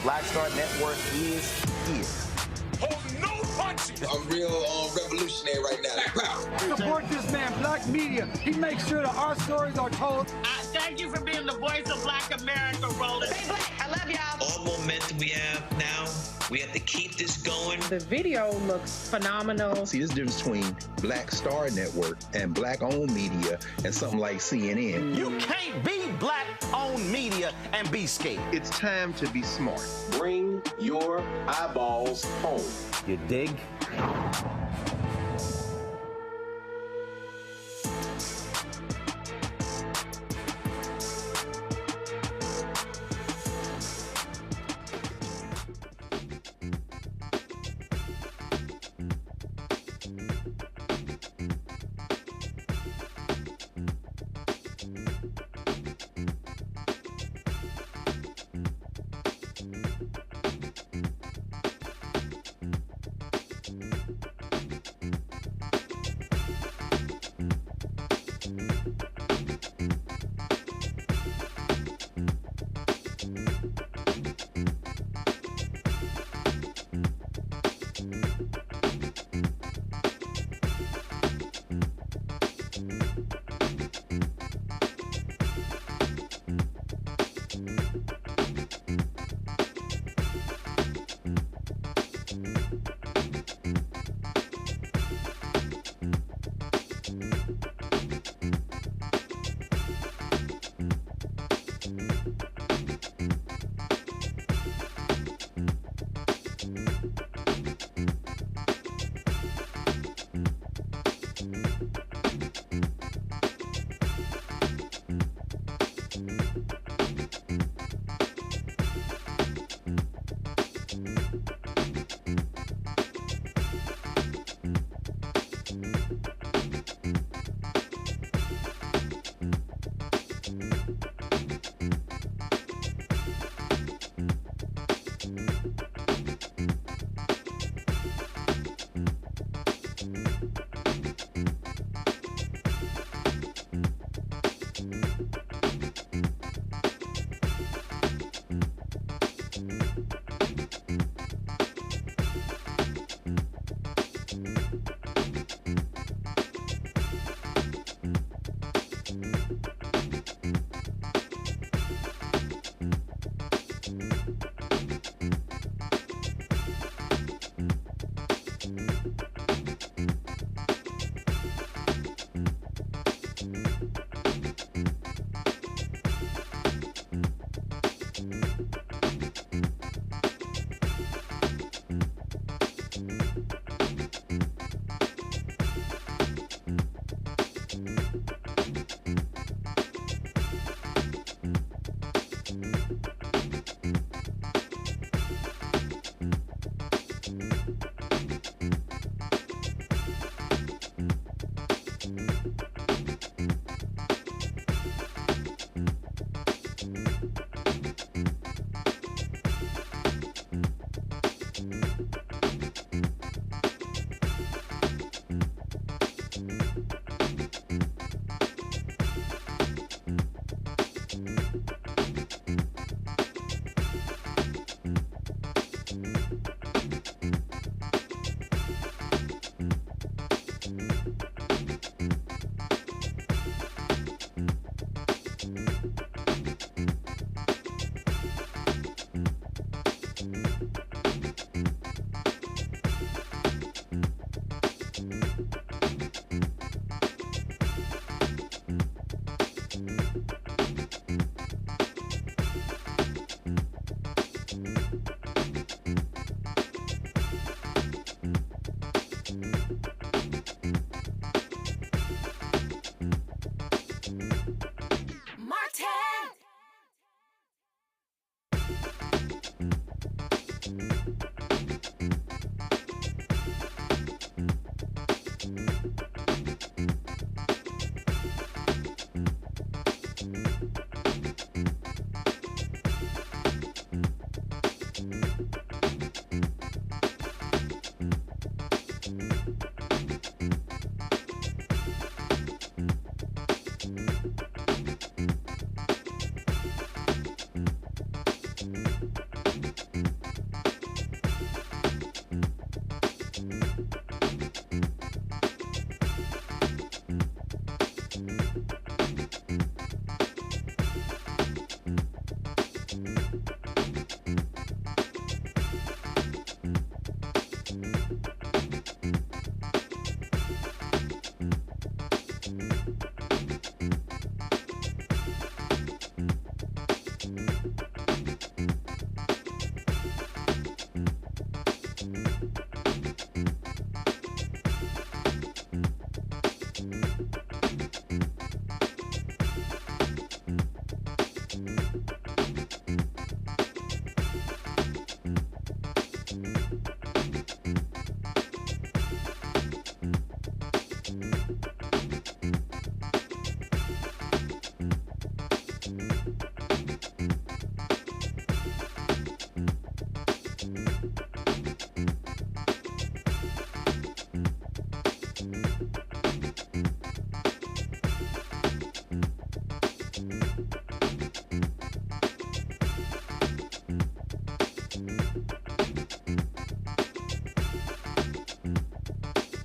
Black Star Network is here. Hold no punches. I'm real revolutionary right now. Support this man, Black Media. He makes sure that our stories are told. Thank you for being the voice of Black America, Roland. Stay black. I love y'all. All momentum we have now, we have to keep this going. The video looks phenomenal. See, there's a difference between Black Star Network and Black-owned media and something like CNN. You can't be Black-owned media and be scared. It's time to be smart. Bring your eyeballs home. You dig?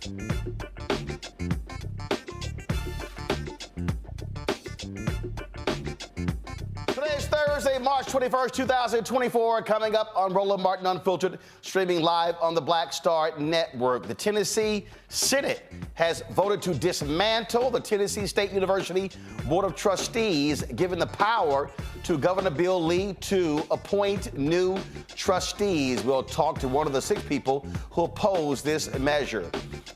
Today is Thursday, March 21st, 2024. Coming up on Roland Martin Unfiltered, streaming live on the Black Star Network. The Tennessee Senate has voted to dismantle the Tennessee State University Board of Trustees, giving the power to Governor Bill Lee to appoint new trustees. We'll talk to one of the 6 people who oppose this measure.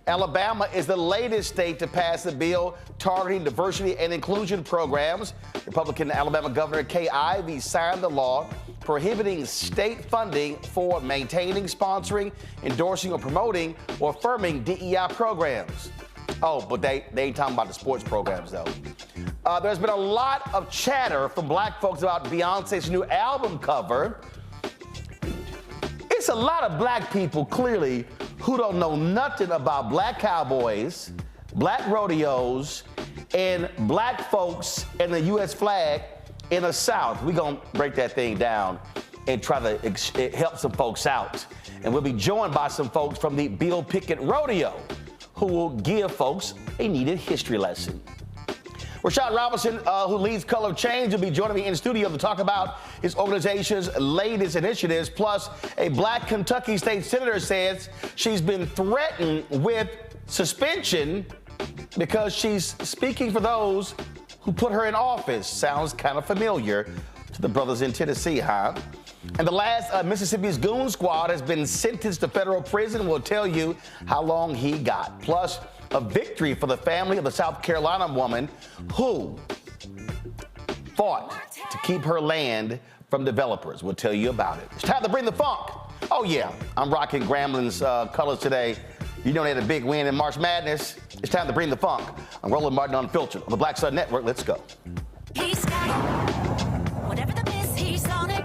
Alabama is the latest state to pass the bill targeting diversity and inclusion programs. Republican Alabama Governor Kay Ivey signed the law prohibiting state funding for maintaining, sponsoring, endorsing, or promoting or affirming DEI programs. Oh, but they ain't talking about the sports programs, though. There's been a lot of chatter from black folks about Beyonce's new album cover. It's a lot of black people, clearly, who don't know nothing about black cowboys, black rodeos, and black folks and the U.S. flag in the South. We're going to break that thing down and try to help some folks out. And we'll be joined by some folks from the Bill Pickett Rodeo who will give folks a needed history lesson. Rashad Robinson, who leads Color of Change, will be joining me in the studio to talk about his organization's latest initiatives. Plus, a black Kentucky state senator says she's been threatened with suspension because she's speaking for those who put her in office. Sounds kind of familiar to the brothers in Tennessee, huh? And the last Mississippi's Goon Squad has been sentenced to federal prison. We'll tell you how long he got. Plus, a victory for the family of the South Carolina woman who fought to keep her land from developers. We'll tell you about it. It's time to bring the funk. Oh, yeah, I'm rocking Gramblin's colors today. You know they had a big win in March Madness. It's time to bring the funk. I'm Roland Martin Unfiltered on the Black Star Network. Let's go. He's got it. Whatever the miss, he's on it.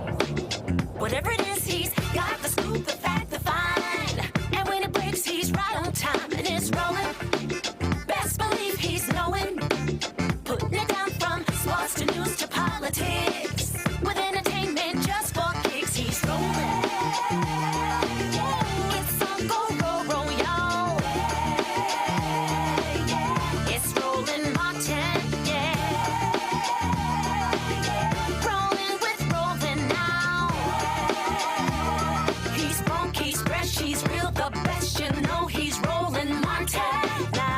Whatever it is, he's got the scoop, the fact, the find. And when it breaks, he's right on time and it's rolling. Best believe he's knowing. Putting it down from sports to news to politics. With entertainment just for kicks, he's rolling. It's on go, roll, y'all. It's Roland Martin, yeah. Rolling with Roland now. He's funky, he's fresh, he's real, the best, you know he's Roland Martin now.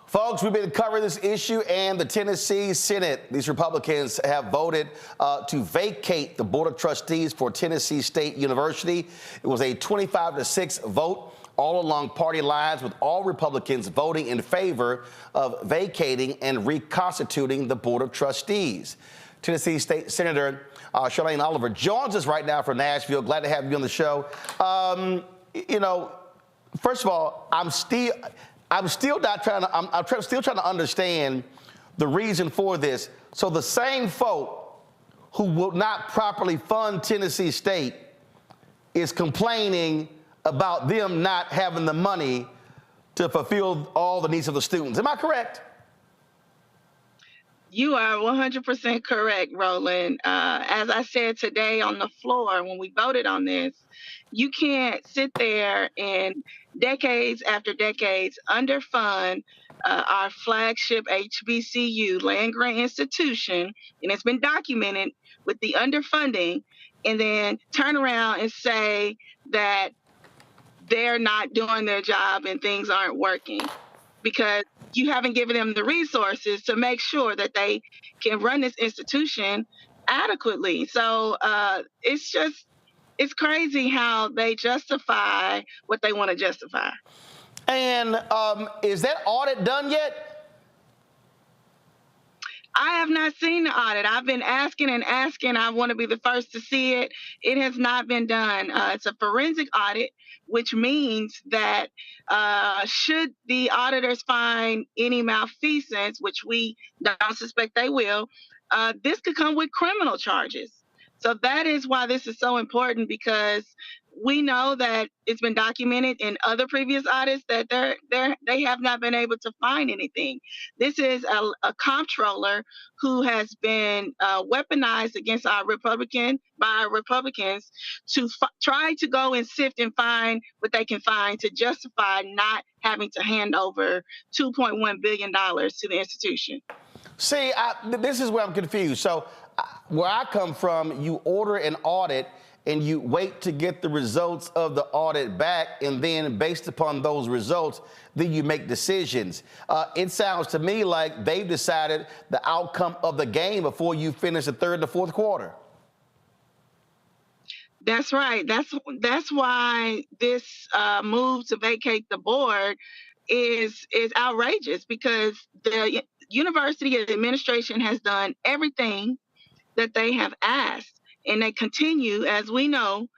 Folks, we've been covering this issue, and the Tennessee Senate, these Republicans have voted to vacate the Board of Trustees for Tennessee State University. It was a 25-6 vote all along party lines, with all Republicans voting in favor of vacating and reconstituting the Board of Trustees. Tennessee State Senator Charlene Oliver joins us right now from Nashville. Glad to have you on the show. You know, first of all, I'm still trying to understand the reason for this. So the same folk who will not properly fund Tennessee State is complaining about them not having the money to fulfill all the needs of the students. Am I correct? You are 100% correct, Roland. As I said today on the floor when we voted on this, you can't sit there and decades after decades underfund our flagship HBCU, land-grant institution, and it's been documented with the underfunding, and then turn around and say that they're not doing their job and things aren't working because you haven't given them the resources to make sure that they can run this institution adequately. So it's crazy how they justify what they want to justify. And is that audit done yet? I have not seen the audit. I've been asking and asking. I want to be the first to see it. It has not been done. It's a forensic audit, which means that should the auditors find any malfeasance, which we don't suspect they will, this could come with criminal charges. So that is why this is so important, because we know that it's been documented in other previous audits that they have not been able to find anything. This is a comptroller who has been weaponized against our Republicans to try to go and sift and find what they can find to justify not having to hand over $2.1 billion to the institution. See, this is where I'm confused. So where I come from, you order an audit and you wait to get the results of the audit back, and then based upon those results, then you make decisions. It sounds to me like they've decided the outcome of the game before you finish the third and the fourth quarter. That's right. That's why this move to vacate the board is outrageous, because the university administration has done everything that they have asked, and they continue, as we know,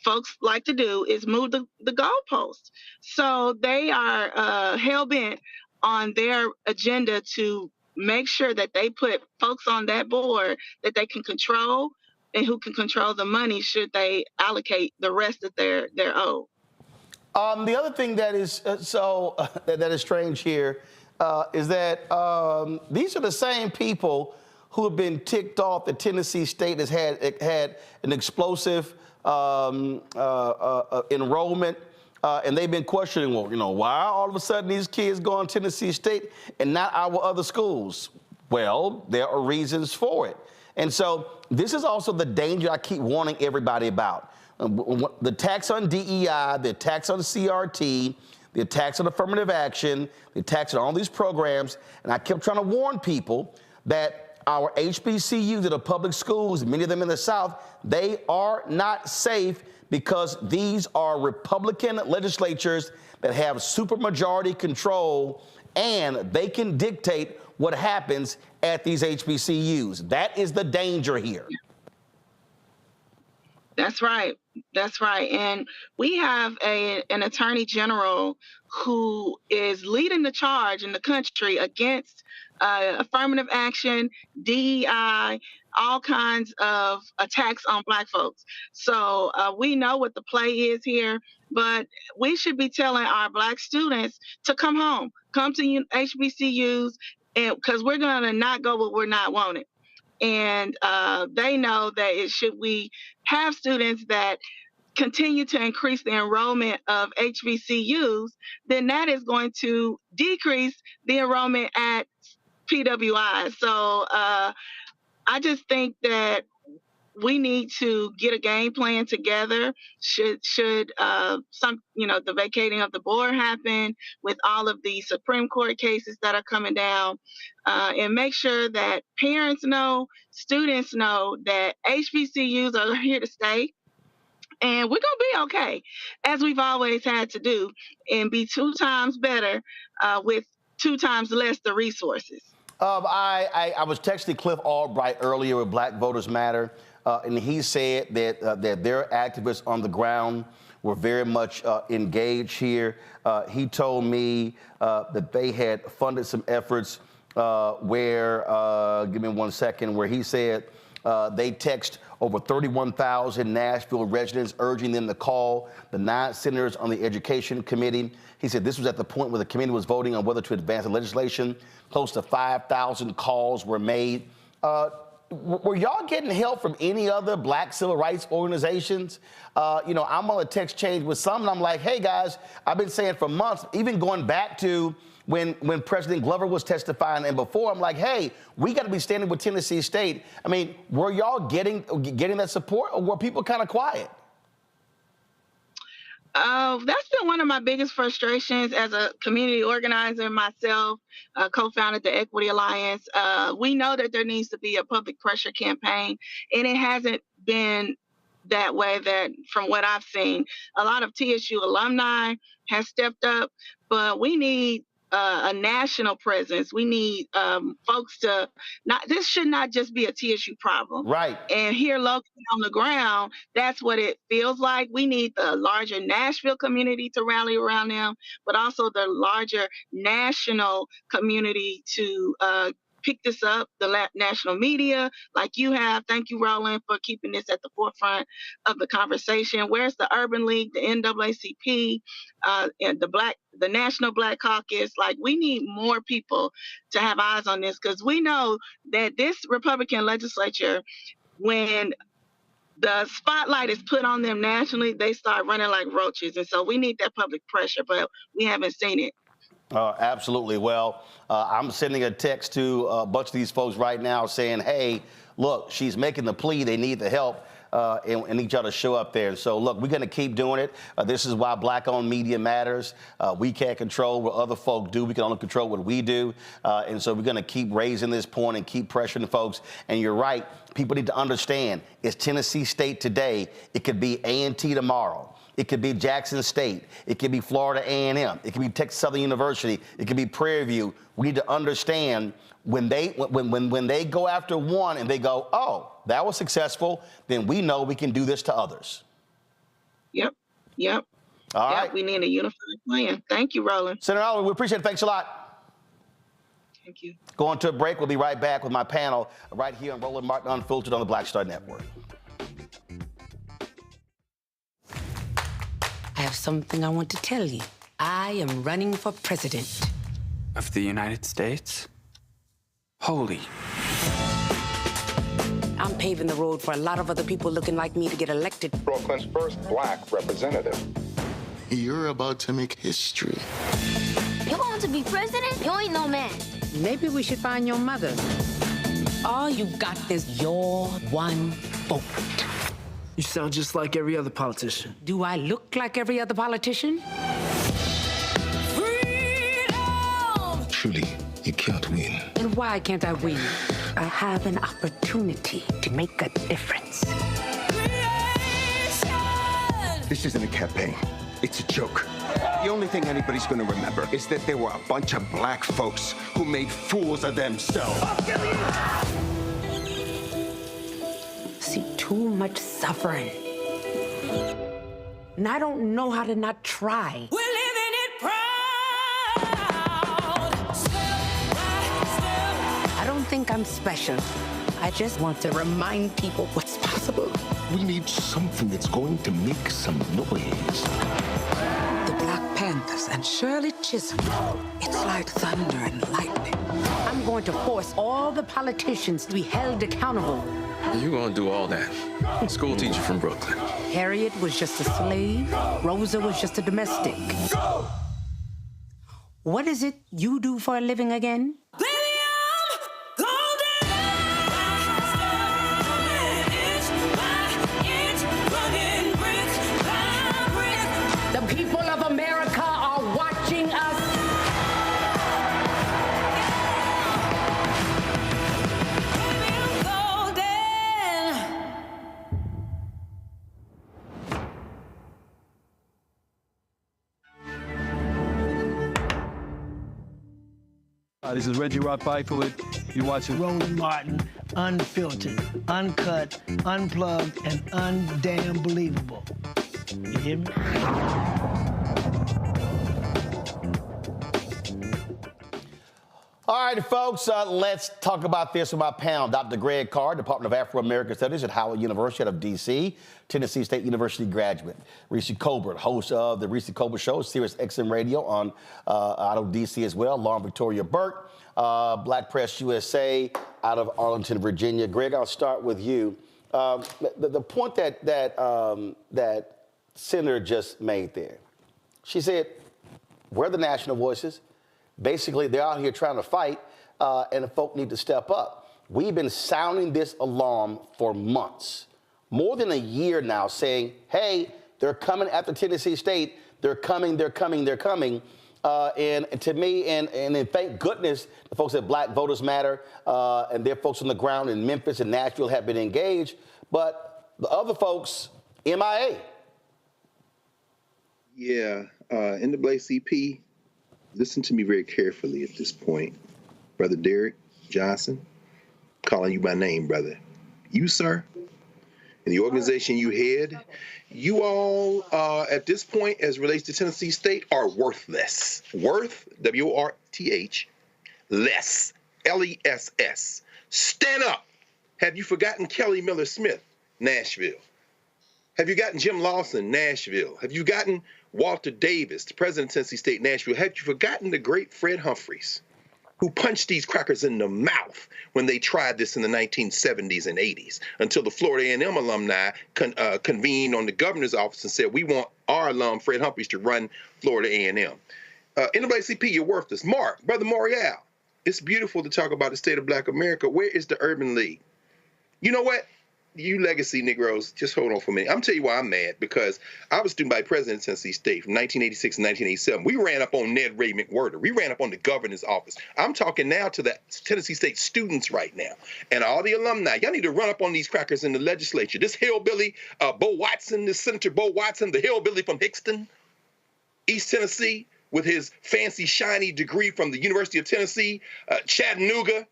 folks like to do, is move the goalposts. So they are hell-bent on their agenda to make sure that they put folks on that board that they can control and who can control the money should they allocate the rest of their owed. The other thing that is that is strange here is that these are the same people who have been ticked off that Tennessee State has had an explosive enrollment, and they've been questioning, well, why all of a sudden these kids go on Tennessee State and not our other schools? Well, there are reasons for it. And so this is also the danger I keep warning everybody about. The attacks on DEI, the attacks on CRT, the attacks on affirmative action, the attacks on all these programs, and I kept trying to warn people that our HBCUs that are public schools, many of them in the South, they are not safe because these are Republican legislatures that have supermajority control, and they can dictate what happens at these HBCUs. That is the danger here. That's right. That's right. And we have an attorney general who is leading the charge in the country against affirmative action, DEI, all kinds of attacks on Black folks. So we know what the play is here, but we should be telling our Black students to come home, come to HBCUs, and because we're going to not go where we're not wanted. And they know that should we have students that continue to increase the enrollment of HBCUs, then that is going to decrease the enrollment at PWI. So I just think that we need to get a game plan together. Should the vacating of the board happen with all of the Supreme Court cases that are coming down, and make sure that parents know, students know that HBCUs are here to stay. And we're going to be okay, as we've always had to do, and be 2 times better with 2 times less the resources. I was texting Cliff Albright earlier with Black Voters Matter, and he said that their activists on the ground were very much engaged here. He told me that they had funded some efforts where, give me 1 second, where he said they text over 31,000 Nashville residents urging them to call the 9 senators on the Education Committee. He said this was at the point where the committee was voting on whether to advance the legislation. Close to 5,000 calls were made. Were y'all getting help from any other Black civil rights organizations? I'm on a text change with some, and I'm like, hey, guys, I've been saying for months, even going back to when President Glover was testifying and before, I'm like, hey, we got to be standing with Tennessee State. I mean, were y'all getting that support, or were people kind of quiet? That's been one of my biggest frustrations as a community organizer myself, co-founded the Equity Alliance. We know that there needs to be a public pressure campaign, and it hasn't been that way. That from what I've seen, a lot of TSU alumni has stepped up, but we need a national presence. We need folks to this should not just be a TSU problem. Right. And here locally on the ground, that's what it feels like. We need the larger Nashville community to rally around them, but also the larger national community to pick this up, the national media, like you have. Thank you, Roland, for keeping this at the forefront of the conversation. Where's the Urban League, the NAACP, and the National Black Caucus? Like, we need more people to have eyes on this, because we know that this Republican legislature, when the spotlight is put on them nationally, they start running like roaches. And so we need that public pressure, but we haven't seen it. Absolutely. Well, I'm sending a text to a bunch of these folks right now saying, hey, look, she's making the plea. They need the help. And need y'all to show up there. And so, look, we're going to keep doing it. This is why Black-owned media matters. We can't control what other folk do. We can only control what we do. And so we're going to keep raising this point and keep pressuring folks. And you're right. People need to understand it's Tennessee State today. It could be A&T tomorrow. It could be Jackson State. It could be Florida A&M. It could be Texas Southern University. It could be Prairie View. We need to understand when they go after one and they go, oh, that was successful, then we know we can do this to others. Yep. All right. We need a unified plan. Thank you, Roland. Senator Roland, we appreciate it. Thanks a lot. Thank you. Going to a break. We'll be right back with my panel right here on Roland Martin Unfiltered on the Black Star Network. I have something I want to tell you. I am running for president. Of the United States? Holy. I'm paving the road for a lot of other people looking like me to get elected. Brooklyn's first Black representative. You're about to make history. You want to be president? You ain't no man. Maybe we should find your mother. All you got is your one vote. You sound just like every other politician. Do I look like every other politician? Freedom! Truly, you can't win. And why can't I win? I have an opportunity to make a difference. This isn't a campaign. It's a joke. The only thing anybody's going to remember is that there were a bunch of black folks who made fools of themselves. See too much suffering. And I don't know how to not try. We're living it proud. Step by step. I don't think I'm special. I just want to remind people what's possible. We need something that's going to make some noise. The Black Panthers and Shirley Chisholm. It's like thunder and lightning. I'm going to force all the politicians to be held accountable. You're gonna do all that. School teacher from Brooklyn. Harriet was just a slave. Rosa was just a domestic. What is it you do for a living again? The people of America are watching us. This is Reggie Rock Piper. You're watching Roland Martin, unfiltered, uncut, unplugged, and undamn believable. You hear me? All right, folks, let's talk about this with my panel. Dr. Greg Carr, Department of Afro-American Studies at Howard University out of D.C., Tennessee State University graduate. Reese Colbert, host of the Reese Colbert Show, Sirius XM Radio out of D.C. as well. Lauren Victoria Burke, Black Press USA out of Arlington, Virginia. Greg, I'll start with you. The point that Senator just made there, she said, we're the national voices. Basically, they're out here trying to fight, and the folk need to step up. We've been sounding this alarm for months, more than a year now, saying, hey, they're coming after Tennessee State. They're coming, they're coming, they're coming. And to me, and thank goodness, the folks at Black Voters Matter and their folks on the ground in Memphis and Nashville have been engaged. But the other folks, MIA. Yeah, NAACP, listen to me very carefully at this point. Brother Derek Johnson, calling you by name, brother. You, sir, and the organization you head, you all, at this point, as relates to Tennessee State, are worthless. Worth, W-O-R-T-H, less. LESS. Stand up. Have you forgotten Kelly Miller Smith, Nashville? Have you gotten Jim Lawson, Nashville? Have you gotten Walter Davis, the president of Tennessee State, Nashville? Have you forgotten the great Fred Humphreys, who punched these crackers in the mouth when they tried this in the 1970s and 80s, until the Florida A&M alumni convened on the governor's office and said, we want our alum, Fred Humphreys, to run Florida A&M. NAACP, you're worthless. Brother Morial, it's beautiful to talk about the state of Black America. Where is the Urban League? You know what? You legacy Negroes, just hold on for a minute. I'm tell you why I'm mad, because I was student body president of Tennessee State from 1986 to 1987. We ran up on Ned Ray McWhirter. We ran up on the governor's office. I'm talking now to the Tennessee State students right now and all the alumni. Y'all need to run up on these crackers in the legislature. This hillbilly, Bo Watson, this Senator Bo Watson, the hillbilly from Hickston, East Tennessee, with his fancy, shiny degree from the University of Tennessee, Chattanooga,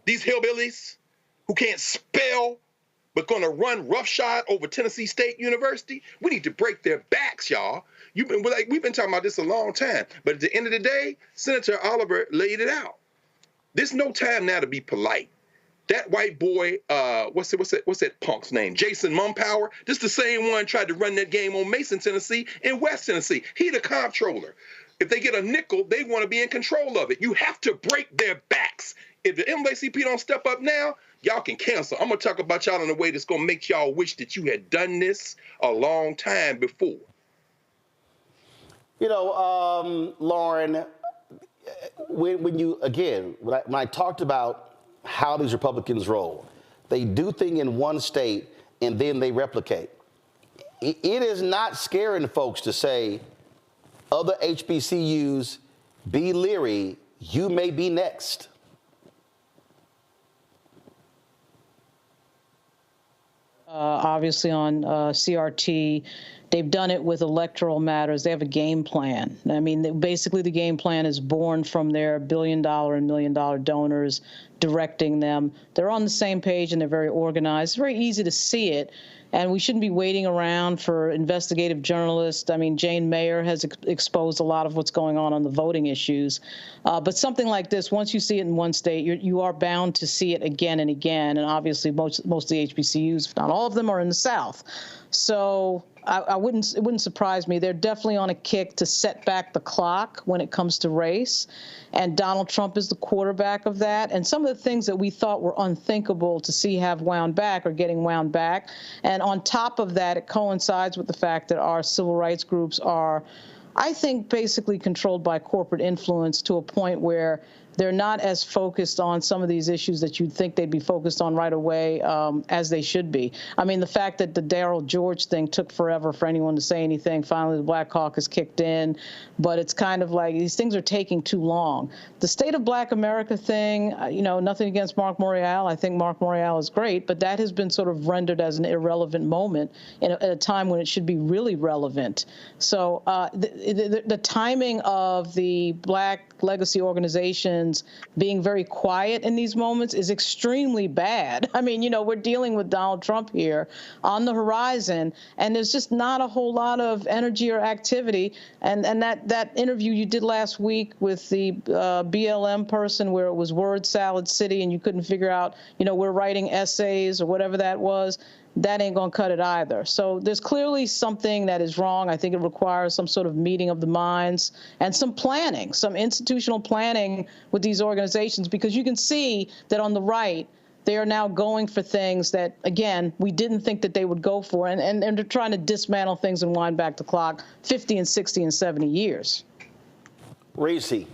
these hillbillies who can't spell, but going to run roughshod over Tennessee State University. We need to break their backs, y'all. We've been talking about this a long time, but at the end of the day, Senator Oliver laid it out. There's no time now to be polite. That white boy, what's that punk's name? Jason Mumpower. This the same one tried to run that game on Mason, Tennessee, and West Tennessee. He the comptroller. If they get a nickel, they want to be in control of it. You have to break their backs. If the NAACP don't step up now, y'all can cancel. I'm going to talk about y'all in a way that's going to make y'all wish that you had done this a long time before. You know, Lauren, when I talked about how these Republicans roll, they do things in one state and then they replicate. It is not scaring folks to say, other HBCUs, be leery, you may be next. Obviously on CRT, they've done it with electoral matters. They have a game plan. I mean, basically the game plan is born from their $1 billion and $1 million donors directing them. They're on the same page and they're very organized. It's very easy to see it. And we shouldn't be waiting around for investigative journalists. I mean, Jane Mayer has exposed a lot of what's going on the voting issues. But something like this, once you see it in one state, you are bound to see it again and again. And obviously, most of the HBCUs, if not all of them, are in the South. So it wouldn't surprise me. They're definitely on a kick to set back the clock when it comes to race. And Donald Trump is the quarterback of that. And some of the things that we thought were unthinkable to see have wound back are getting wound back. And on top of that, it coincides with the fact that our civil rights groups are, I think, basically controlled by corporate influence to a point where they're not as focused on some of these issues that you'd think they'd be focused on right away as they should be. I mean, the fact that the Darryl George thing took forever for anyone to say anything, finally the Black Caucus kicked in, but it's kind of like these things are taking too long. The State of Black America thing, nothing against Mark Morial. I think Mark Morial is great, but that has been sort of rendered as an irrelevant moment at a time when it should be really relevant. So the timing of the Black legacy organizations being very quiet in these moments is extremely bad. I mean, we're dealing with Donald Trump here on the horizon, and there's just not a whole lot of energy or activity. And that interview you did last week with the BLM person where it was word salad city and you couldn't figure out, we're writing essays or whatever that was, that ain't going to cut it either. So there's clearly something that is wrong. I think it requires some sort of meeting of the minds and some planning, some institutional planning with these organizations, because you can see that on the right, they are now going for things that, again, we didn't think that they would go for. And they're trying to dismantle things and wind back the clock 50 and 60 and 70 years. Racy.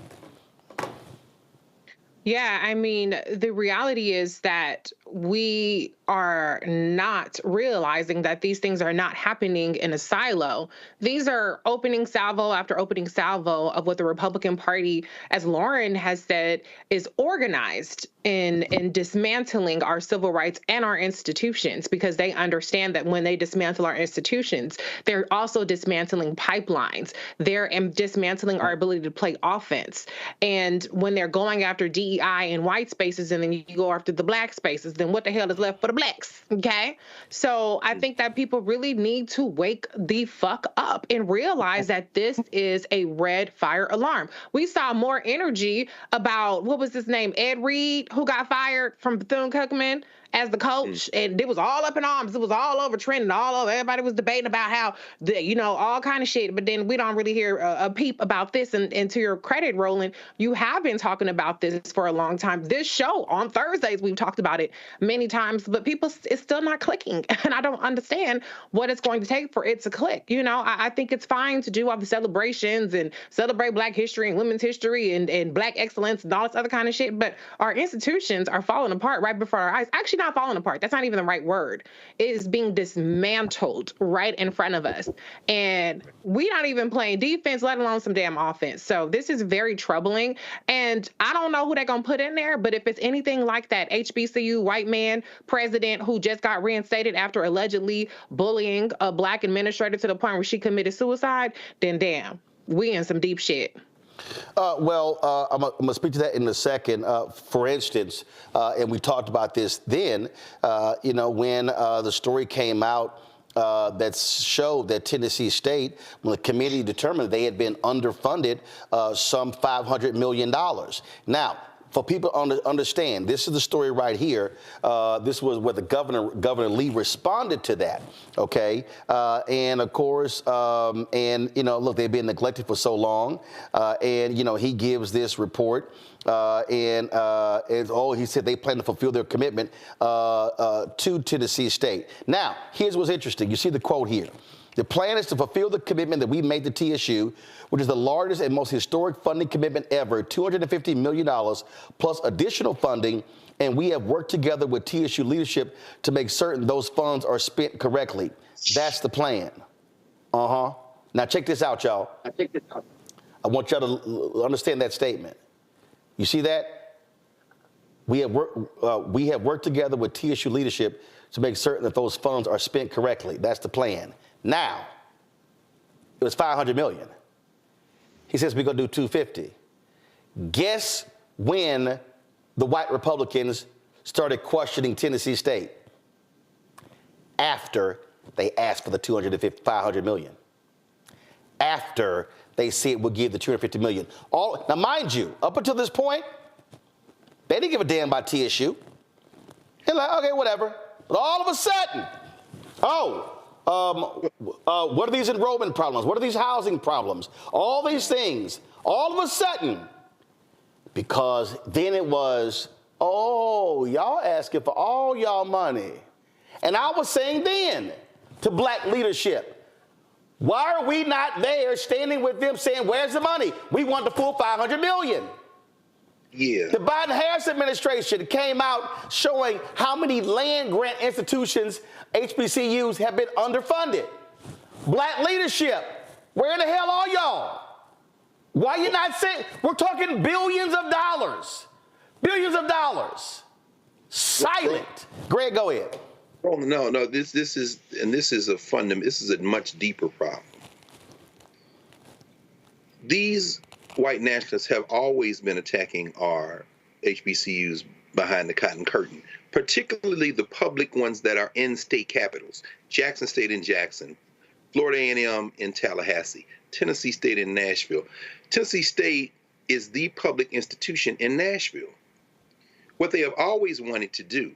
Yeah, I mean, the reality is that we are not realizing that these things are not happening in a silo. These are opening salvo after opening salvo of what the Republican Party, as Lauren has said, is organized in dismantling our civil rights and our institutions, because they understand that when they dismantle our institutions, they're also dismantling pipelines. They're dismantling our ability to play offense. And when they're going after DEI DEI in white spaces and then you go after the black spaces, then what the hell is left for the blacks? Okay. So I think that people really need to wake the fuck up and realize that this is a red fire alarm. We saw more energy about, what was his name? Ed Reed, who got fired from Bethune-Cookman as the coach, and it was all up in arms. It was all over, trending all over. Everybody was debating about how, all kind of shit. But then we don't really hear a peep about this. And to your credit, Roland, you have been talking about this for a long time. This show on Thursdays, we've talked about it many times, but people, it's still not clicking. And I don't understand what it's going to take for it to click. I think it's fine to do all the celebrations and celebrate Black history and women's history and Black excellence and all this other kind of shit. But our institutions are falling apart right before our eyes. Actually, not falling apart. That's not even the right word. It is being dismantled right in front of us. And we're not even playing defense, let alone some damn offense. So this is very troubling. And I don't know who they're going to put in there, but if it's anything like that HBCU white man president who just got reinstated after allegedly bullying a Black administrator to the point where she committed suicide, then damn, we in some deep shit. I'm going to speak to that in a second. For instance, and we talked about this then, when the story came out that showed that Tennessee State, when the committee determined they had been underfunded some $500 million. Now, for people to understand, this is the story right here. This was where the Governor Lee responded to that, okay? And of course, look, they've been neglected for so long. He gives this report. He said they plan to fulfill their commitment to Tennessee State. Now, here's what's interesting. You see the quote here. The plan is to fulfill the commitment that we made to TSU, which is the largest and most historic funding commitment ever, $250 million plus additional funding, and we have worked together with TSU leadership to make certain those funds are spent correctly. That's the plan. Now check this out, y'all. I want y'all to understand that statement. You see that? We have worked together with TSU leadership to make certain that those funds are spent correctly. That's the plan. Now, it was $500 million. He says we're going to do 250. Guess when the white Republicans started questioning Tennessee State? After they asked for the $500 million. After they said we'll give the $250 million. Now, mind you, up until this point, they didn't give a damn about TSU. They're like, okay, whatever. But all of a sudden, what are these enrollment problems? What are these housing problems? All these things. All of a sudden, because then it was, y'all asking for all y'all money. And I was saying then to Black leadership, why are we not there standing with them saying, where's the money? We want the full $500 million. Yeah. The Biden-Harris administration came out showing how many land grant institutions, HBCUs, have been underfunded. Black leadership, where the hell are y'all? Why are you not saying? We're talking billions of dollars. Billions of dollars. Silent. Greg, go ahead. Oh, no, this is a much deeper problem. These white nationalists have always been attacking our HBCUs behind the cotton curtain, particularly the public ones that are in state capitals. Jackson State in Jackson, Florida A&M in Tallahassee, Tennessee State in Nashville. Tennessee State is the public institution in Nashville. What they have always wanted to do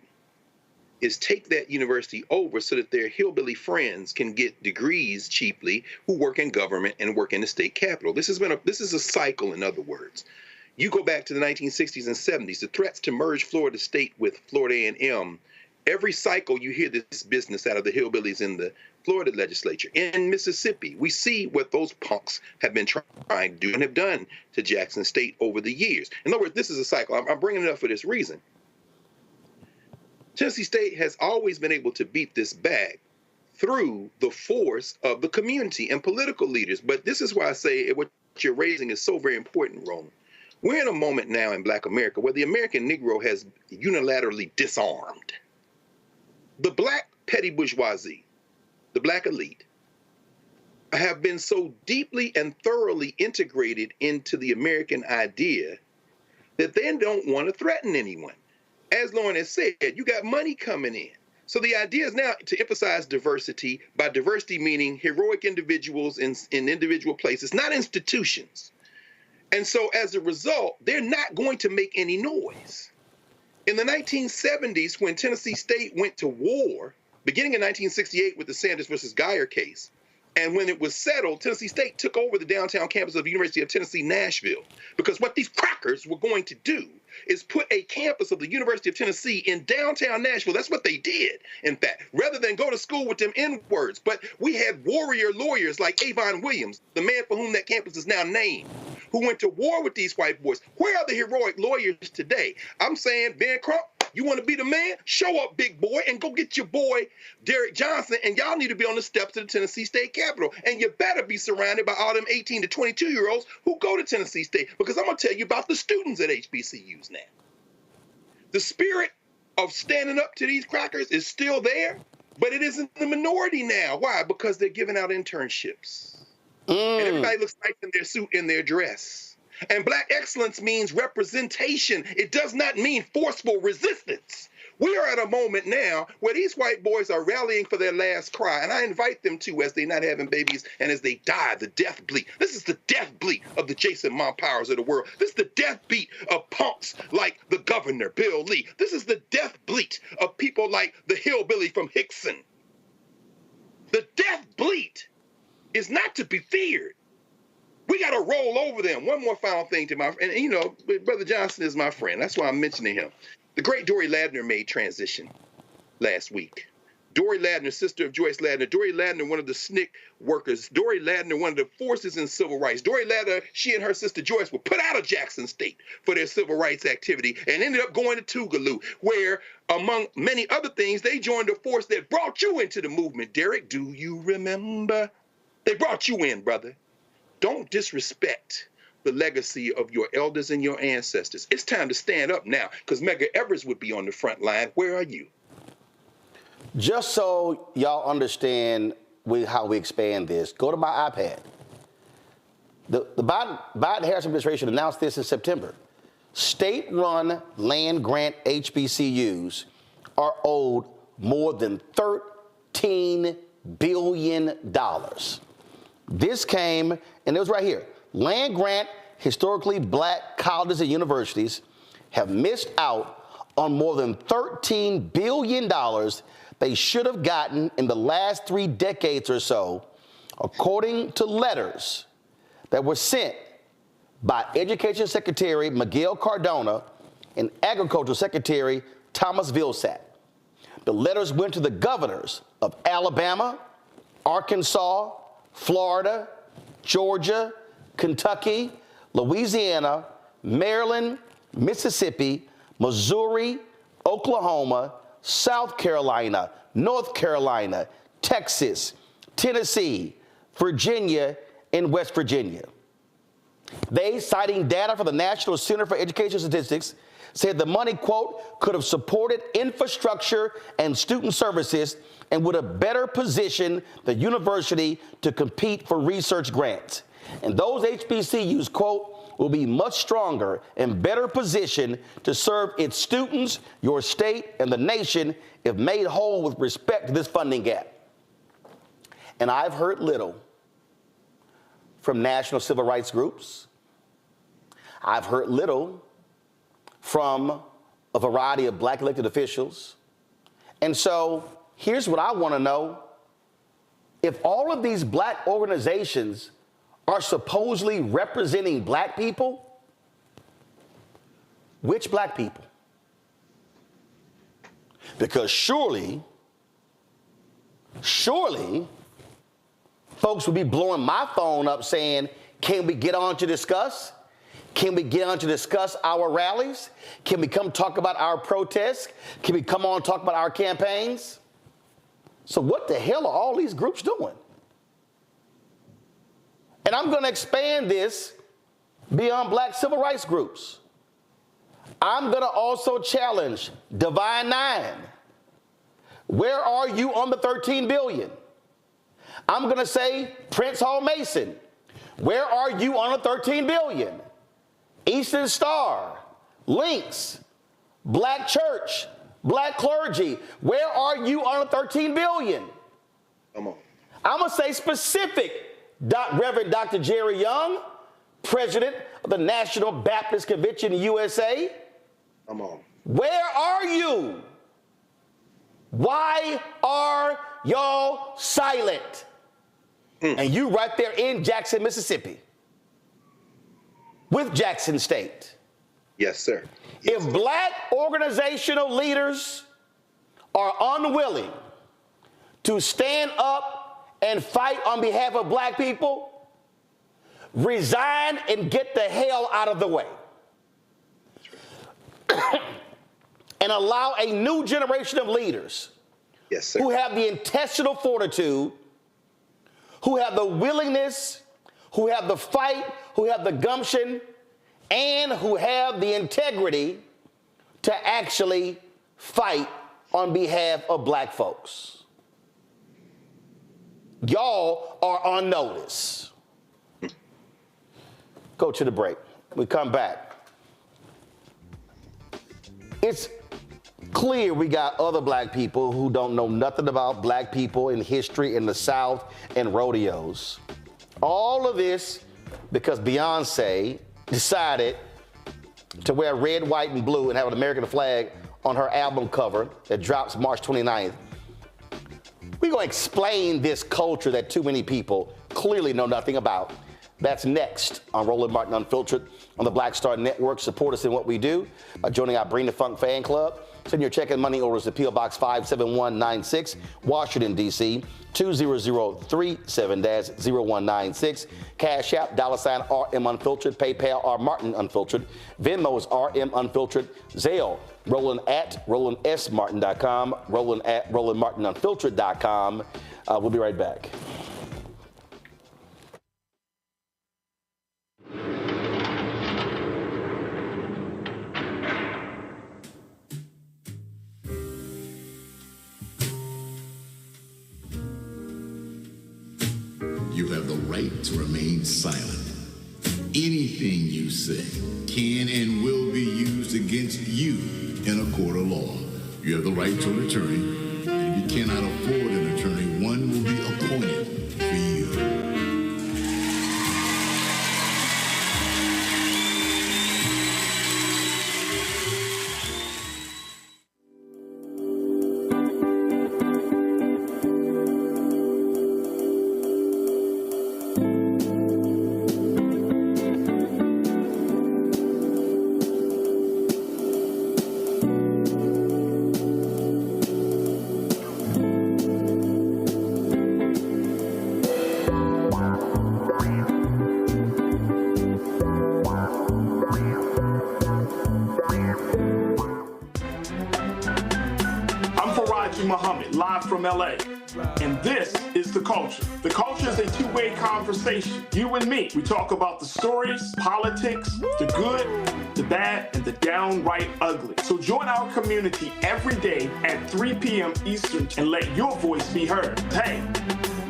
is take that university over so that their hillbilly friends can get degrees cheaply who work in government and work in the state capitol. This is a cycle, in other words. You go back to the 1960s and 70s, the threats to merge Florida State with Florida A&M. Every cycle you hear this business out of the hillbillies in the Florida legislature. In Mississippi, we see what those punks have been trying to do and have done to Jackson State over the years. In other words, this is a cycle. I'm bringing it up for this reason. Tennessee State has always been able to beat this back through the force of the community and political leaders. But this is why I say what you're raising is so very important, Roland. We're in a moment now in Black America where the American Negro has unilaterally disarmed. The Black petty bourgeoisie, the Black elite, have been so deeply and thoroughly integrated into the American idea that they don't want to threaten anyone. As Lauren has said, you got money coming in. So the idea is now to emphasize diversity, by diversity meaning heroic individuals in individual places, not institutions. And so as a result, they're not going to make any noise. In the 1970s, when Tennessee State went to war, beginning in 1968 with the Sanders versus Geyer case, and when it was settled, Tennessee State took over the downtown campus of the University of Tennessee, Nashville, because what these crackers were going to do is put a campus of the University of Tennessee in downtown Nashville. That's what they did, in fact, rather than go to school with them N-words. But we had warrior lawyers like Avon Williams, the man for whom that campus is now named, who went to war with these white boys. Where are the heroic lawyers today? I'm saying, Ben Crump, you want to be the man? Show up, big boy, and go get your boy, Derek Johnson, and y'all need to be on the steps of the Tennessee State Capitol. And you better be surrounded by all them 18 to 22-year-olds who go to Tennessee State, because I'm going to tell you about the students at HBCUs now. The spirit of standing up to these crackers is still there, but it isn't the minority now. Why? Because they're giving out internships. And everybody looks nice in their suit, in their dress. And black excellence means representation. It does not mean forceful resistance. We are at a moment now where these white boys are rallying for their last cry, and I invite them to, as they're not having babies and as they die, the death bleat. This is the death bleat of the Jason Montpowers of the world. This is the death beat of punks like the governor, Bill Lee. This is the death bleat of people like the hillbilly from Hickson. The death bleat is not to be feared. We got to roll over them. One more final thing to my friend. And, you know, Brother Johnson is my friend. That's why I'm mentioning him. The great Dory Ladner made transition last week. Dory Ladner, sister of Joyce Ladner. Dory Ladner, one of the SNCC workers. Dory Ladner, one of the forces in civil rights. Dory Ladner, she and her sister Joyce were put out of Jackson State for their civil rights activity and ended up going to Tougaloo, where, among many other things, they joined a force that brought you into the movement. Derek, do you remember? They brought you in, brother. Don't disrespect the legacy of your elders and your ancestors. It's time to stand up now, because Medgar Evers would be on the front line. Where are you? Just so y'all understand how we expand this, go to my iPad. The Biden-Harris administration announced this in September. State-run land-grant HBCUs are owed more than $13 billion. This came, and it was right here. Land-grant, historically black colleges and universities have missed out on more than $13 billion they should have gotten in the last 3 decades or so, according to letters that were sent by Education Secretary Miguel Cardona and Agriculture Secretary Thomas Vilsack. The letters went to the governors of Alabama, Arkansas, Florida, Georgia, Kentucky, Louisiana, Maryland, Mississippi, Missouri, Oklahoma, South Carolina, North Carolina, Texas, Tennessee, Virginia, and West Virginia. They, citing data from the National Center for Education Statistics, said the money, quote, could have supported infrastructure and student services and would have better positioned the university to compete for research grants. And those HBCUs, quote, will be much stronger and better positioned to serve its students, your state, and the nation if made whole with respect to this funding gap. And I've heard little from national civil rights groups. I've heard little from a variety of black elected officials. And so here's what I want to know. If all of these black organizations are supposedly representing black people, which black people? Because surely, folks would be blowing my phone up saying, can we get on to discuss? Can we get on to discuss our rallies? Can we come talk about our protests? Can we come on and talk about our campaigns? So what the hell are all these groups doing? And I'm going to expand this beyond black civil rights groups. I'm going to also challenge Divine Nine. Where are you on the $13 billion? I'm going to say Prince Hall Mason. Where are you on the $13 billion? Eastern Star. links, black church, black clergy. Where are you on the 13 billion? Come on. I'm going to say specific. Reverend Dr. Jerry Young, president of the National Baptist Convention USA. Come on. Where are you? Why are y'all silent? And you right there in Jackson, Mississippi, with Jackson State. Yes, sir. If black organizational leaders are unwilling to stand up and fight on behalf of black people, resign and get the hell out of the way. And allow a new generation of leaders who have the intestinal fortitude, who have the willingness, who have the fight, who have the gumption, and who have the integrity to actually fight on behalf of black folks. Y'all are on notice. Go to the break. We come back. It's clear we got other black people who don't know nothing about black people in history in the South and rodeos. All of this because Beyonce decided to wear red, white, and blue and have an American flag on her album cover that drops March 29th. We're going to explain this culture that too many people clearly know nothing about. That's next on Roland Martin Unfiltered on the Black Star Network. Support us in what we do by joining our Bring the Funk fan club. Send your check and money orders to P.O. Box 57196, Washington, D.C., 20037-0196. Cash App, $RM Unfiltered. PayPal, R Martin Unfiltered. Venmo is RM Unfiltered. Zelle, Roland at RolandSMartin.com. Roland at RolandMartinUnfiltered.com. We'll be right back. You have the right to remain silent. Anything you say can and will be used against you in a court of law. You have the right to an attorney, and if you cannot afford an attorney, one will be appointed for you. Live from LA. And this is The Culture. The Culture is a two-way conversation. You and me. We talk about the stories, politics, the good, the bad, and the downright ugly. So join our community every day at 3 p.m. Eastern and let your voice be heard. Hey,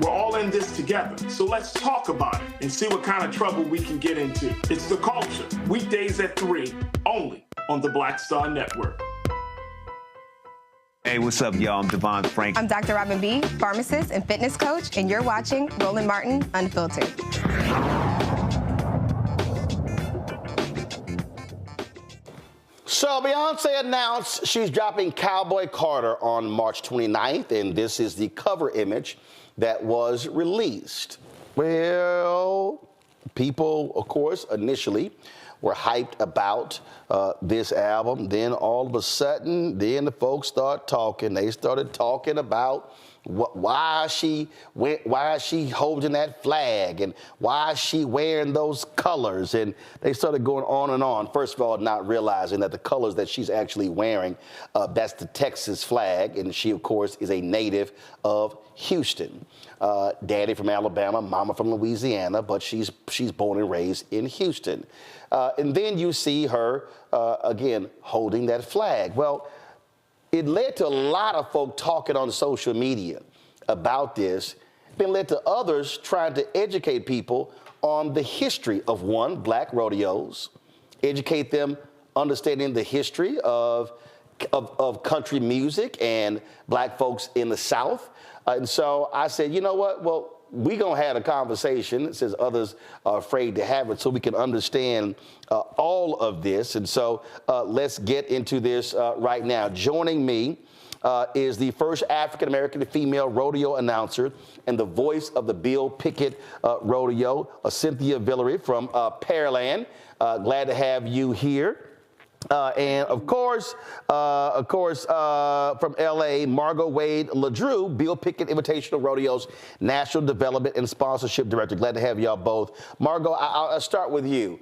we're all in this together. So let's talk about it and see what kind of trouble we can get into. It's The Culture. Weekdays at 3, only on the Black Star Network. Hey, what's up, y'all? I'm Devon Frank. I'm Dr. Robin B., pharmacist and fitness coach, and you're watching Roland Martin Unfiltered. So Beyonce announced she's dropping Cowboy Carter on March 29th, and this is the cover image that was released. Well, people, of course, initially were hyped about this album. Then all of a sudden, then the folks start talking. They started talking about why is she holding that flag and why is she wearing those colors? And they started going on and on. First of all, not realizing that the colors that she's actually wearing, that's the Texas flag. And she, of course, is a native of Houston. Daddy from Alabama, mama from Louisiana, but she's born and raised in Houston. And then you see her, again, holding that flag. Well, it led to a lot of folk talking on social media about this. Then led to others trying to educate people on the history of, one, black rodeos, educate them understanding the history of country music and black folks in the South. And so I said, you know what? Well, we're going to have a conversation, since others are afraid to have it, so we can understand all of this. And so let's get into this right now. Joining me is the first African-American female rodeo announcer and the voice of the Bill Pickett Rodeo, Cynthia Villery from Pearland. Glad to have you here. And of course, from LA, Margot Wade LaDrew, Bill Pickett Invitational Rodeo's National Development and Sponsorship Director. Glad to have y'all both. Margot, I'll start with you.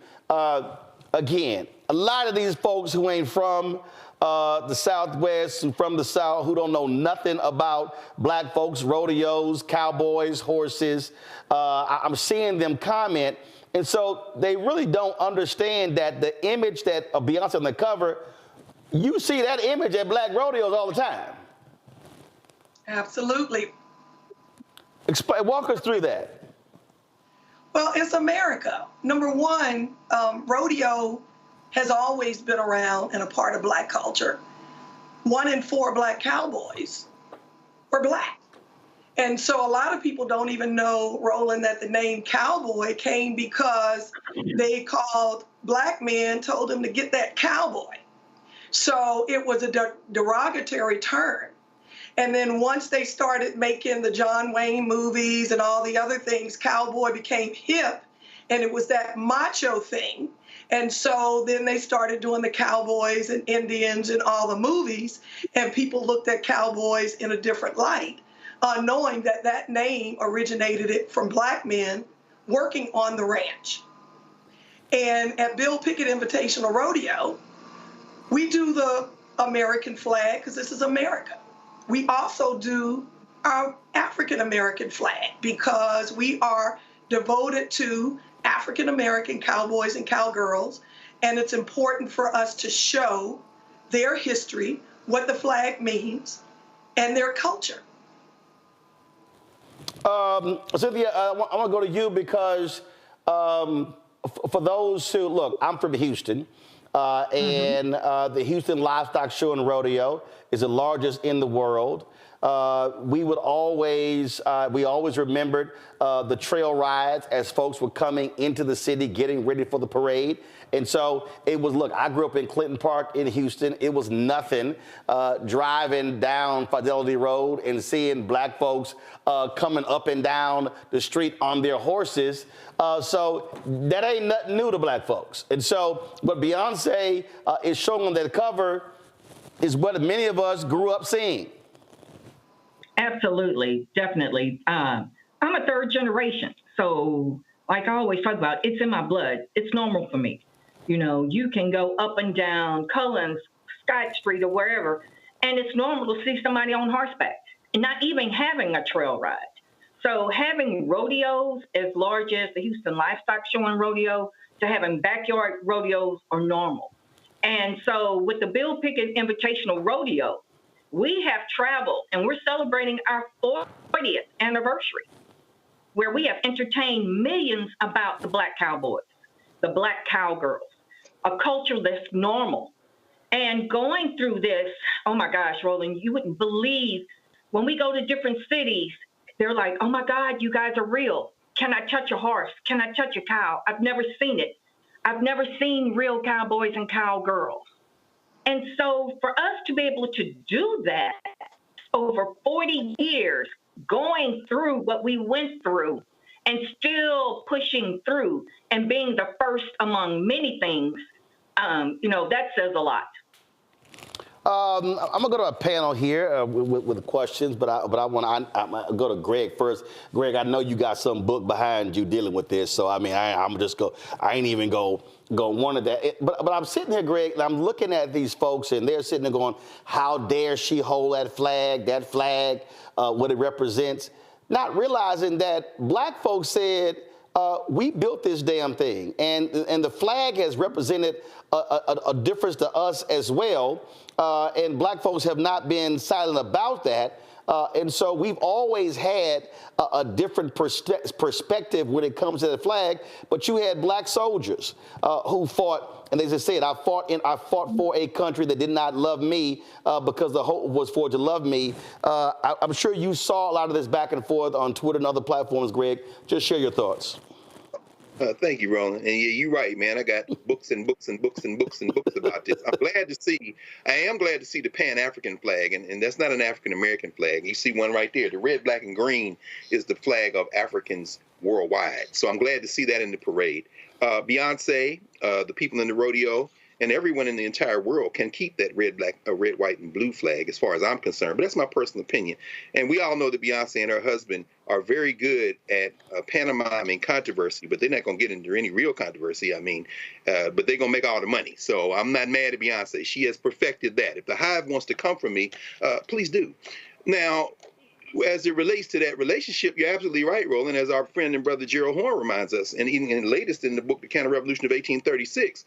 Again, a lot of these folks who ain't from the Southwest, who from the South, who don't know nothing about black folks, rodeos, cowboys, horses, I'm seeing them comment. And so they really don't understand that the image that of Beyonce on the cover, you see that image at black rodeos all the time. Absolutely. Walk us through that. Well, it's America. Number one, rodeo has always been around and a part of black culture. 1 in 4 black cowboys were black. And so a lot of people don't even know, Roland, that the name cowboy came because they called black men, told them to get that cowboy. So it was a derogatory term. And then once they started making the John Wayne movies and all the other things, cowboy became hip, and it was that macho thing. And so then they started doing the cowboys and Indians and all the movies, and people looked at cowboys in a different light. Knowing that that name originated it from black men working on the ranch. And at Bill Pickett Invitational Rodeo, we do the American flag because this is America. We also do our African American flag because we are devoted to African American cowboys and cowgirls, and it's important for us to show their history, what the flag means, and their culture. Cynthia, I want to go to you because for those who, look, I'm from Houston, and the Houston Livestock Show and Rodeo is the largest in the world. We always remembered the trail rides as folks were coming into the city, getting ready for the parade. And so it was, look, I grew up in Clinton Park in Houston. It was nothing driving down Fidelity Road and seeing black folks coming up and down the street on their horses. So that ain't nothing new to black folks. And so what Beyonce is showing on that cover is what many of us grew up seeing. Absolutely, definitely. I'm a third generation. So like I always talk about, it's in my blood. It's normal for me. You know, you can go up and down Cullens, Scott Street, or wherever, and it's normal to see somebody on horseback and not even having a trail ride. So having rodeos as large as the Houston Livestock Show and Rodeo to having backyard rodeos are normal. And so with the Bill Pickett Invitational Rodeo, we have traveled and we're celebrating our 40th anniversary, where we have entertained millions about the black cowboys, the black cowgirls, a culture that's normal. And going through this, oh my gosh, Roland, you wouldn't believe when we go to different cities, they're like, oh my God, you guys are real. Can I touch a horse? Can I touch a cow? I've never seen it. I've never seen real cowboys and cowgirls. And so for us to be able to do that over 40 years, going through what we went through and still pushing through and being the first among many things, that says a lot. I'm gonna go to a panel here with questions, but I want to go to Greg first. Greg, I know you got some book behind you dealing with this, so I mean, I ain't even go one of that. But I'm sitting here, Greg, and I'm looking at these folks, and they're sitting there going, "How dare she hold that flag, what it represents?" Not realizing that black folks said, we built this damn thing, and the flag has represented a difference to us as well. And black folks have not been silent about that. And so we've always had a different perspective when it comes to the flag. But you had black soldiers who fought, and they just said, I fought for a country that did not love me because the hope was for it to love me. I'm sure you saw a lot of this back and forth on Twitter and other platforms, Greg. Just share your thoughts. Thank you, Roland. And yeah, you're right, man. I got books and books and books and books and books about this. I am glad to see the Pan-African flag, and that's not an African-American flag. You see one right there. The red, black, and green is the flag of Africans worldwide. So I'm glad to see that in the parade. Beyonce, the people in the rodeo, and everyone in the entire world can keep that red, white, and blue flag as far as I'm concerned. But that's my personal opinion. And we all know that Beyonce and her husband are very good at pantomiming controversy, but they're not going to get into any real controversy, but they're going to make all the money. So I'm not mad at Beyonce. She has perfected that. If the Hive wants to come from me, please do. Now, as it relates to that relationship, you're absolutely right, Roland, as our friend and brother Gerald Horne reminds us, and even in the latest in the book, The Counter-Revolution of 1836,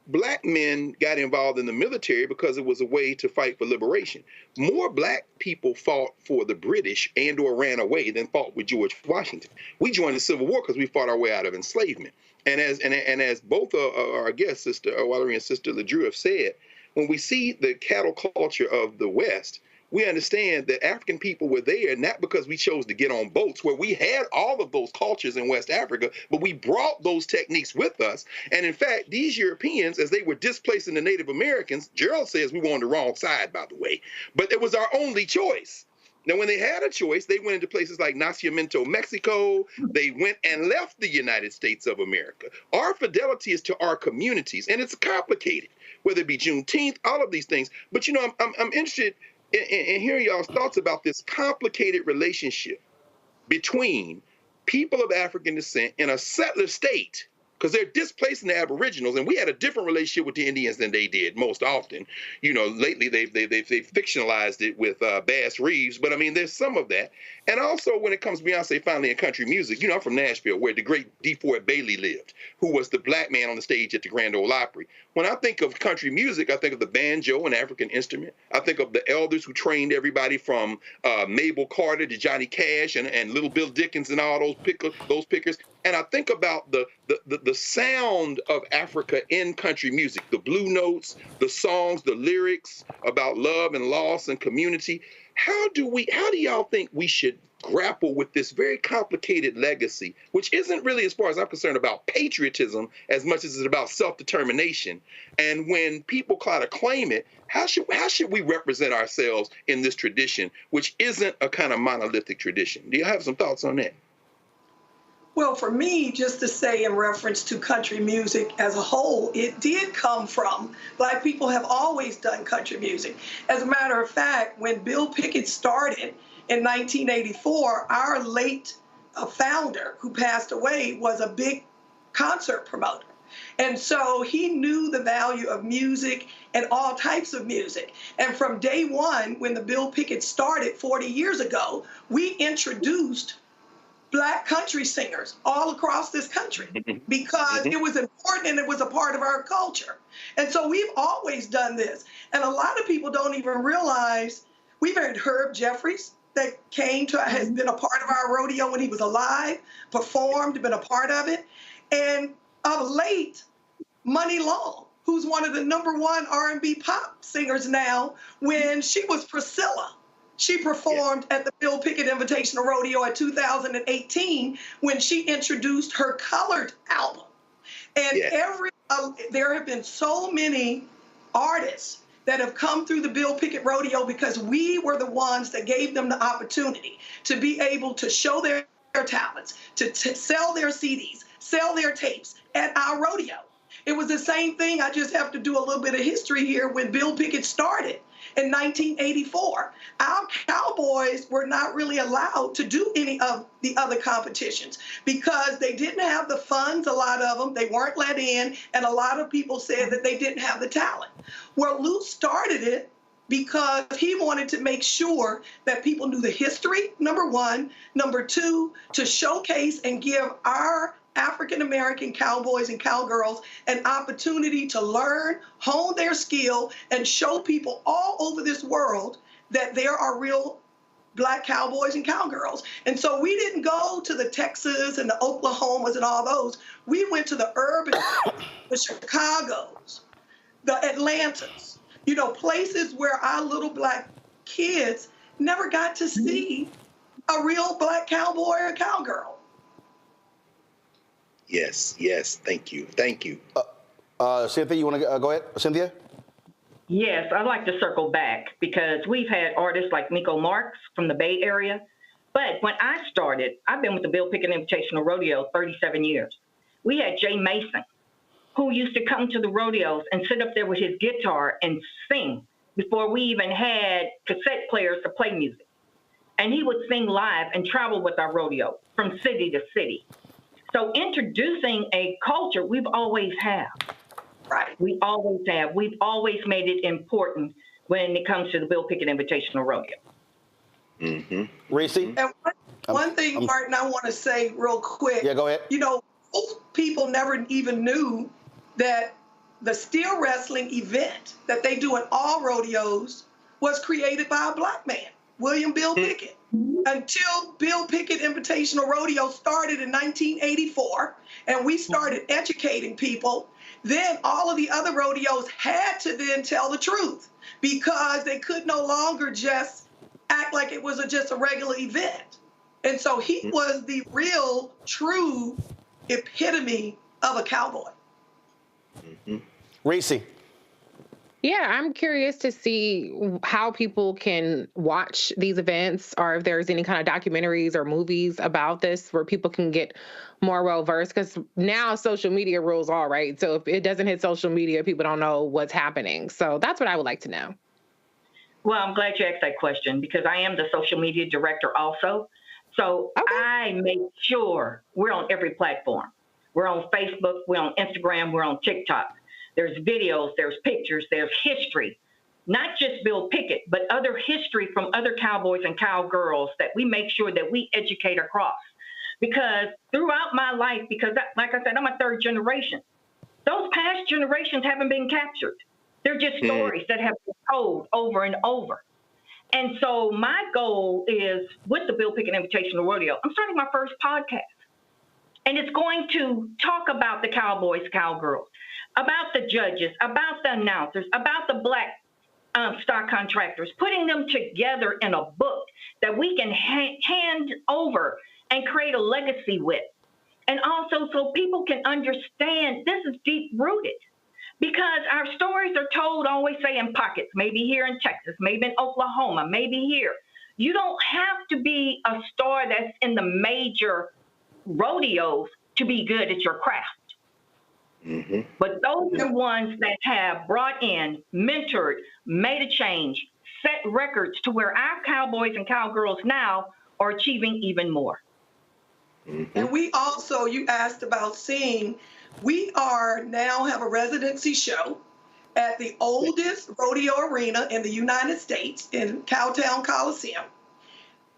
black men got involved in the military because it was a way to fight for liberation. More black people fought for the British and or ran away than fought with George Washington. We joined the Civil War because we fought our way out of enslavement. And as both our guests, Sister Valerie and Sister LeDrew, have said, when we see the cattle culture of the West, we understand that African people were there not because we chose to get on boats, where we had all of those cultures in West Africa, but we brought those techniques with us. And in fact, these Europeans, as they were displacing the Native Americans, Gerald says we were on the wrong side, by the way, but it was our only choice. Now, when they had a choice, they went into places like Nacimiento, Mexico. They went and left the United States of America. Our fidelity is to our communities, and it's complicated, whether it be Juneteenth, all of these things. But, I'm interested in hearing y'all's thoughts about this complicated relationship between people of African descent in a settler state, because they're displacing the Aboriginals, and we had a different relationship with the Indians than they did most often. Lately they've fictionalized it with Bass Reeves, but there's some of that. And also when it comes to Beyonce finally in country music, I'm from Nashville, where the great DeFord Bailey lived, who was the black man on the stage at the Grand Ole Opry. When I think of country music, I think of the banjo, an African instrument. I think of the elders who trained everybody from Mabel Carter to Johnny Cash and Little Bill Dickens and all those pickers. And I think about the sound of Africa in country music, the blue notes, the songs, the lyrics about love and loss and community. How do y'all think we should grapple with this very complicated legacy, which isn't really, as far as I'm concerned, about patriotism as much as it's about self-determination? And when people try to claim it, how should we represent ourselves in this tradition, which isn't a kind of monolithic tradition? Do you have some thoughts on that? Well, for me, just to say in reference to country music as a whole, it did come from Black people have always done country music. As a matter of fact, when Bill Pickett started in 1984, our late founder, who passed away, was a big concert promoter. And so he knew the value of music and all types of music. And from day one, when the Bill Pickett started 40 years ago, we introduced Black country singers all across this country because it was important and it was a part of our culture. And so we've always done this. And a lot of people don't even realize we've heard Herb Jeffries that has been a part of our rodeo when he was alive, performed, been a part of it. And of late, Money Long, who's one of the #1 R&B pop singers now, when she was Priscilla. She performed at the Bill Pickett Invitational Rodeo in 2018 when she introduced her Colored album. And there have been so many artists that have come through the Bill Pickett Rodeo because we were the ones that gave them the opportunity to be able to show their talents, to sell their CDs, sell their tapes at our rodeo. It was the same thing. I just have to do a little bit of history here. When Bill Pickett started in 1984, our cowboys were not really allowed to do any of the other competitions because they didn't have the funds, a lot of them. They weren't let in, and a lot of people said that they didn't have the talent. Well, Lou started it because he wanted to make sure that people knew the history, #1. #2, to showcase and give our African-American cowboys and cowgirls an opportunity to learn, hone their skill, and show people all over this world that there are real Black cowboys and cowgirls. And so we didn't go to the Texas and the Oklahomas and all those. We went to the urban, the Chicagos, the Atlantas, you know, places where our little Black kids never got to see a real Black cowboy or cowgirl. Yes, yes, thank you, thank you. Cynthia, you want to go ahead? Cynthia? Yes, I'd like to circle back because we've had artists like Miko Marks from the Bay Area. But when I started, I've been with the Bill Pickett Invitational Rodeo 37 years. We had Jay Mason, who used to come to the rodeos and sit up there with his guitar and sing before we even had cassette players to play music. And he would sing live and travel with our rodeo from city to city. So introducing a culture we've always had. Right. We always have. We've always made it important when it comes to the Bill Pickett Invitational Rodeo. Mm-hmm. Reese? And one thing, Martin, I want to say real quick. Yeah, go ahead. You know, most people never even knew that the steel wrestling event that they do in all rodeos was created by a Black man, William Bill Pickett. Until Bill Pickett Invitational Rodeo started in 1984, and we started educating people, then all of the other rodeos had to then tell the truth because they could no longer just act like it was just a regular event. And so he was the real, true epitome of a cowboy. Reese? Yeah, I'm curious to see how people can watch these events or if there's any kind of documentaries or movies about this where people can get more well-versed, because now social media rules all, right? So if it doesn't hit social media, people don't know what's happening. So that's what I would like to know. Well, I'm glad you asked that question because I am the social media director also. So I make sure we're on every platform. We're on Facebook, we're on Instagram, we're on TikTok. There's videos, there's pictures, there's history. Not just Bill Pickett, but other history from other cowboys and cowgirls that we make sure that we educate across. Because throughout my life, because like I said, I'm a third generation. Those past generations haven't been captured. They're just stories that have been told over and over. And so my goal is, with the Bill Pickett Invitational Rodeo, I'm starting my first podcast. And it's going to talk about the cowboys, cowgirls, about the judges, about the announcers, about the Black stock contractors, putting them together in a book that we can hand over and create a legacy with. And also so people can understand this is deep rooted. Because our stories are told, always say, in pockets, maybe here in Texas, maybe in Oklahoma, maybe here. You don't have to be a star that's in the major rodeos to be good at your craft. Mm-hmm. But those are the ones that have brought in, mentored, made a change, set records to where our cowboys and cowgirls now are achieving even more. Mm-hmm. And we also, you asked about seeing, we are now have a residency show at the oldest rodeo arena in the United States in Cowtown Coliseum.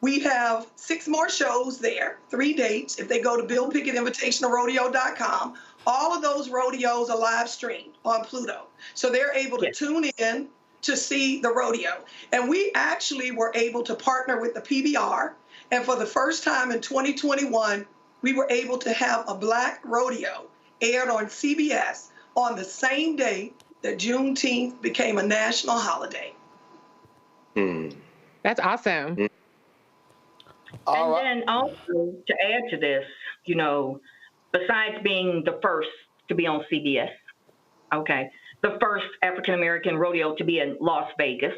We have 6 more shows there, 3 dates. If they go to BillPickettInvitationalRodeo.com, all of those rodeos are live streamed on Pluto. So they're able to tune in to see the rodeo. And we actually were able to partner with the PBR. And for the first time in 2021, we were able to have a Black rodeo aired on CBS on the same day that Juneteenth became a national holiday. That's awesome. And then also to add to this, you know, besides being the first to be on CBS, okay, the first African-American rodeo to be in Las Vegas,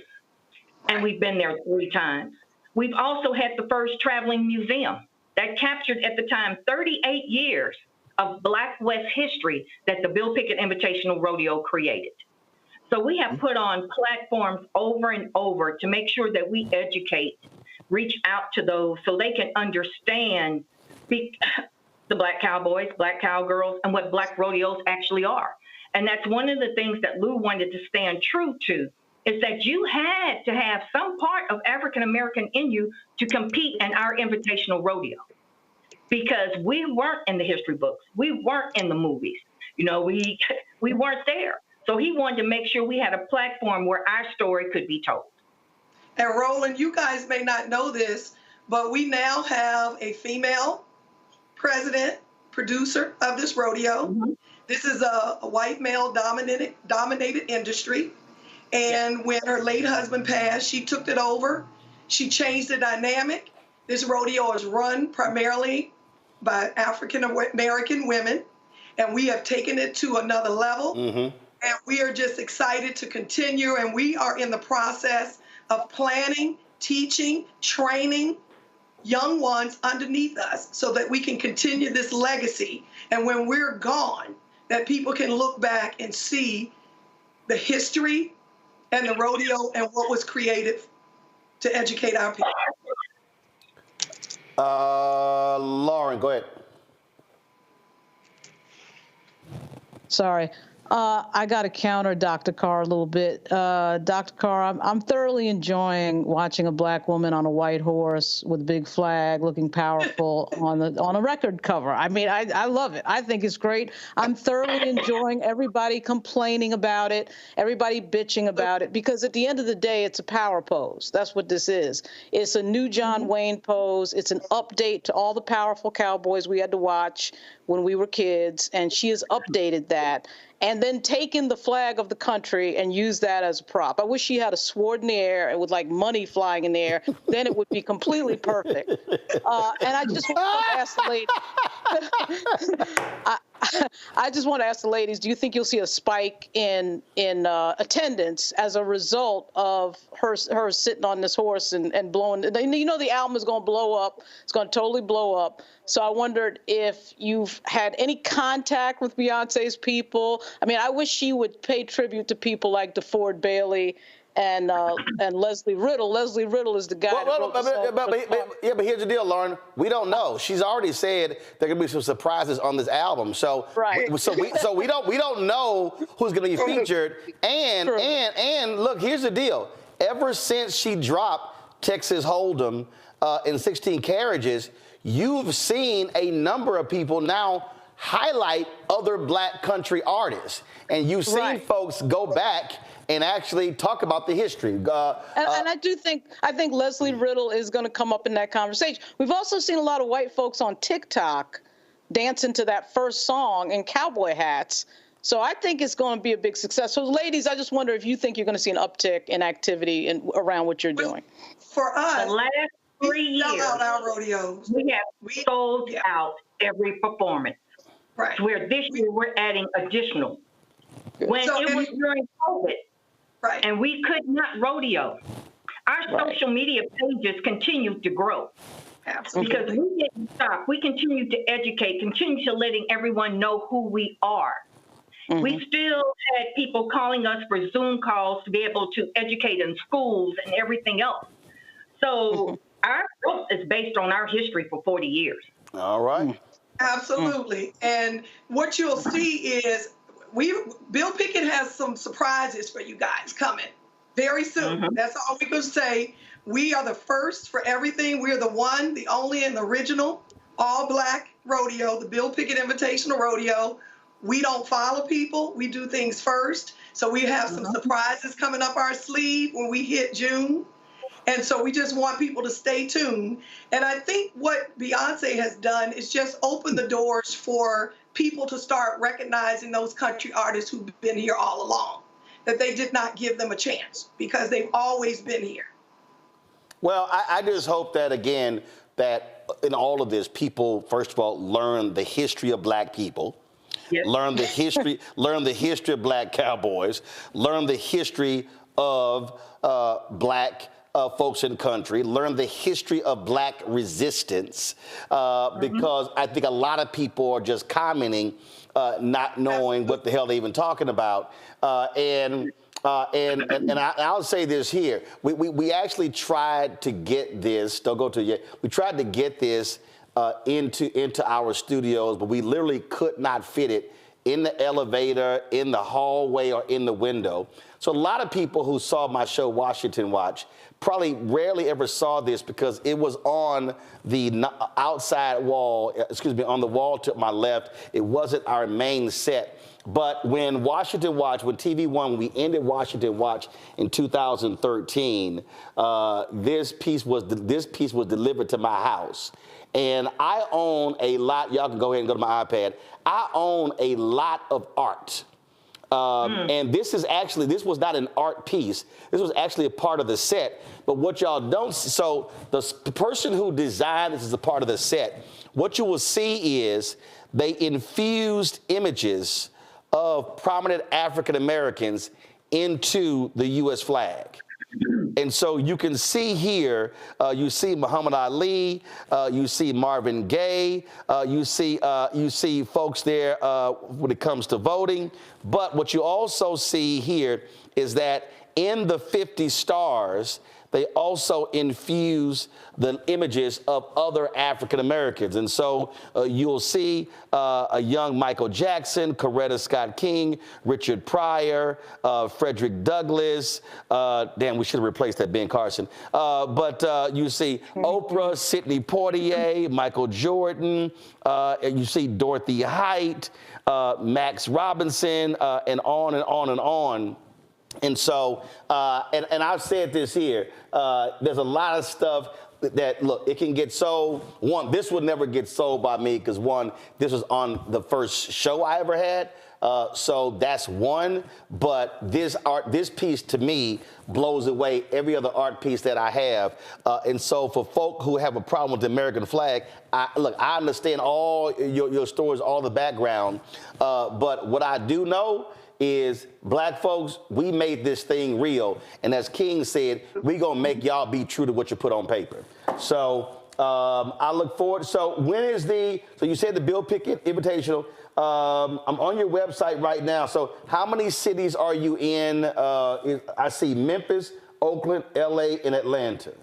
and we've been there 3 times. We've also had the first traveling museum that captured at the time 38 years of Black West history that the Bill Pickett Invitational Rodeo created. So we have put on platforms over and over to make sure that we educate, reach out to those so they can understand the Black cowboys, Black cowgirls, and what Black rodeos actually are. And that's one of the things that Lou wanted to stand true to, is that you had to have some part of African American in you to compete in our invitational rodeo. Because we weren't in the history books. We weren't in the movies. You know, we weren't there. So he wanted to make sure we had a platform where our story could be told. And Roland, you guys may not know this, but we now have a female president, producer of this rodeo. This is a white male dominated industry. And when her late husband passed, she took it over. She changed the dynamic. This rodeo is run primarily by African American women, and we have taken it to another level. And we are just excited to continue, and we are in the process of planning, teaching, training young ones underneath us so that we can continue this legacy. And when we're gone, that people can look back and see the history and the rodeo and what was created to educate our people. Lauren, go ahead. Sorry. I got to counter Dr. Carr a little bit. Dr. Carr, I'm thoroughly enjoying watching a black woman on a white horse with a big flag looking powerful on a record cover. I mean, I love it. I think it's great. I'm thoroughly enjoying everybody complaining about it, everybody bitching about it, because at the end of the day, it's a power pose. That's what this is. It's a new John Wayne pose. It's an update to all the powerful cowboys we had to watch when we were kids, and she has updated that and then taken the flag of the country and used that as a prop. I wish she had a sword in the air and with like money flying in the air. Then it would be completely perfect. And I just want to ask the ladies, I just want to ask the ladies, do you think you'll see a spike in attendance as a result of her sitting on this horse and blowing? You know, the album is going to blow up. It's going to totally blow up. So I wondered if you've had any contact with Beyonce's people. I mean, I wish she would pay tribute to people like DeFord Bailey and Leslie Riddle. Leslie Riddle is the guy. But here's the deal, Lauren. We don't know. She's already said there are going to be some surprises on this album. So we don't know who's going to be featured. And look, here's the deal. Ever since she dropped Texas Hold'em in 16 carriages, you've seen a number of people now highlight other black country artists. And you've seen folks go back and actually talk about the history. And I think Leslie Riddle is going to come up in that conversation. We've also seen a lot of white folks on TikTok dancing to that first song in cowboy hats. So I think it's going to be a big success. So ladies, I just wonder if you think you're going to see an uptick in activity around what you're doing. For us, the last 3 years, our rodeos. we have sold out every performance. Right. Where this year we're adding additional. When it was during COVID, and we could not rodeo, our social media pages continued to grow. Absolutely. Because we didn't stop. We continued to educate, continue to letting everyone know who we are. We still had people calling us for Zoom calls to be able to educate in schools and everything else. So our growth is based on our history for 40 years. All right. Absolutely. And what you'll see is Bill Pickett has some surprises for you guys coming very soon. That's all we can say. We are the first for everything. We're the one, the only, and the original all-black rodeo, the Bill Pickett Invitational Rodeo. We don't follow people. We do things first. So we have some surprises coming up our sleeve when we hit June. And so we just want people to stay tuned. And I think what Beyonce has done is just open the doors for people to start recognizing those country artists who've been here all along, that they did not give them a chance because they've always been here. Well, I just hope that, again, that in all of this, people, first of all, learn the history of black people. Yes. Learn the history of black cowboys, learn the history of black folks in the country, learn the history of black resistance, because I think a lot of people are just commenting, not knowing what the hell they're even talking about. And I'll say this here. We actually tried to get this, don't go to it yet, we tried to get this into our studios, but we literally could not fit it in the elevator, in the hallway, or in the window. So a lot of people who saw my show, Washington Watch, probably rarely ever saw this because it was on the outside wall, on the wall to my left. It wasn't our main set. But when Washington Watch, when TV One, we ended Washington Watch in 2013, this piece was delivered to my house. And I own a lot. Y'all can go ahead and go to my iPad. I own a lot of art. And this was not an art piece. This was actually a part of the set. But what y'all don't see, so the person who designed this is a part of the set. What you will see is they infused images of prominent African Americans into the U.S. flag. And so you can see here, you see Muhammad Ali, you see Marvin Gaye, you see folks there when it comes to voting. But what you also see here is that in the 50 stars, they also infuse the images of other African Americans. And so you'll see a young Michael Jackson, Coretta Scott King, Richard Pryor, Frederick Douglass. Damn, we should have replaced that Ben Carson. But you see Oprah, Sidney Poitier, Michael Jordan, and you see Dorothy Height, Max Robinson, and on and on and on. And so, and I've said this here, there's a lot of stuff that, look, it can get sold. One, this would never get sold by me because, one, this was on the first show I ever had. So that's one. But this piece to me blows away every other art piece that I have. And so for folk who have a problem with the American flag, I understand all your stories, all the background. But what I do know is black folks, we made this thing real. And as King said, we gonna make y'all be true to what you put on paper. So I look forward. So when is so you said the Bill Pickett Invitational. I'm on your website right now. So how many cities are you in? I see Memphis, Oakland, LA, and Atlanta.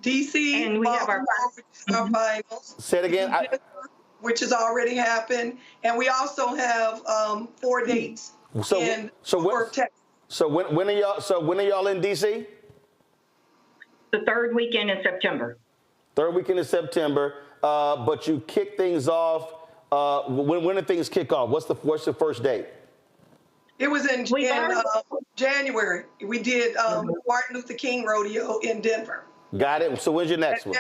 DC, and we have our finals. Say it again. Which has already happened, and we also have 4 dates in Texas. So when are y'all in DC? The third weekend in September. Third weekend in September, but you kick things off. When do things kick off? What's the first date? It was in January. We did Martin Luther King Rodeo in Denver. Got it. So when's your next one?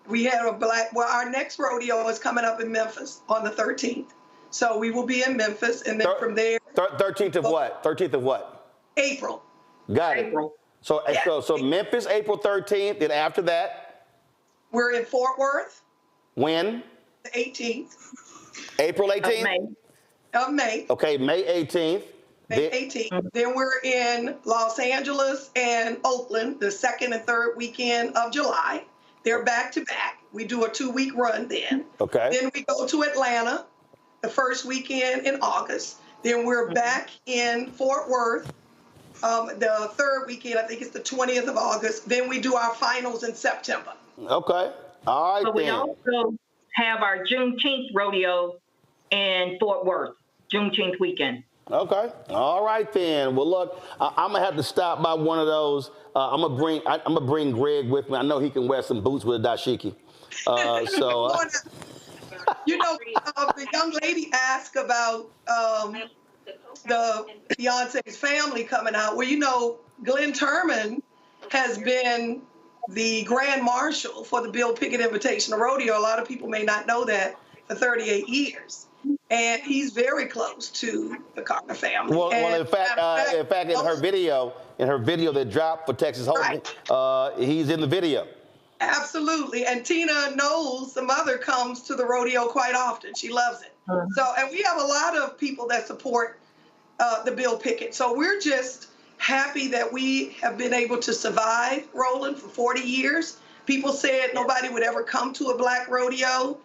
We had our next rodeo is coming up in Memphis on the 13th. So we will be in Memphis, and then from there. 13th of what? 13th of what? April. Got it. April. So Memphis, April 13th, then after that? We're in Fort Worth. When? The 18th. April 18th? Of May. Okay, May 18th. May 18th. Then we're in Los Angeles and Oakland the 2nd and 3rd weekend of July. They're back to back. We do a 2-week run then. Okay. Then we go to Atlanta the first weekend in August. Then we're back in Fort Worth the 3rd weekend. I think it's the 20th of August. Then we do our finals in September. Okay. All right. So we also have our Juneteenth rodeo in Fort Worth, Juneteenth weekend. Okay. All right then. Well, look, I'm gonna have to stop by one of those. I'm gonna bring Greg with me. I know he can wear some boots with a dashiki. You know, the young lady asked about the Beyonce's family coming out. Well, you know, Glenn Turman has been the grand marshal for the Bill Pickett Invitational Rodeo. A lot of people may not know that, for 38 years. And he's very close to the Carter family. Well, in fact, in her video that dropped for Texas Hold'em, he's in the video. Absolutely. And Tina Knowles, the mother, comes to the rodeo quite often. She loves it. So, and we have a lot of people that support the Bill Pickett. So we're just happy that we have been able to survive, Roland, for 40 years. People said nobody would ever come to a black rodeo.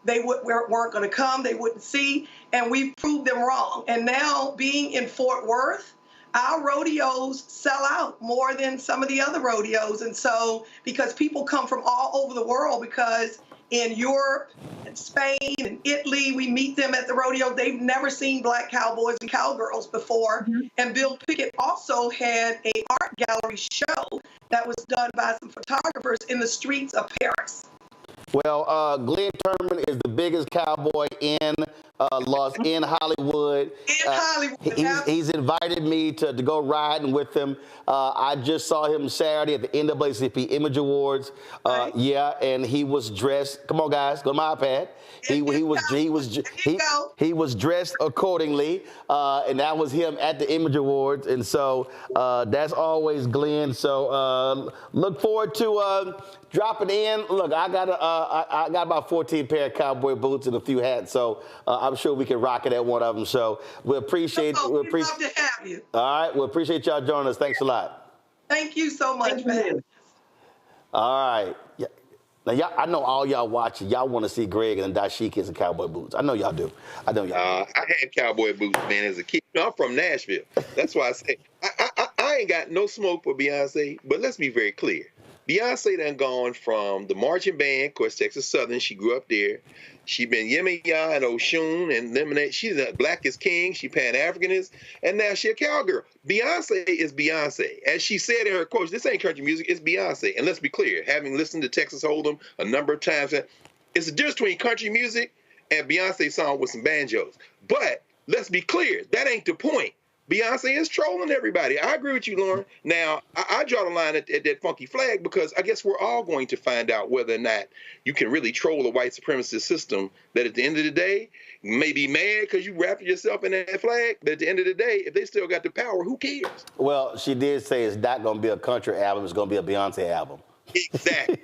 They weren't going to come, they wouldn't see, and we proved them wrong. And now, being in Fort Worth, our rodeos sell out more than some of the other rodeos. And so, because people come from all over the world, because in Europe and Spain and Italy, we meet them at the rodeo. They've never seen black cowboys and cowgirls before. And Bill Pickett also had an art gallery show that was done by some photographers in the streets of Paris. Well, Glenn Turman is the biggest cowboy in Hollywood. He's invited me to go riding with him. I just saw him Saturday at the NAACP Image Awards. Yeah, and he was dressed. Come on, guys, go to my iPad. He was dressed accordingly, and that was him at the Image Awards. And so that's always Glenn. So look forward to dropping in. Look, I got about 14 pair of cowboy boots and a few hats, so I'm sure we can rock it at one of them. So we appreciate. We'd love to have you. All right, we appreciate y'all joining us. Thanks a lot. Thank you so much, man. All right. Yeah. Now, y'all, I know all y'all watching. Y'all want to see Greg and dashikis and cowboy boots. I know y'all do. I know y'all do. I had cowboy boots, man, as a kid. You know, I'm from Nashville. That's why I say I ain't got no smoke for Beyonce, but let's be very clear. Beyonce done gone from the marching band, of course, Texas Southern. She grew up there. She been Yemaya and Oshun and Lemonade. She's a Black is King. She Pan-Africanist. And now she a cowgirl. Beyonce is Beyonce. As she said in her quotes, this ain't country music, it's Beyonce. And let's be clear, having listened to Texas Hold'em a number of times, it's the difference between country music and Beyonce song with some banjos. But let's be clear, that ain't the point. Beyonce is trolling everybody. I agree with you, Lauren. Now, I draw the line at that funky flag because I guess we're all going to find out whether or not you can really troll a white supremacist system that at the end of the day, you may be mad because you wrapped yourself in that flag, but at the end of the day, if they still got the power, who cares? Well, she did say it's not going to be a country album. It's going to be a Beyonce album. Exactly.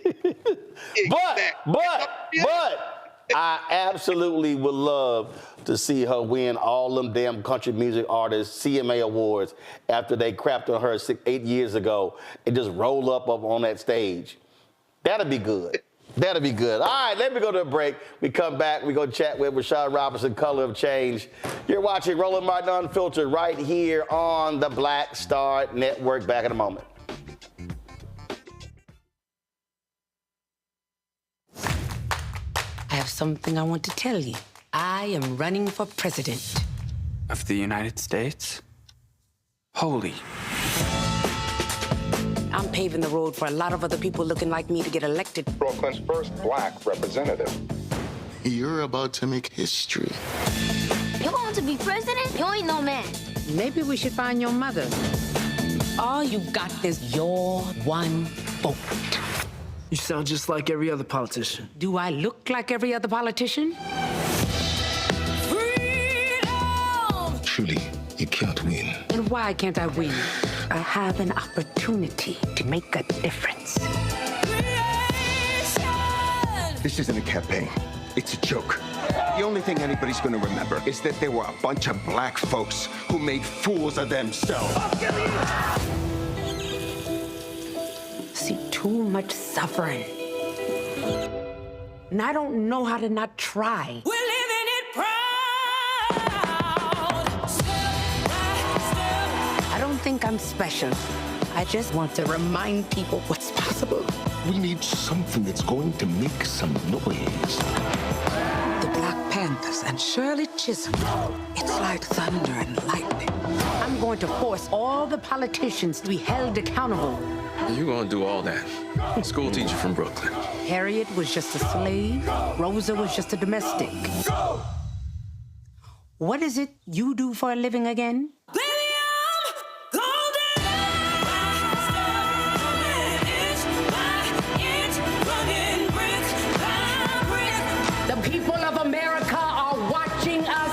But I absolutely would love to see her win all them damn country music artists CMA awards after they crapped on her 8 years ago and just roll up on that stage. That'd be good. That'll be good. All right, let me go to a break. We come back. We go chat with Rashad Robinson, Color of Change. You're watching Roland Martin Unfiltered right here on the Black Star Network. Back in a moment. I have something I want to tell you. I am running for president. Of the United States? Holy. I'm paving the road for a lot of other people looking like me to get elected. Brooklyn's first Black representative. You're about to make history. You want to be president? You ain't no man. Maybe we should find your mother. All you got is your one vote. You sound just like every other politician. Do I look like every other politician? Truly, you can't win. And why can't I win? I have an opportunity to make a difference. This isn't a campaign. It's a joke. The only thing anybody's going to remember is that there were a bunch of black folks who made fools of themselves. See too much suffering. And I don't know how to not try. We're living it proud. I don't think I'm special. I just want to remind people what's possible. We need something that's going to make some noise. The Black Panthers and Shirley Chisholm. It's like thunder and lightning. I'm going to force all the politicians to be held accountable. You're gonna do all that. School teacher from Brooklyn. Harriet was just a slave. Rosa was just a domestic. What is it you do for a living again? The people of America are watching us.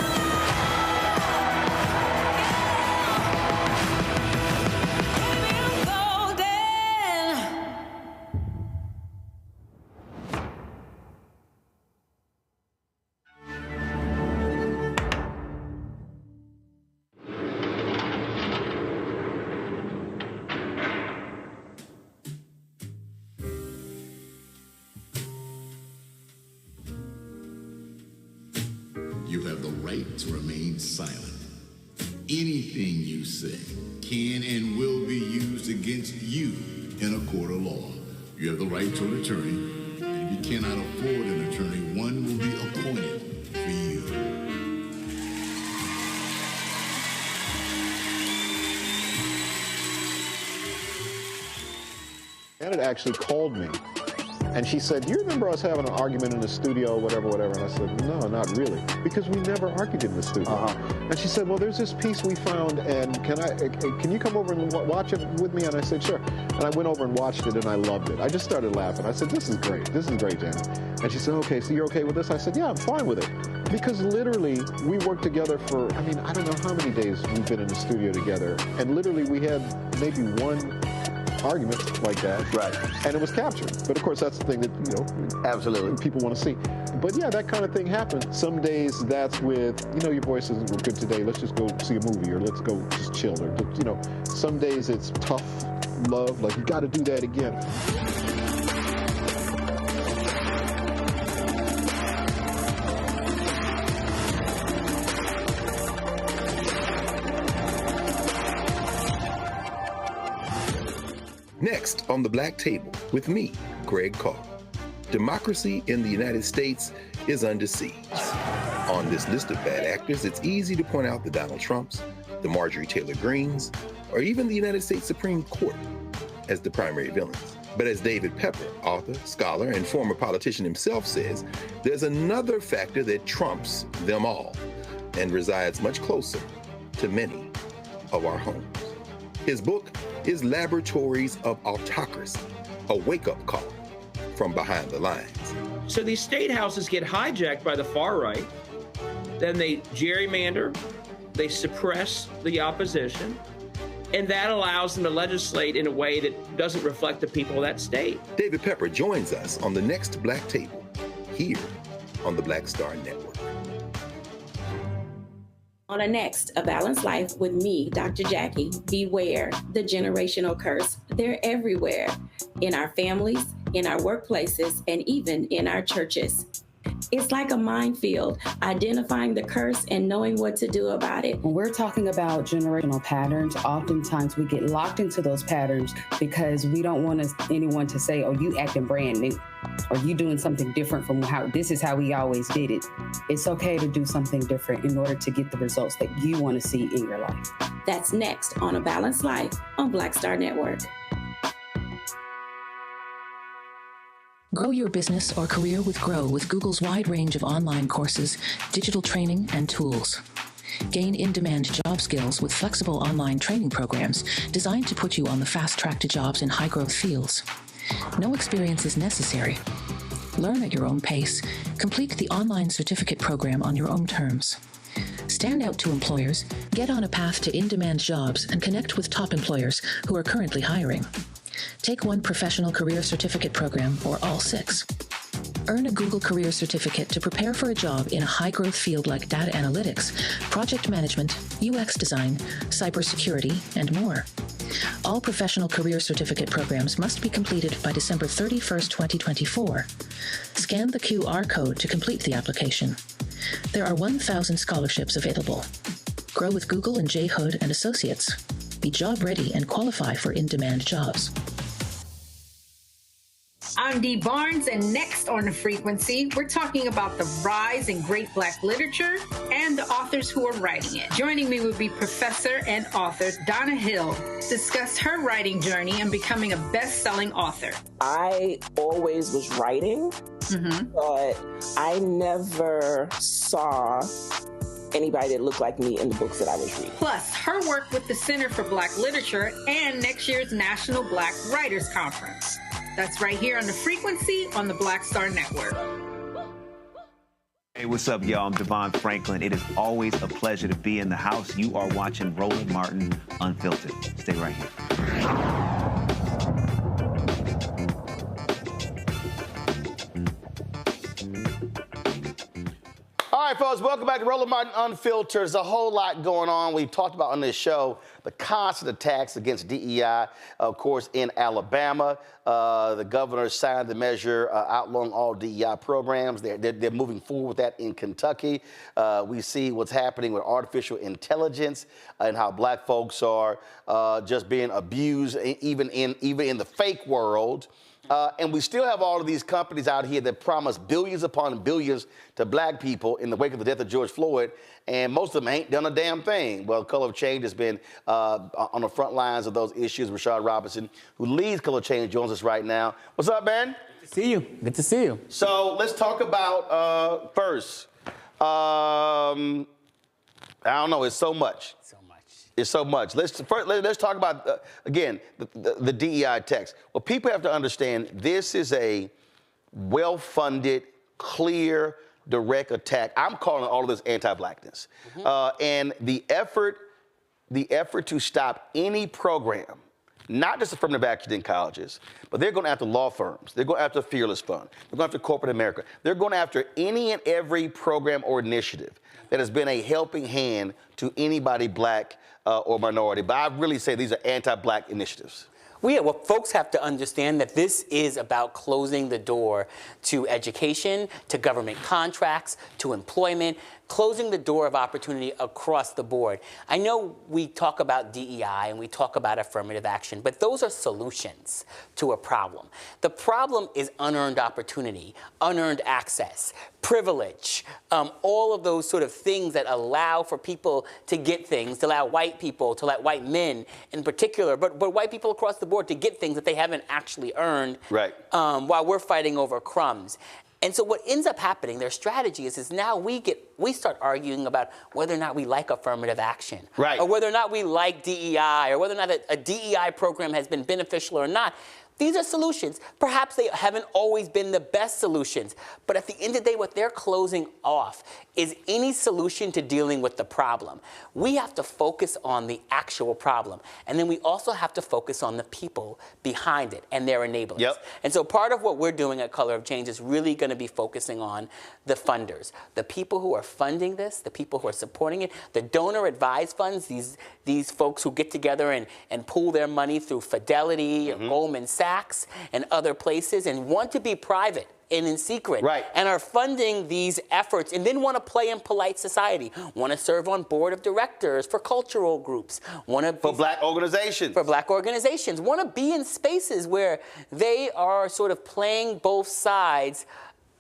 You have the right to remain silent. Anything you say can and will be used against you in a court of law. You have the right to an attorney, and if you cannot afford an attorney, one will be appointed for you. actually called me. And she said, do you remember us having an argument in the studio, whatever. And I said, no, not really, because we never argued in the studio. And she said, well, there's this piece we found, and can you come over and watch it with me? And I said, sure. And I went over and watched it, and I loved it. I just started laughing. I said, this is great, Janet. And she said, okay, so you're okay with this? I said, yeah, I'm fine with it. Because literally, we worked together for, I don't know how many days we've been in the studio together. And literally, we had maybe one argument like that, right? And it was captured. But of course, that's the thing that absolutely people want to see. But yeah, that kind of thing happens. Some days that's with your voice isn't good today. Let's just go see a movie, or let's go just chill, or some days it's tough love, like you got to do that again. Next on the Black Table with me, Greg Carr. Democracy in the United States is under siege. On this list of bad actors, it's easy to point out the Donald Trumps, the Marjorie Taylor Greens, or even the United States Supreme Court as the primary villains. But as David Pepper, author, scholar, and former politician himself says, there's another factor that trumps them all and resides much closer to many of our homes. His book is Laboratories of Autocracy, a wake-up call from behind the lines. So these state houses get hijacked by the far right, then they gerrymander, they suppress the opposition, and that allows them to legislate in a way that doesn't reflect the people of that state. David Pepper joins us on the next Black Table, here on the Black Star Network. On the next, A Balanced Life with me, Dr. Jackie, beware the generational curse. They're everywhere, in our families, in our workplaces, and even in our churches. It's like a minefield, identifying the curse and knowing what to do about it. When we're talking about generational patterns, oftentimes we get locked into those patterns because we don't want anyone to say, oh, you acting brand new, or you doing something different from how this is how we always did it. It's okay to do something different in order to get the results that you want to see in your life. That's next on A Balanced Life on Black Star Network. Grow your business or career with Grow with Google's wide range of online courses, digital training, and tools. Gain in-demand job skills with flexible online training programs designed to put you on the fast track to jobs in high-growth fields. No experience is necessary. Learn at your own pace. Complete the online certificate program on your own terms. Stand out to employers, get on a path to in-demand jobs, and connect with top employers who are currently hiring. Take one professional career certificate program or all 6. Earn a Google Career Certificate to prepare for a job in a high-growth field like data analytics, project management, UX design, cybersecurity, and more. All professional career certificate programs must be completed by December 31st, 2024. Scan the QR code to complete the application. There are 1,000 scholarships available. Grow with Google and J. Hood and Associates. Be job ready and qualify for in-demand jobs. I'm Dee Barnes, and next on The Frequency, we're talking about the rise in great Black literature and the authors who are writing it. Joining me will be professor and author Donna Hill, discuss her writing journey and becoming a best-selling author. I always was writing, but I never saw anybody that looked like me in the books that I was reading. Plus, her work with the Center for Black Literature and next year's National Black Writers Conference. That's right here on The Frequency on the Black Star Network. Hey, what's up, y'all? I'm Devon Franklin. It is always a pleasure to be in the house. You are watching Roland Martin Unfiltered. Stay right here. All right, folks, welcome back to Roland Martin Unfiltered. There's a whole lot going on. We've talked about on this show the constant attacks against DEI, of course, in Alabama. The governor signed the measure outlawing all DEI programs. They're moving forward with that in Kentucky. We see what's happening with artificial intelligence and how black folks are just being abused, even in the fake world. And we still have all of these companies out here that promise billions upon billions to black people in the wake of the death of George Floyd, and most of them ain't done a damn thing. Well, Color of Change has been on the front lines of those issues. Rashad Robinson, who leads Color of Change, joins us right now. What's up, man? Good to see you. Good to see you. So let's talk about first. I don't know. It's so much. It's so much. Let's talk about, again, the DEI text. Well, people have to understand this is a well-funded, clear, direct attack. I'm calling all of this anti-blackness. And the effort to stop any program, not just affirmative action in colleges, but they're going after law firms. They're going after Fearless Fund. They're going after corporate America. They're going after any and every program or initiative that has been a helping hand to anybody black or minority. But I really say these are anti-black initiatives. Well, yeah, well, folks have to understand that this is about closing the door to education, to government contracts, to employment, closing the door of opportunity across the board. I know we talk about DEI and we talk about affirmative action, but those are solutions to a problem. The problem is unearned opportunity, unearned access, privilege, all of those sort of things that allow for people to get things, to allow white people, to let white men in particular, but white people across the board to get things that they haven't actually earned, right. While we're fighting over crumbs. And so what ends up happening, their strategy is now we start arguing about whether or not we like affirmative action. Right. Or whether or not we like DEI, or whether or not a DEI program has been beneficial or not. These are solutions. Perhaps they haven't always been the best solutions, but at the end of the day, what they're closing off is any solution to dealing with the problem. We have to focus on the actual problem, and then we also have to focus on the people behind it and their enablers. Yep. And so part of what we're doing at Color of Change is really going to be focusing on the funders, the people who are funding this, the people who are supporting it, the donor advised funds, these folks who get together and pool their money through Fidelity or Goldman Sachs and other places and want to be private and in secret, right, and are funding these efforts and then want to play in polite society, want to serve on board of directors for cultural groups, for black organizations, want to be in spaces where they are sort of playing both sides,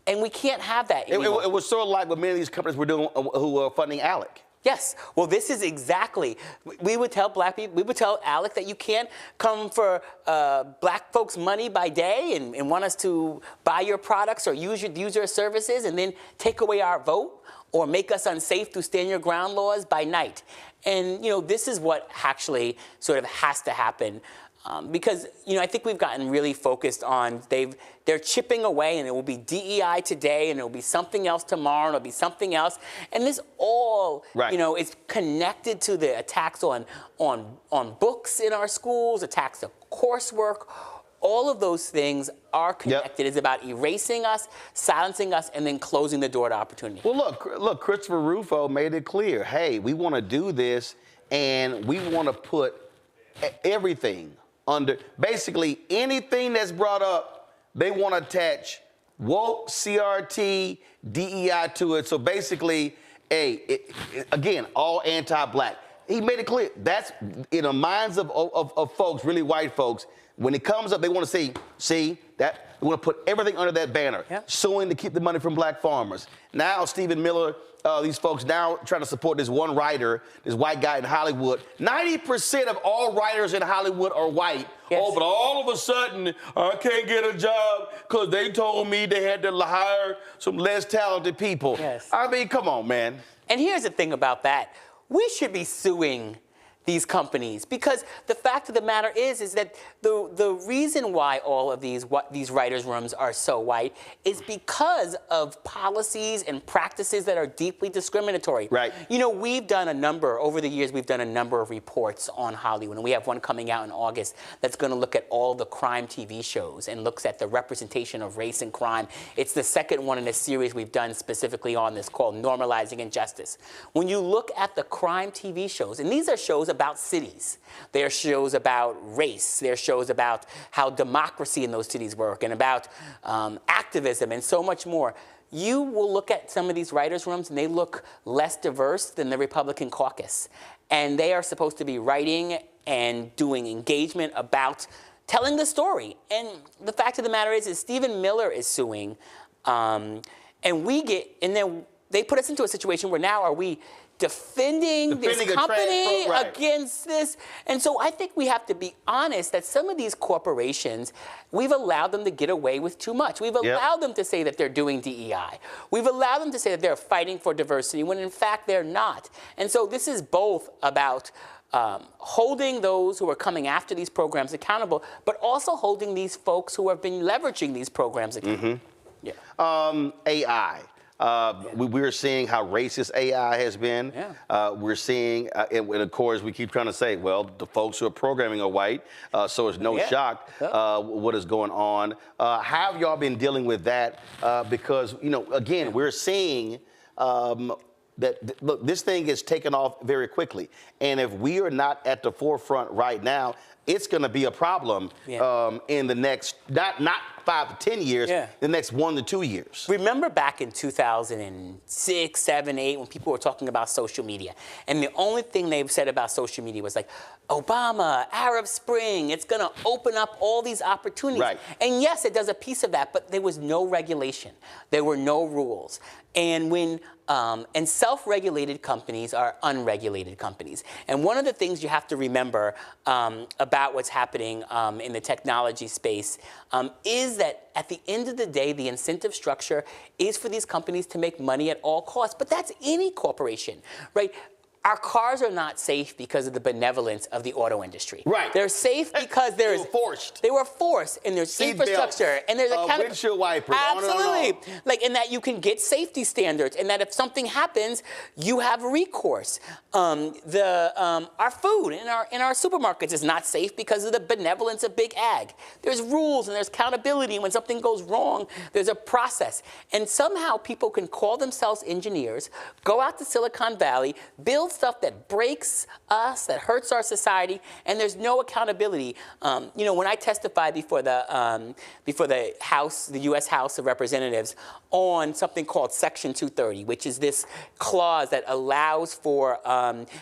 and we can't have that anymore. It was sort of like what many of these companies were doing who were funding ALEC. Yes. Well, this is exactly. We would tell black people, we would tell ALEC that you can't come for black folks' money by day and want us to buy your products or use your services and then take away our vote or make us unsafe through stand your ground laws by night. And, this is what actually sort of has to happen. Because, I think we've gotten really focused on, they're chipping away, and it will be DEI today, and it will be something else tomorrow, and it'll be something else. And this all, right, is connected to the attacks on books in our schools, attacks of coursework. All of those things are connected. Yep. It's about erasing us, silencing us, and then closing the door to opportunity. Well, look, Christopher Rufo made it clear. Hey, we want to do this, and we want to put everything under, basically anything that's brought up, they want to attach woke, CRT, DEI to it. So basically, again, all anti-black. He made it clear. That's in the minds of folks, really white folks, when it comes up, they want to see that they want to put everything under that banner, suing to keep the money from black farmers. Now, Stephen Miller, these folks now trying to support this one writer, this white guy in Hollywood. 90% of all writers in Hollywood are white. Yes. Oh, but all of a sudden, I can't get a job because they told me they had to hire some less talented people. Yes. I mean, come on, man. And here's the thing about that. We should be suing these companies, because the fact of the matter is that the reason why all of these writers' rooms are so white is because of policies and practices that are deeply discriminatory. Right. We've done over the years, we've done a number of reports on Hollywood, and we have one coming out in August that's going to look at all the crime TV shows and looks at the representation of race and crime. It's the second one in a series we've done specifically on this called Normalizing Injustice. When you look at the crime TV shows, and these are shows about cities. There are shows about race. There are shows about how democracy in those cities work and about activism and so much more. You will look at some of these writers' rooms and they look less diverse than the Republican caucus. And they are supposed to be writing and doing engagement about telling the story. And the fact of the matter is Stephen Miller is suing, and then they put us into a situation where now are we defending this company against this? And so I think we have to be honest that some of these corporations, we've allowed them to get away with too much. We've allowed them to say that they're doing DEI. We've allowed them to say that they're fighting for diversity when in fact they're not. And so this is both about holding those who are coming after these programs accountable, but also holding these folks who have been leveraging these programs accountable. AI. We're seeing how racist AI has been. We're seeing, and of course, we keep trying to say, well, the folks who are programming are white, so it's no shock what is going on. How have y'all been dealing with that? Because, you know, again, we're seeing that, look, this thing is taken off very quickly. And if we are not at the forefront right now, it's going to be a problem in the next, not 5 to 10 years, the next 1 to 2 years. Remember back in 2006, 7, 8, when people were talking about social media, and the only thing they said about social media was like, Obama, Arab Spring, it's going to open up all these opportunities. And yes, it does a piece of that, but there was no regulation. There were no rules. And when and self-regulated companies are unregulated companies. And one of the things you have to remember about what's happening in the technology space is that at the end of the day, the incentive structure is for these companies to make money at all costs. But that's any corporation, right? Our cars are not safe because of the benevolence of the auto industry. They're safe because they were forced, and there's Seat infrastructure, belts, and there's a windshield wipers. Absolutely, like in that you can get safety standards, and that if something happens, you have recourse. Our food in our supermarkets is not safe because of the benevolence of big ag. There's rules and there's accountability. When something goes wrong, there's a process, and somehow people can call themselves engineers, go out to Silicon Valley, build stuff that breaks us, that hurts our society, and there's no accountability. You know, when I testified before the House, the U.S. House of Representatives, on something called Section 230, which is this clause that allows for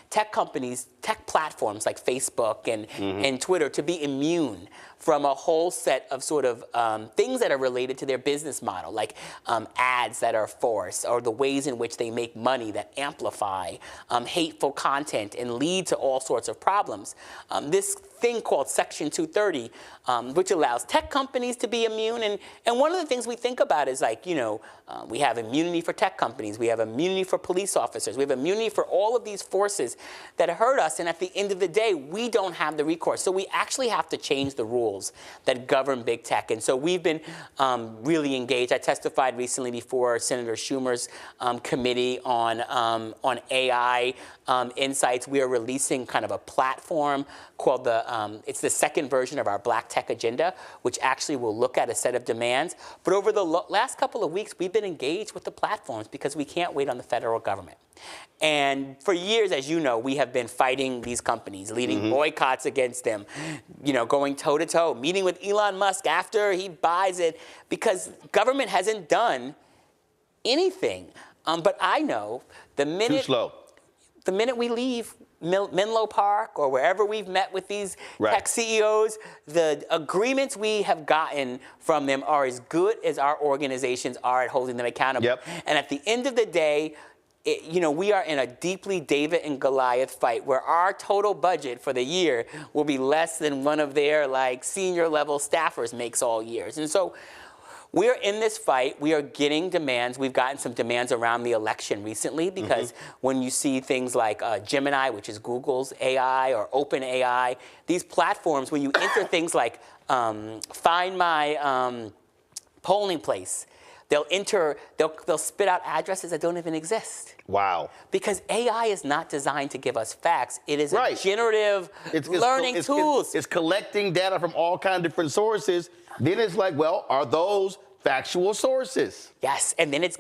tech companies, tech platforms like Facebook and Twitter to be immune from a whole set of sort of things that are related to their business model, like ads that are forced, or the ways in which they make money that amplify hateful content and lead to all sorts of problems. This thing called Section 230, which allows tech companies to be immune. And one of the things we think about is like, you know, we have immunity for tech companies, we have immunity for police officers, we have immunity for all of these forces that hurt us, and at the end of the day, we don't have the recourse. So we actually have to change the rules that govern big tech. And so we've been really engaged. I testified recently before Senator Schumer's committee on AI insights. We are releasing kind of a platform called it's the second version of our Black Tech Agenda, which actually will look at a set of demands. But over the last couple of weeks, we've been engaged with the platforms because we can't wait on the federal government. And for years, as you know, we have been fighting these companies, leading boycotts against them, you know, going toe-to-toe, meeting with Elon Musk after he buys it, because government hasn't done anything. But I know the minute... Too slow. The minute we leave Menlo Park or wherever we've met with these tech CEOs, the agreements we have gotten from them are as good as our organizations are at holding them accountable. And at the end of the day, you know, we are in a deeply David and Goliath fight where our total budget for the year will be less than one of their like senior level staffers makes all years. And so we're in this fight. We are getting demands. We've gotten some demands around the election recently because when you see things like Gemini, which is Google's AI, or OpenAI, these platforms, when you enter things like find my polling place, they'll spit out addresses that don't even exist. Wow. Because AI is not designed to give us facts. It is a generative learning tools. It's collecting data from all kinds of different sources. Then it's like, well, are those factual sources? Yes, and then it's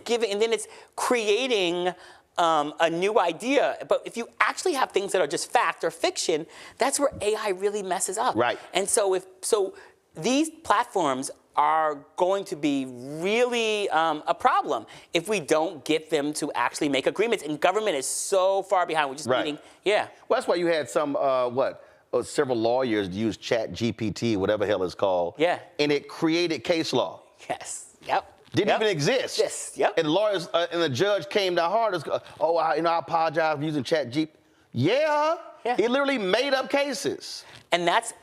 creating a new idea. But if you actually have things that are just fact or fiction, that's where AI really messes up. And so these platforms are going to be really a problem if we don't get them to actually make agreements. And government is so far behind. We're just meeting. Well, that's why you had some, several lawyers used Chat GPT, whatever the hell it's called. Yeah. And it created case law. Yes. Yep. Didn't even exist. Yes. Yep. And lawyers and the judge came down hard. I apologize for using Chat GPT. Yeah. It literally made up cases. And that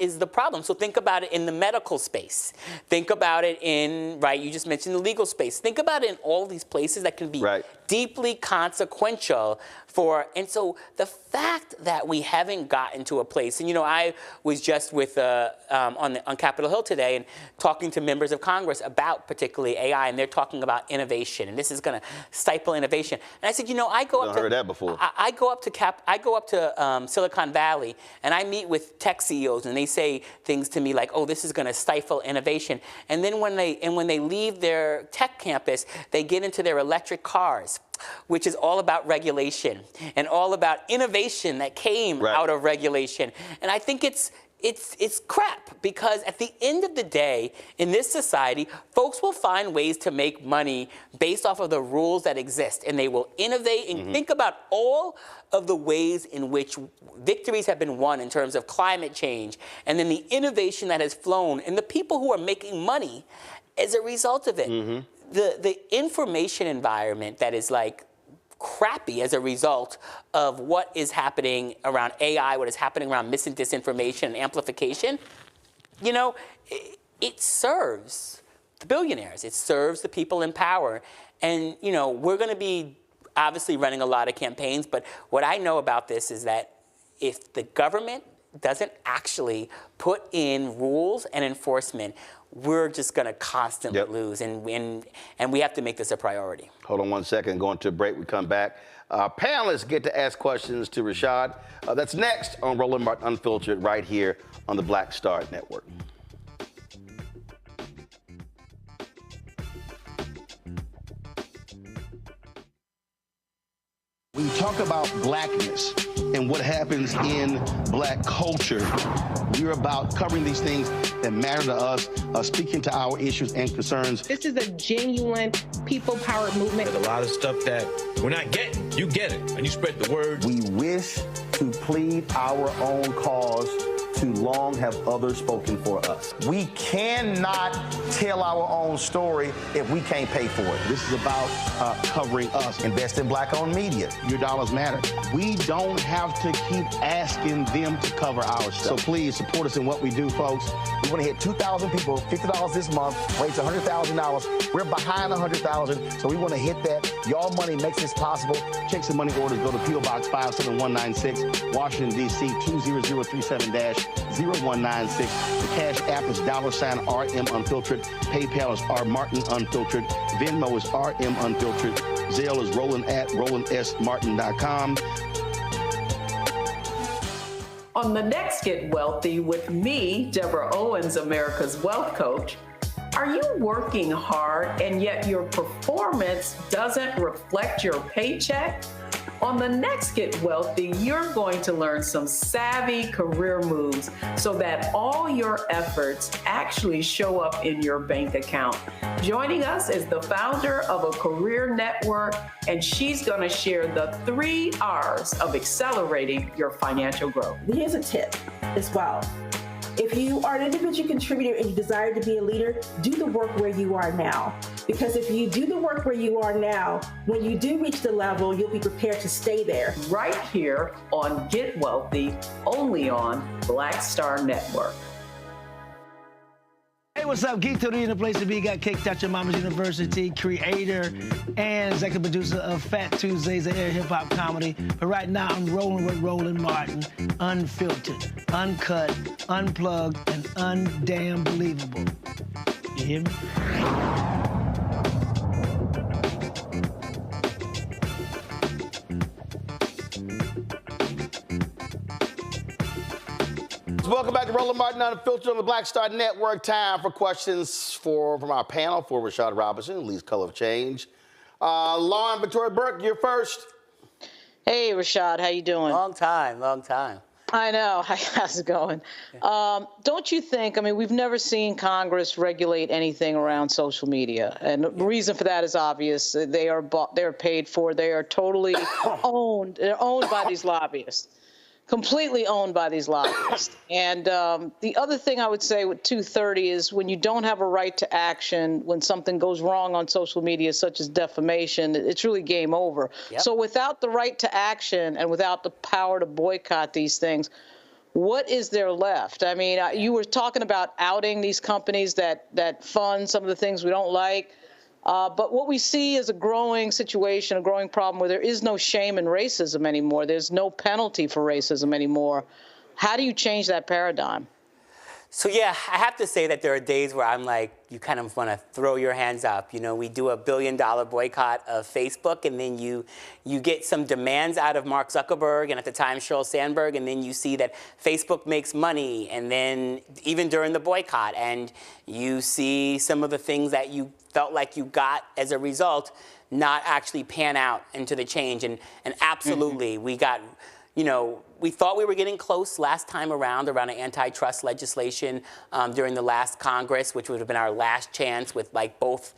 is the problem. So think about it in the medical space. Think about it in, you just mentioned the legal space. Think about it in all these places that can be deeply consequential for, and so the fact that we haven't gotten to a place, and I was just with, on Capitol Hill today and talking to members of Congress about particularly AI, and they're talking about innovation, and this is gonna stifle innovation. And I said, I go up to, heard that before. I go up to Silicon Valley, and I meet with tech CEOs, and they say things to me like, "Oh, this is going to stifle innovation." And then when they leave their tech campus, they get into their electric cars, which is all about regulation and all about innovation that came out of regulation. And I think it's crap, because at the end of the day, in this society, folks will find ways to make money based off of the rules that exist, and they will innovate. And think about all of the ways in which victories have been won in terms of climate change, and then the innovation that has flown, and the people who are making money as a result of it. The information environment that is crappy as a result of what is happening around AI, what is happening around mis and disinformation and amplification, it serves the billionaires. It serves the people in power. And, we're going to be obviously running a lot of campaigns, but what I know about this is that if the government doesn't actually put in rules and enforcement, we're just going to constantly lose, and we have to make this a priority. Hold on one second. Going to a break. We come back. Panelists get to ask questions to Rashad. That's next on Roland Martin Unfiltered, right here on the Black Star Network. When you talk about blackness and what happens in black culture, we're about covering these things that matter to us, speaking to our issues and concerns. This is a genuine people-powered movement. There's a lot of stuff that we're not getting. You get it, and you spread the word. We wish to plead our own cause. Too long have others spoken for us. We cannot tell our own story if we can't pay for it. This is about covering us. Invest in black-owned media. Your dollars matter. We don't have to keep asking them to cover our stuff. So please support us in what we do, folks. We want to hit 2,000 people, $50 this month, raise $100,000. We're behind 100,000, so we want to hit that. Y'all money makes this possible. Check some money orders. Go to P.O. Box 57196, Washington, D.C. 20037-0196. The Cash App is $RM Unfiltered. PayPal is R Martin Unfiltered. Venmo is RM Unfiltered. Zelle is Roland at RolandSMartin.com. On the next Get Wealthy with me, Deborah Owens, America's Wealth Coach, are you working hard and yet your performance doesn't reflect your paycheck? On the next Get Wealthy, you're going to learn some savvy career moves so that all your efforts actually show up in your bank account. Joining us is the founder of a career network, and she's going to share the 3 R's of accelerating your financial growth. Here's a tip as well. If you are an individual contributor and you desire to be a leader, do the work where you are now. Because if you do the work where you are now, when you do reach the level, you'll be prepared to stay there. Right here on Get Wealthy, only on Black Star Network. Hey, what's up? Geek Tony in the place to be. Got Kicked Out Your Mama's University, creator and executive producer of Fat Tuesdays, an air hip-hop comedy. But right now, I'm rolling with Roland Martin, unfiltered, uncut, unplugged, and undamn believable. You hear me? Welcome back to Roland Martin Unfiltered on the Black Star Network. Time for questions from our panel for Rashad Robinson, leads Color of Change. Lauren Victoria Burke, you're first. Hey, Rashad, how you doing? Long time. I know. How's it going? Don't you think, we've never seen Congress regulate anything around social media. And the reason for that is obvious. They're paid for. They are totally owned. They're owned by these lobbyists. completely owned by these lobbyists. And the other thing I would say with 230 is when you don't have a right to action, when something goes wrong on social media, such as defamation, it's really game over. Yep. So without the right to action and without the power to boycott these things, what is there left? I mean, you were talking about outing these companies that fund some of the things we don't like. But what we see is a growing situation, a growing problem where there is no shame in racism anymore. There's no penalty for racism anymore. How do you change that paradigm? So yeah, I have to say that there are days where I'm like, you kind of want to throw your hands up. You know, we do $1 billion boycott of Facebook, and then you get some demands out of Mark Zuckerberg and at the time Sheryl Sandberg, and then you see that Facebook makes money, and then even during the boycott, and you see some of the things that you felt like you got as a result not actually pan out into the change. And absolutely, we got, you know, we thought we were getting close last time around an antitrust legislation during the last Congress, which would have been our last chance with like both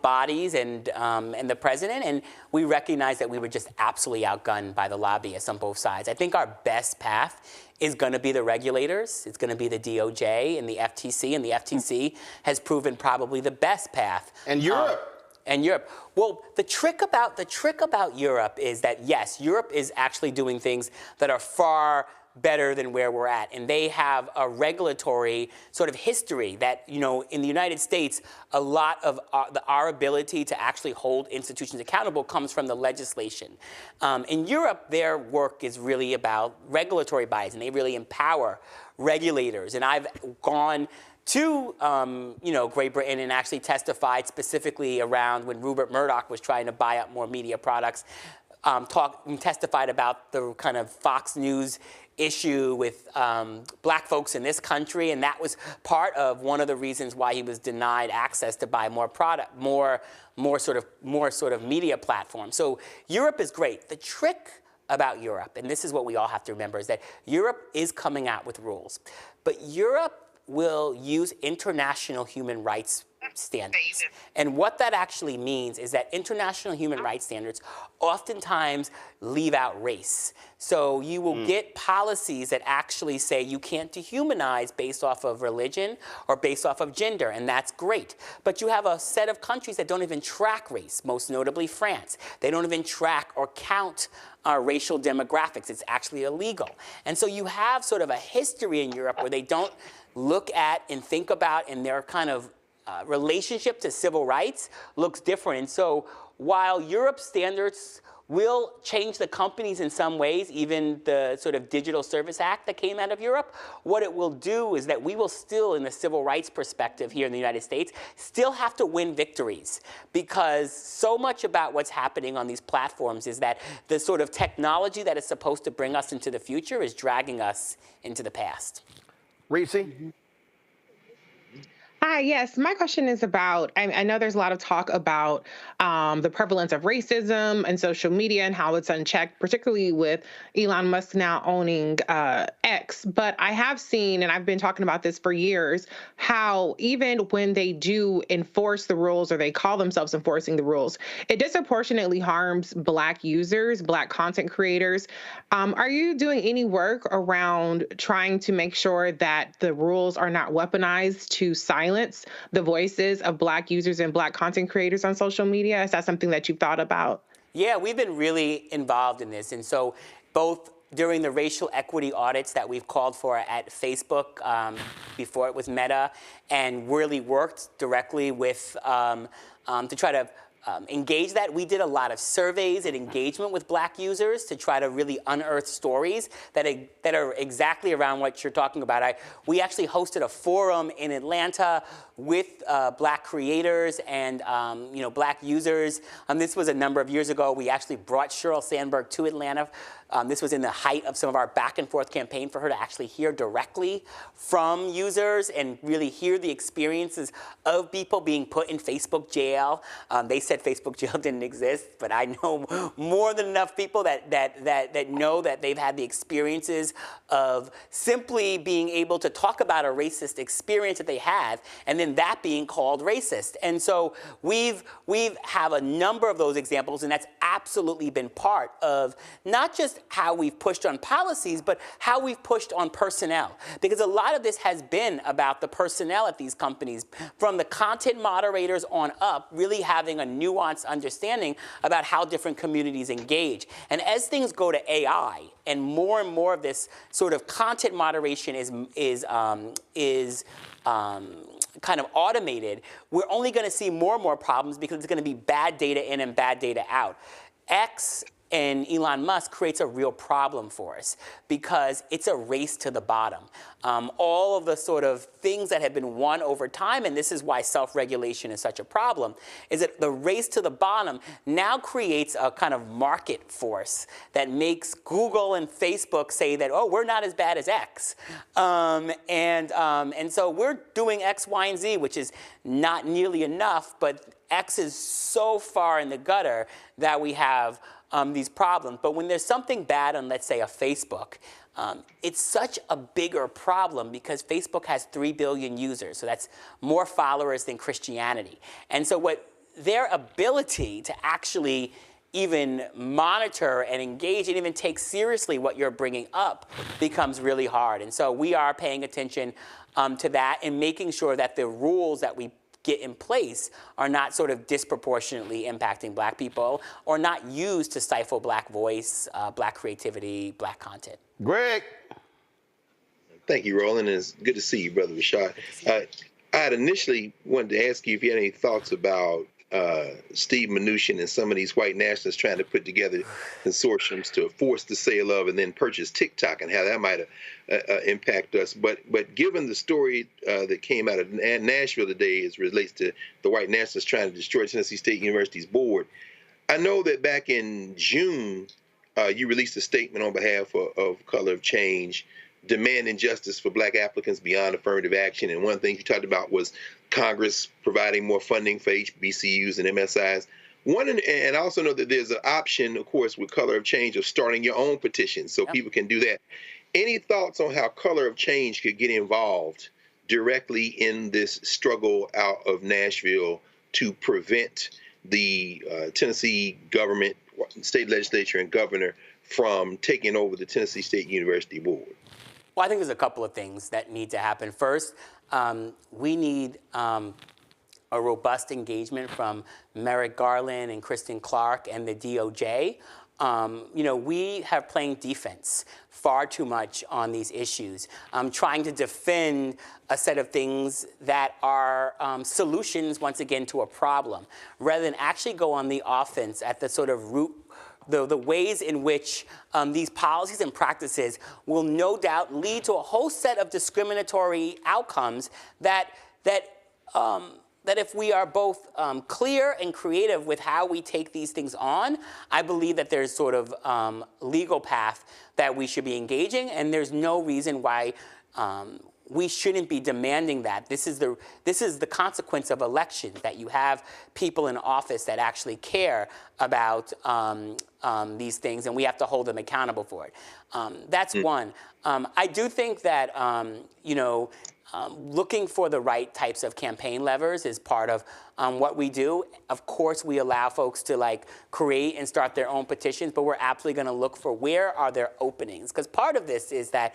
bodies and the president. And we recognized that we were just absolutely outgunned by the lobbyists on both sides. I think our best path is going to be the regulators. It's going to be the DOJ and the FTC. And the FTC has proven probably the best path. And Europe. And Europe. Well, the trick about Europe is that, yes, Europe is actually doing things that are far better than where we're at. And they have a regulatory sort of history that, you know, in the United States, a lot of our ability to actually hold institutions accountable comes from the legislation. In Europe, their work is really about regulatory bodies, and they really empower regulators. And I've gone to Great Britain and actually testified specifically around when Rupert Murdoch was trying to buy up more media products, testified about the kind of Fox News issue with black folks in this country, and that was part of one of the reasons why he was denied access to buy more product, more sort of media platforms. So Europe is great. The trick about Europe, and this is what we all have to remember, is that Europe is coming out with rules, but Europe will use international human rights standards. And what that actually means is that international human rights standards oftentimes leave out race. So you will get policies that actually say you can't dehumanize based off of religion or based off of gender, and that's great. But you have a set of countries that don't even track race, most notably France. They don't even track or count racial demographics. It's actually illegal. And so you have sort of a history in Europe where they don't look at and think about, and their kind of relationship to civil rights looks different. And so while Europe's standards will change the companies in some ways, even the sort of Digital Service Act that came out of Europe, what it will do is that we will still, in the civil rights perspective here in the United States, still have to win victories, because so much about what's happening on these platforms is that the sort of technology that is supposed to bring us into the future is dragging us into the past. Reese? Hi, yes. My question is about, I know there's a lot of talk about the prevalence of racism and social media and how it's unchecked, particularly with Elon Musk now owning X. But I have seen, and I've been talking about this for years, how even when they do enforce the rules, or they call themselves enforcing the rules, it disproportionately harms Black users, Black content creators. Are you doing any work around trying to make sure that the rules are not weaponized to silence the voices of Black users and Black content creators on social media? Is that something that you've thought about? Yeah, we've been really involved in this. And so both during the racial equity audits that we've called for at Facebook before it was Meta, and really worked directly with to try to engage that. We did a lot of surveys and engagement with Black users to try to really unearth stories that are exactly around what you're talking about. We actually hosted a forum in Atlanta with Black creators and Black users. This was a number of years ago. We actually brought Sheryl Sandberg to Atlanta. This was in the height of some of our back and forth campaign for her to actually hear directly from users and really hear the experiences of people being put in Facebook jail. They said said Facebook jail didn't exist, but I know more than enough people that know that they've had the experiences of simply being able to talk about a racist experience that they have, and then that being called racist. And so we've have a number of those examples, and that's absolutely been part of not just how we've pushed on policies, but how we've pushed on personnel. Because a lot of this has been about the personnel at these companies, from the content moderators on up, really having a nuanced understanding about how different communities engage. And as things go to AI, and more of this sort of content moderation is kind of automated, we're only going to see more and more problems because it's going to be bad data in and bad data out. X and Elon Musk creates a real problem for us because it's a race to the bottom. All of the sort of things that have been won over time, and this is why self-regulation is such a problem, is that the race to the bottom now creates a kind of market force that makes Google and Facebook say that, oh, we're not as bad as X. And so we're doing X, Y, and Z, which is not nearly enough, but X is so far in the gutter that we have these problems. But when there's something bad on, let's say, a Facebook, it's such a bigger problem because Facebook has 3 billion users. So that's more followers than Christianity. And so what their ability to actually even monitor and engage and even take seriously what you're bringing up becomes really hard. And so we are paying attention to that and making sure that the rules that we get in place are not sort of disproportionately impacting Black people or not used to stifle Black voice, Black creativity, Black content. Greg. Thank you, Roland. And it's good to see you, Brother Rashad. I had initially wanted to ask you if you had any thoughts about Steve Mnuchin and some of these white nationalists trying to put together consortiums to force the sale of and then purchase TikTok, and how that might impact us. But given the story that came out of Nashville today as relates to the white nationalists trying to destroy Tennessee State University's board, I know that back in June, you released a statement on behalf of Color of Change demanding justice for Black applicants beyond affirmative action. And one thing you talked about was Congress providing more funding for HBCUs and MSIs. And I also know that there's an option, of course, with Color of Change of starting your own petition, so people can do that. Any thoughts on how Color of Change could get involved directly in this struggle out of Nashville to prevent the Tennessee government, state legislature, and governor from taking over the Tennessee State University board? Well, I think there's a couple of things that need to happen. First, we need a robust engagement from Merrick Garland and Kristen Clark and the DOJ. We have playing defense far too much on these issues, trying to defend a set of things that are solutions, once again, to a problem, rather than actually go on the offense at the sort of root, the ways in which these policies and practices will no doubt lead to a whole set of discriminatory outcomes that if we are both clear and creative with how we take these things on, I believe that there's sort of legal path that we should be engaging, and there's no reason why we shouldn't be demanding that. This is the consequence of elections, that you have people in office that actually care about these things, and we have to hold them accountable for it. That's one. I do think that, looking for the right types of campaign levers is part of what we do. Of course, we allow folks to create and start their own petitions, but we're absolutely going to look for where are there openings. Because part of this is that,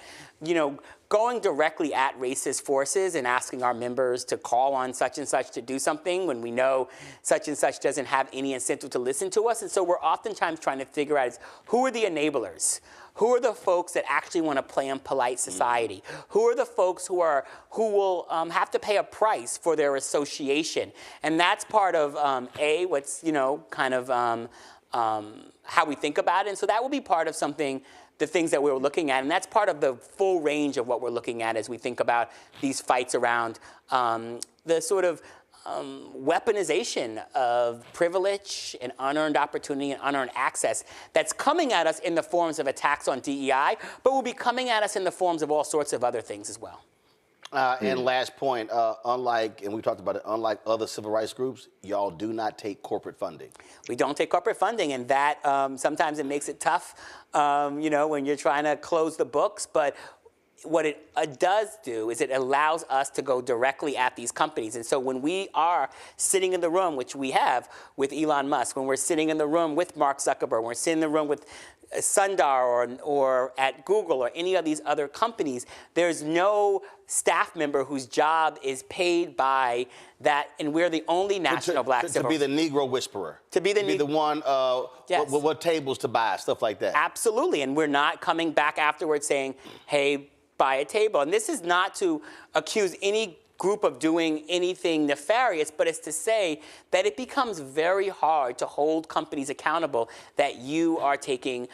going directly at racist forces and asking our members to call on such and such to do something when we know such and such doesn't have any incentive to listen to us. And so we're oftentimes trying to figure out who are the enablers? Who are the folks that actually want to play in polite society? Who are the folks who will have to pay a price for their association? And that's part of what's kind of how we think about it. And so that will be part of the things that we're looking at, and that's part of the full range of what we're looking at as we think about these fights around the sort of weaponization of privilege and unearned opportunity and unearned access that's coming at us in the forms of attacks on DEI, but will be coming at us in the forms of all sorts of other things as well. And last point, unlike, and we talked about it, unlike other civil rights groups, y'all do not take corporate funding. We don't take corporate funding, and that sometimes it makes it tough, you know, when you're trying to close the books. But what it does do is it allows us to go directly at these companies. And so when we are sitting in the room, which we have with Elon Musk, when we're sitting in the room with Mark Zuckerberg, when we're sitting in the room with Sundar or at Google or any of these other companies, there's no staff member whose job is paid by that, and we're the only national black to be the Negro whisperer. To be the one, yes. what tables to buy, stuff like that. Absolutely, and we're not coming back afterwards saying, hey, buy a table. And this is not to accuse any group of doing anything nefarious, but it's to say that it becomes very hard to hold companies accountable that you are taking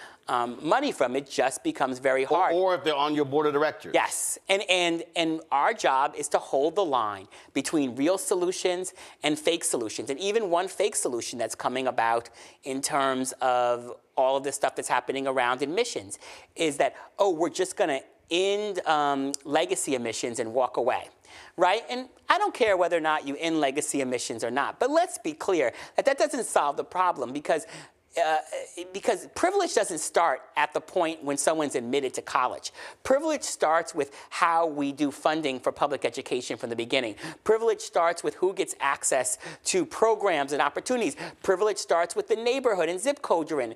money from. It just becomes very hard. Or if they're on your board of directors. Yes, and our job is to hold the line between real solutions and fake solutions. And even one fake solution that's coming about in terms of all of this stuff that's happening around emissions is that, oh, we're just gonna end legacy emissions and walk away. Right? And I don't care whether or not you end legacy emissions or not, but let's be clear that that doesn't solve the problem because privilege doesn't start at the point when someone's admitted to college. Privilege starts with how we do funding for public education from the beginning. Privilege starts with who gets access to programs and opportunities. Privilege starts with the neighborhood and zip code you're in.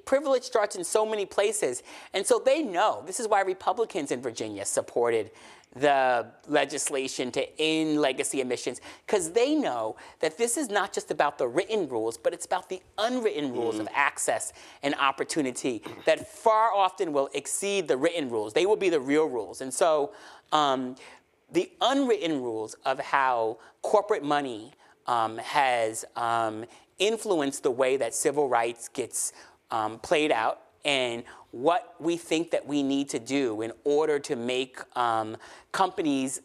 Privilege starts in so many places. And so they know. This is why Republicans in Virginia supported the legislation to end legacy emissions, because they know that this is not just about the written rules, but it's about the unwritten rules of access and opportunity that far often will exceed the written rules. They will be the real rules. And so the unwritten rules of how corporate money has influenced the way that civil rights gets played out, and what we think that we need to do in order to make companies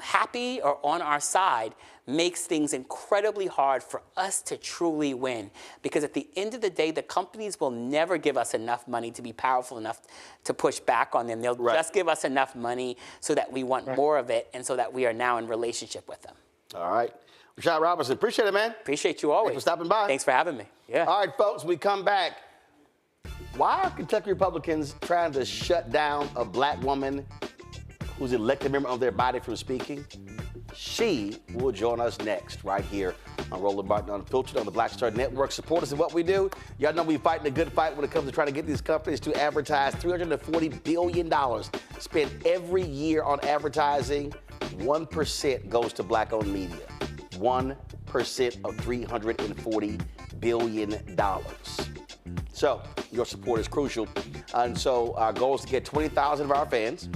happy or on our side makes things incredibly hard for us to truly win. Because at the end of the day, the companies will never give us enough money to be powerful enough to push back on them. They'll just give us enough money so that we want more of it and so that we are now in relationship with them. All right. Rashad Robinson, appreciate it, man. Appreciate you always. Thanks for stopping by. Thanks for having me. Yeah. All right, folks, we come back. Why are Kentucky Republicans trying to shut down a black woman who's elected member of their body from speaking? She will join us next, right here on Roland Martin Unfiltered on the Black Star Network. Support us in what we do. Y'all know we fighting a good fight when it comes to trying to get these companies to advertise. $340 billion spent every year on advertising. 1% goes to black-owned media. 1% of $340 billion. So your support is crucial. And so our goal is to get 20,000 of our fans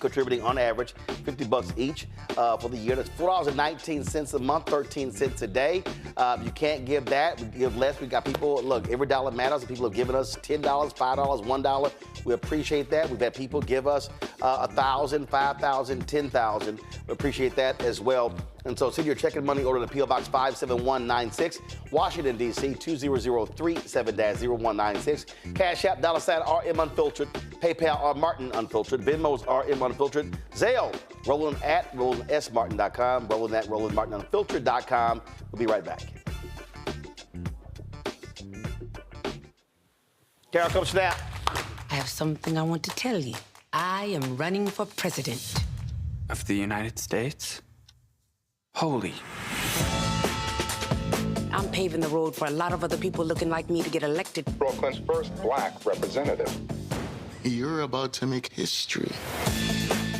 contributing on average $50 each for the year. That's $4.19 a month, 13 cents a day. You can't give that. We give less. We got people, look, every dollar matters. People have given us $10, $5, $1. We appreciate that. We've had people give us $1,000, $5,000, $10,000. We appreciate that as well. And so send your checking money order to P.O. Box 57196, Washington, D.C. 20037-0196. Cash App, $RM Unfiltered. PayPal, R Martin Unfiltered. Venmo's RM Unfiltered. Zelle, Roland at RolandSMartin.com. Roland at RolandMartinUnfiltered.com. We'll be right back. Carol, come snap. I have something I want to tell you. I am running for president. Of the United States? Holy. I'm paving the road for a lot of other people looking like me to get elected. Brooklyn's first black representative. You're about to make history.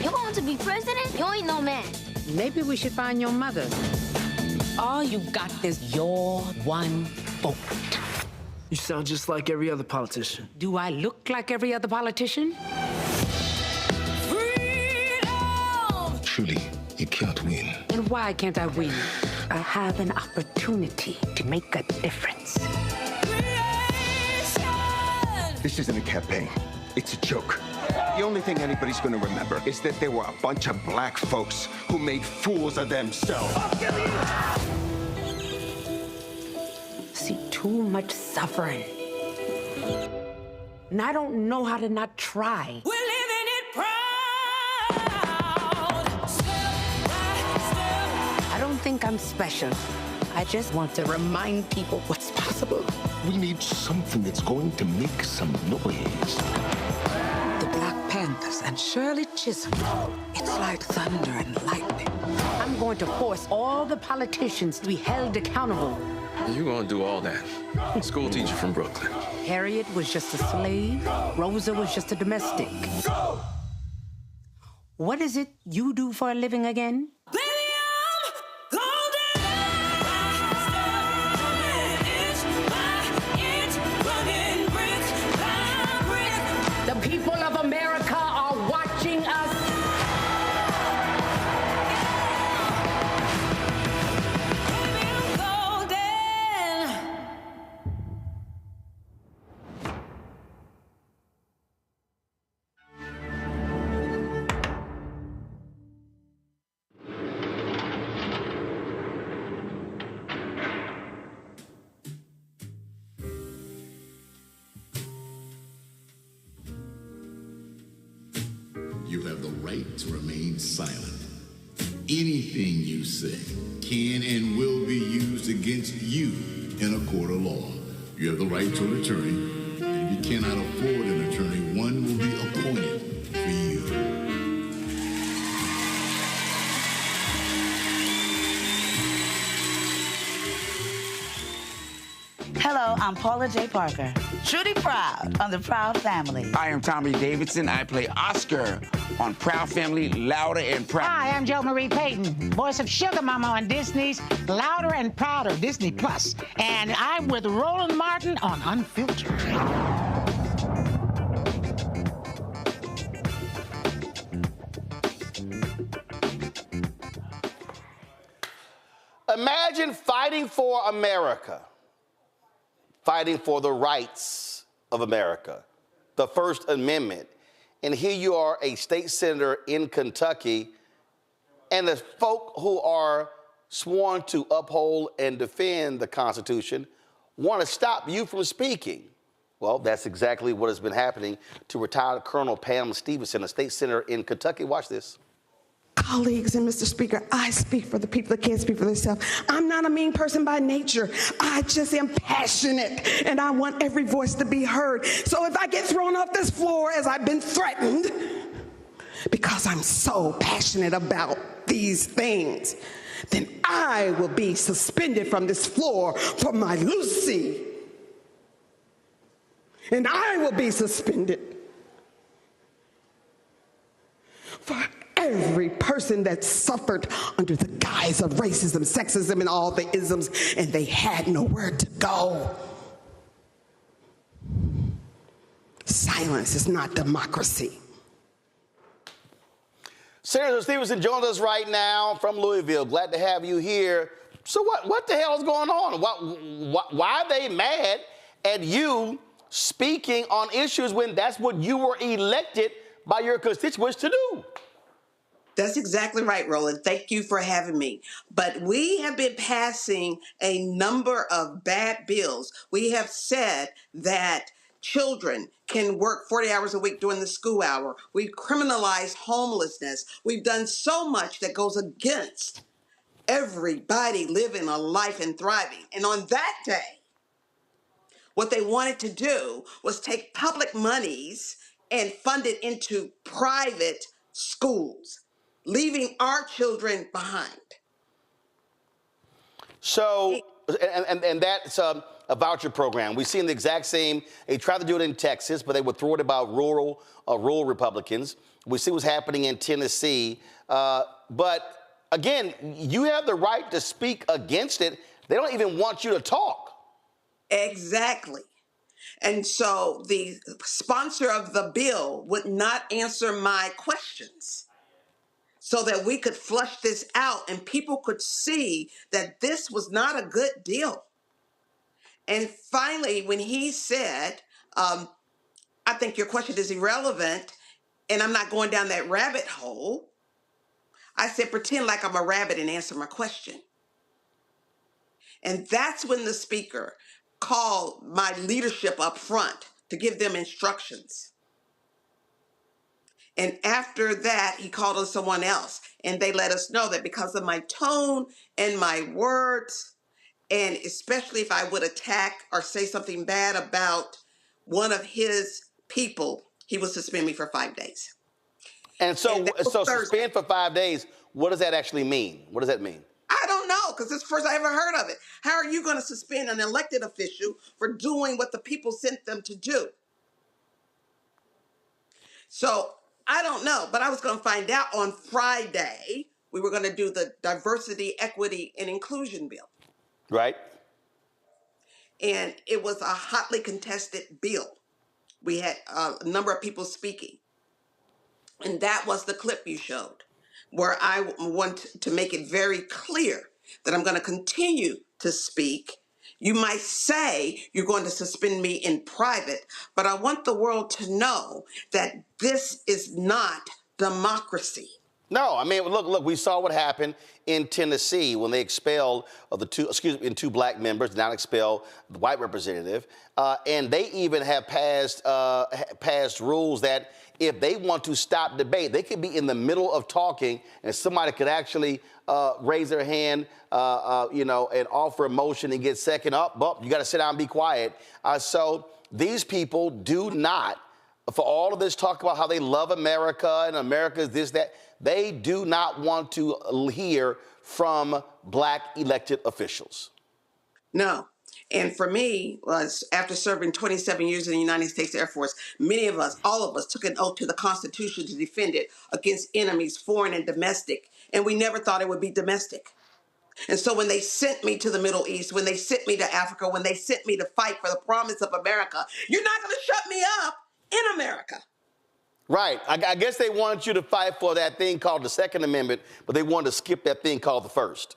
You want to be president? You ain't no man. Maybe we should find your mother. All you got is your one vote. You sound just like every other politician. Do I look like every other politician? Truly, you can't win. And why can't I win? I have an opportunity to make a difference. This isn't a campaign. It's a joke. The only thing anybody's going to remember is that there were a bunch of black folks who made fools of themselves. See too much suffering. And I don't know how to not try. We're living it proud. think I'm special. I just want to remind people what's possible. We need something that's going to make some noise. The Black Panthers and Shirley Chisholm. It's like thunder and lightning. I'm going to force all the politicians to be held accountable. You're gonna do all that. School teacher from Brooklyn. Harriet was just a slave. Rosa was just a domestic. What is it you do for a living again? The people of America are watching us. You have the right to remain silent. Anything you say can and will be used against you in a court of law. You have the right to an attorney, and if you cannot afford an attorney, one will be appointed for you. Hello, I'm Paula J. Parker. Truly proud on the Proud Family. I am Tommy Davidson. I play Oscar on Proud Family, Louder and Proud. Hi, I'm Jo Marie Payton, voice of Sugar Mama on Disney's Louder and Prouder, Disney Plus. And I'm with Roland Martin on Unfiltered. Imagine fighting for America, fighting for the rights of America, the First Amendment. And here you are, a state senator in Kentucky, and the folk who are sworn to uphold and defend the Constitution want to stop you from speaking. Well, that's exactly what has been happening to retired Colonel Pam Stevenson, a state senator in Kentucky. Watch this. Colleagues and Mr. Speaker, I speak for the people that can't speak for themselves. I'm not a mean person by nature. I just am passionate, and I want every voice to be heard. So if I get thrown off this floor as I've been threatened, because I'm so passionate about these things, then I will be suspended from this floor for my Lucy. And I will be suspended for every person that suffered under the guise of racism, sexism, and all the isms, and they had nowhere to go. Silence is not democracy. Senator Stevenson joins us right now from Louisville. Glad to have you here. So what the hell is going on? Why are they mad at you speaking on issues when that's what you were elected by your constituents to do? That's exactly right, Roland. Thank you for having me. But we have been passing a number of bad bills. We have said that children can work 40 hours a week during the school hour. We've criminalized homelessness. We've done so much that goes against everybody living a life and thriving. And on that day, what they wanted to do was take public monies and fund it into private schools, leaving our children behind. So, and that's a voucher program. We've seen the exact same. They tried to do it in Texas, but they would throw it about rural Republicans. We see what's happening in Tennessee. But again, you have the right to speak against it. They don't even want you to talk. Exactly. And so the sponsor of the bill would not answer my questions so that we could flush this out and people could see that this was not a good deal. And finally, when he said, I think your question is irrelevant and I'm not going down that rabbit hole, I said, pretend like I'm a rabbit and answer my question. And that's when the speaker called my leadership up front to give them instructions. And after that, he called on someone else. And they let us know that because of my tone and my words, and especially if I would attack or say something bad about one of his people, he would suspend me for 5 days. And so, And that was Thursday. Suspend for 5 days, what does that actually mean? What does that mean? I don't know, because it's the first I ever heard of it. How are you going to suspend an elected official for doing what the people sent them to do? So I don't know, but I was going to find out on Friday. We were going to do the diversity, equity, and inclusion bill. Right. And it was a hotly contested bill. We had a number of people speaking. And that was the clip you showed, where I want to make it very clear that I'm going to continue to speak. You might say you're going to suspend me in private, but I want the world to know that this is not democracy. No, I mean, look, we saw what happened in Tennessee when they expelled two black members, not expel the white representative. And they even have passed rules that if they want to stop debate, they could be in the middle of talking and somebody could actually raise their hand, and offer a motion and get second up. But you got to sit down and be quiet. So these people do not, for all of this talk about how they love America and America is this, that, they do not want to hear from black elected officials. No. And for me, was after serving 27 years in the United States Air Force, many of us, all of us, took an oath to the Constitution to defend it against enemies, foreign and domestic. And we never thought it would be domestic. And so when they sent me to the Middle East, when they sent me to Africa, when they sent me to fight for the promise of America, you're not going to shut me up in America. Right. I guess they wanted you to fight for that thing called the Second Amendment, but they wanted to skip that thing called the First.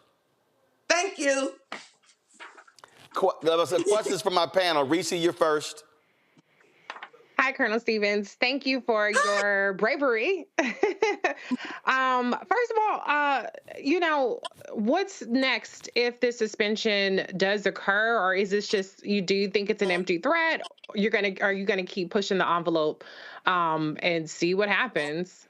Thank you. Questions from my panel. Reese, you're first. Hi, Colonel Stevens. Thank you for your bravery. First of all, what's next if this suspension does occur, or is this just do you think it's an empty threat? Are you gonna keep pushing the envelope and see what happens?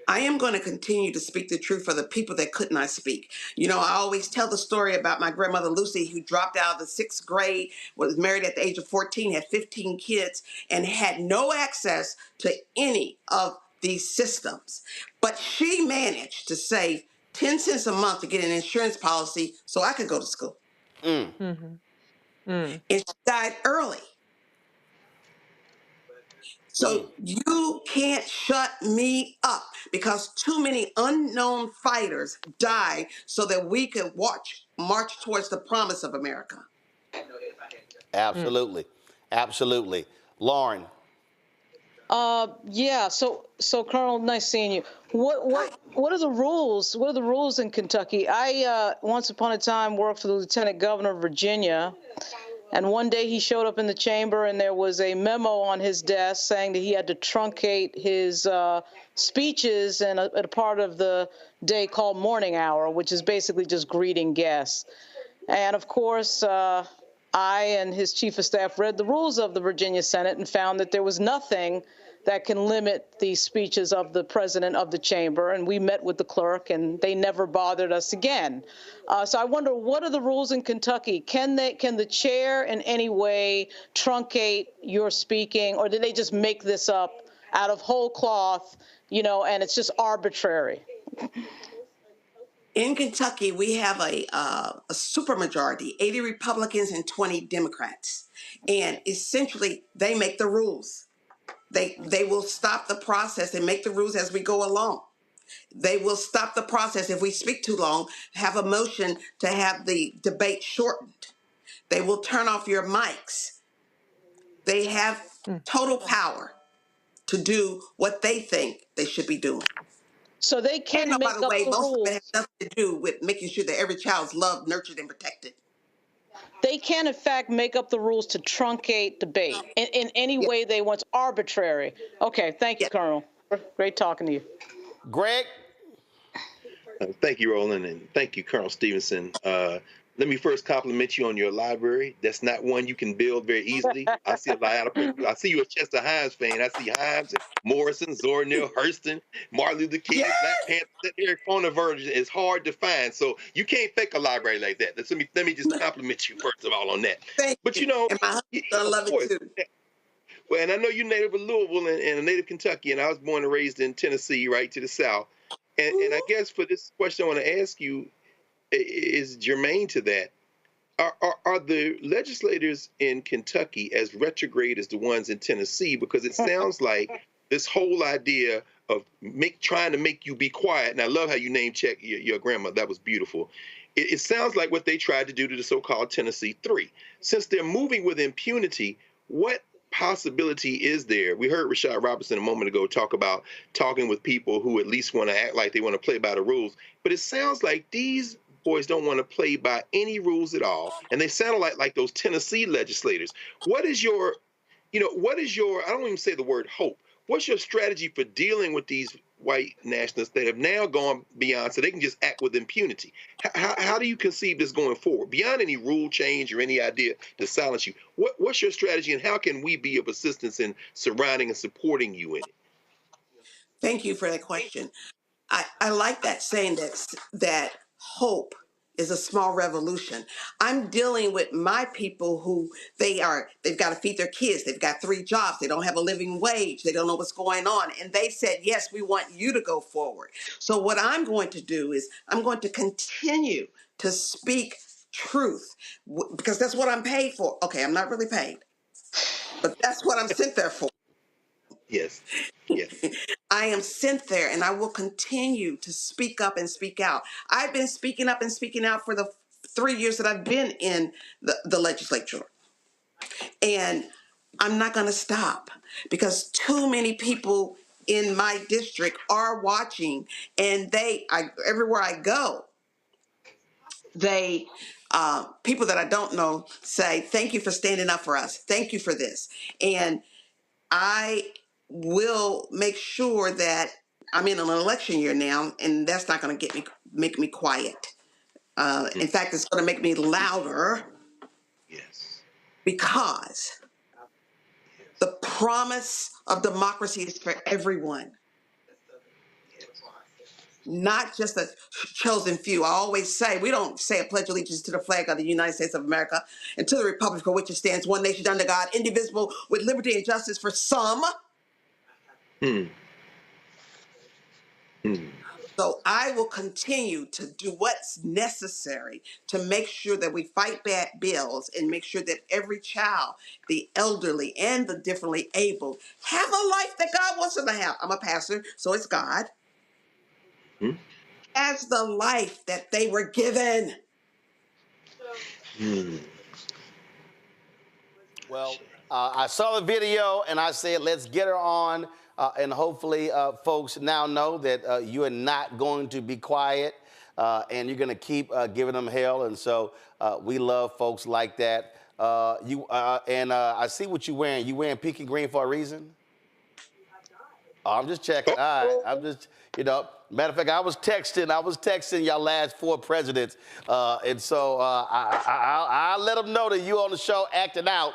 I am going to continue to speak the truth for the people that could not speak. I always tell the story about my grandmother Lucy, who dropped out of the 6th grade, was married at the age of 14, had 15 kids, and had no access to any of these systems. But she managed to save 10 cents a month to get an insurance policy so I could go to school. And she died early. So you can't shut me up, because too many unknown fighters died so that we could march towards the promise of America. Absolutely. Absolutely. Lauren. Yeah. So Colonel, nice seeing you. What are the rules? What are the rules in Kentucky? I once upon a time worked for the Lieutenant Governor of Virginia. And one day he showed up in the chamber and there was a memo on his desk saying that he had to truncate his speeches at a part of the day called morning hour, which is basically just greeting guests. And of course, I and his chief of staff read the rules of the Virginia Senate and found that there was nothing that can limit the speeches of the president of the chamber. And we met with the clerk and they never bothered us again. So I wonder, what are the rules in Kentucky? Can the chair in any way truncate your speaking, or did they just make this up out of whole cloth, and it's just arbitrary? In Kentucky, we have a supermajority, 80 Republicans and 20 Democrats. And essentially, they make the rules. They will stop the process and make the rules as we go along. They will stop the process if we speak too long, have a motion to have the debate shortened. They will turn off your mics. They have total power to do what they think they should be doing. So they can and make by the up way, the most rules. of it has nothing to do with making sure that every child's loved, nurtured, and protected. They can, in fact, make up the rules to truncate debate in any way they want. It's arbitrary. Okay, thank you, Colonel. Great talking to you. Greg? Thank you, Roland, and thank you, Colonel Stevenson. Let me first compliment you on your library. That's not one you can build very easily. I see a lot of people. I see you a Chester Himes fan. I see Himes and Morrison, Zora Neale Hurston, Martin Luther King, Black Panther. That Eric Foner version is hard to find. So you can't fake a library like that. Let me just compliment you first of all on that. Thank But you. And my husband's gonna love it too. Well, and I know you're native of Louisville and a native Kentucky, and I was born and raised in Tennessee, right to the south. And I guess for this question I want to ask you is germane to that. Are the legislators in Kentucky as retrograde as the ones in Tennessee? Because it sounds like this whole idea of trying to make you be quiet, and I love how you name check your grandma. That was beautiful. It sounds like what they tried to do to the so-called Tennessee Three. Since they're moving with impunity, what possibility is there? We heard Rashad Robinson a moment ago talk about talking with people who at least want to act like they want to play by the rules. But it sounds like these boys don't want to play by any rules at all. And they sound like those Tennessee legislators. What is your, I don't even say the word hope. What's your strategy for dealing with these white nationalists that have now gone beyond so they can just act with impunity? How do you conceive this going forward? Beyond any rule change or any idea to silence you, what's your strategy and how can we be of assistance in surrounding and supporting you in it? Thank you for that question. I like that saying that hope is a small revolution. I'm dealing with my people who they've got to feed their kids. They've got 3 jobs. They don't have a living wage. They don't know what's going on. And they said, yes, we want you to go forward. So what I'm going to do is I'm going to continue to speak truth because that's what I'm paid for. Okay, I'm not really paid, but that's what I'm sent there for. Yes. Yes. I am sent there and I will continue to speak up and speak out. I've been speaking up and speaking out for the 3 years that I've been in the legislature. And I'm not going to stop because too many people in my district are watching and everywhere I go, people that I don't know say, thank you for standing up for us. Thank you for this. And I will make sure that I'm in an election year now, and that's not going to make me quiet. In fact, it's going to make me louder. Yes. Because the promise of democracy is for everyone, not just a chosen few. I always say we don't say a pledge of allegiance to the flag of the United States of America and to the republic for which it stands, one nation under God, indivisible, with liberty and justice for some. So I will continue to do what's necessary to make sure that we fight bad bills and make sure that every child, the elderly and the differently able, have a life that God wants them to have. I'm a pastor, so it's God. As the life that they were given. Well, I saw the video and I said, let's get her on. And hopefully folks now know that you are not going to be quiet and you're going to keep giving them hell. And so we love folks like that. I see what you're wearing. You wearing pink and green for a reason? Oh, I'm just checking. All right. I'm just, matter of fact, I was texting y'all last 4 presidents. And so I'll let them know that you on the show acting out,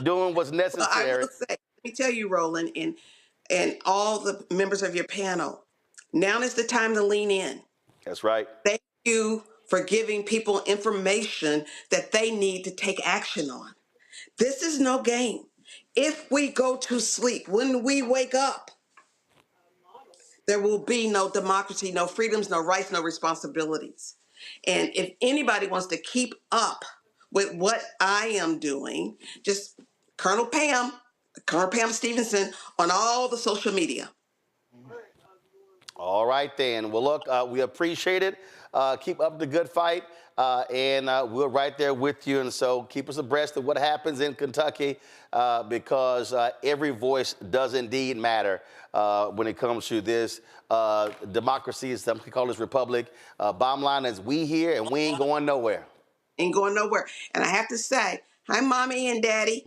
doing what's necessary. Well, I will say, let me tell you, Roland, and all the members of your panel, now is the time to lean in. That's right. Thank you for giving people information that they need to take action on. This is no game. If we go to sleep, when we wake up, there will be no democracy, no freedoms, no rights, no responsibilities. And if anybody wants to keep up with what I am doing, just Colonel Pam Stevenson on all the social media. All right, then. Well, look, we appreciate it. Keep up the good fight, and we're right there with you. And so keep us abreast of what happens in Kentucky because every voice does indeed matter when it comes to this democracy, as some call this republic. Bottom line is we here and we ain't going nowhere. Ain't going nowhere. And I have to say, hi, Mommy and Daddy.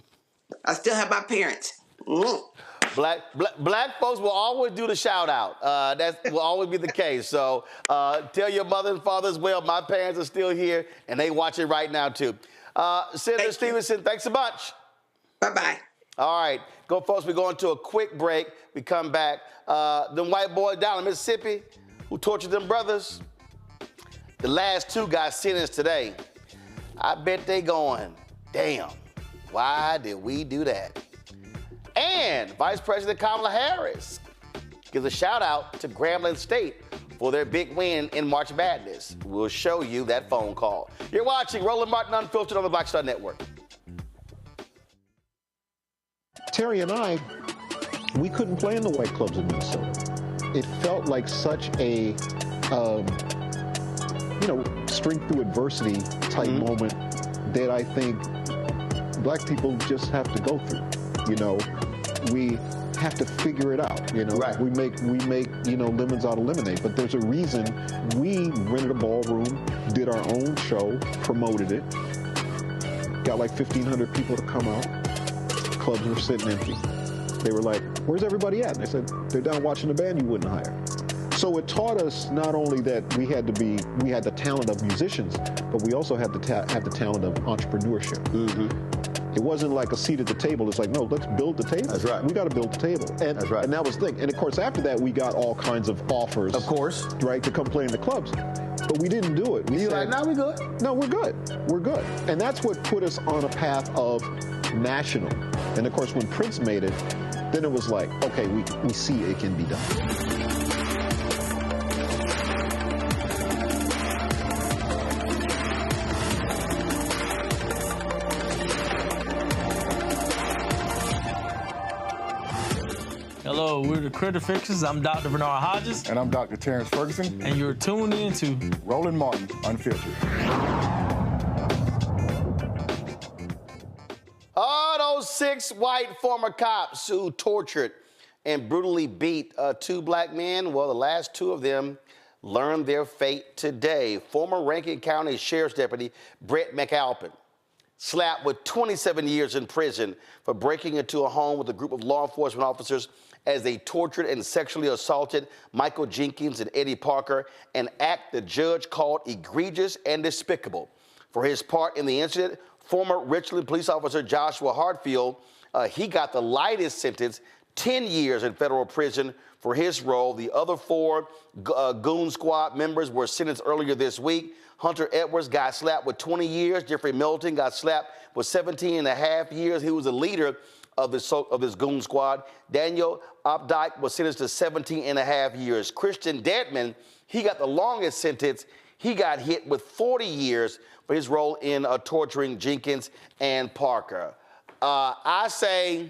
I still have my parents. Black folks will always do the shout out. That will always be the case. So tell your mother and father as well. My parents are still here, and they watch it right now too. Senator Stevenson, thanks a bunch. Bye-bye. All right, folks. We're going to a quick break. We come back. Them white boys down in Mississippi who tortured them brothers. The last two got sentenced today. I bet they going, damn, why did we do that? And Vice President Kamala Harris gives a shout out to Grambling State for their big win in March Madness. We'll show you that phone call. You're watching Roland Martin Unfiltered on the Black Star Network. Terry and I, we couldn't play in the white clubs in Minnesota. It felt like such a, strength through adversity type moment that I think black people just have to go through. We have to figure it out. Right. We make lemons out of lemonade. But there's a reason we rented a ballroom, did our own show, promoted it, got like 1,500 people to come out. Clubs were sitting empty. They were like, "Where's everybody at?" And I said, "They're down watching the band you wouldn't hire." So it taught us not only that we had the talent of musicians, but we also had to have the talent of entrepreneurship. It wasn't like a seat at the table. It's like, no, let's build the table. That's right. We got to build the table. And, that's right. And that was the thing. And of course, after that, we got all kinds of offers. Of course. Right, to come play in the clubs. But we didn't do it. We said, no, we're good. No, we're good. We're good. And that's what put us on a path of national. And of course, when Prince made it, then it was like, okay, we see it can be done. Hello, we're the Critter Fixers. I'm Dr. Bernard Hodges. And I'm Dr. Terrence Ferguson. And you're tuned in to Roland Martin Unfiltered. Oh, those 6 white former cops who tortured and brutally beat 2 black men, well, the last 2 of them learned their fate today. Former Rankin County Sheriff's Deputy Brett McAlpin slapped with 27 years in prison for breaking into a home with a group of law enforcement officers as they tortured and sexually assaulted Michael Jenkins and Eddie Parker, an act the judge called egregious and despicable. For his part in the incident, former Richland police officer Joshua Hartfield, he got the lightest sentence, 10 years in federal prison for his role. The other 4 Goon Squad members were sentenced earlier this week. Hunter Edwards got slapped with 20 years. Jeffrey Milton got slapped with 17 and a half years. He was the leader of this Goon Squad. Daniel Opdyke was sentenced to 17 and a half years. Christian Dedman, he got the longest sentence. He got hit with 40 years for his role in torturing Jenkins and Parker. I say,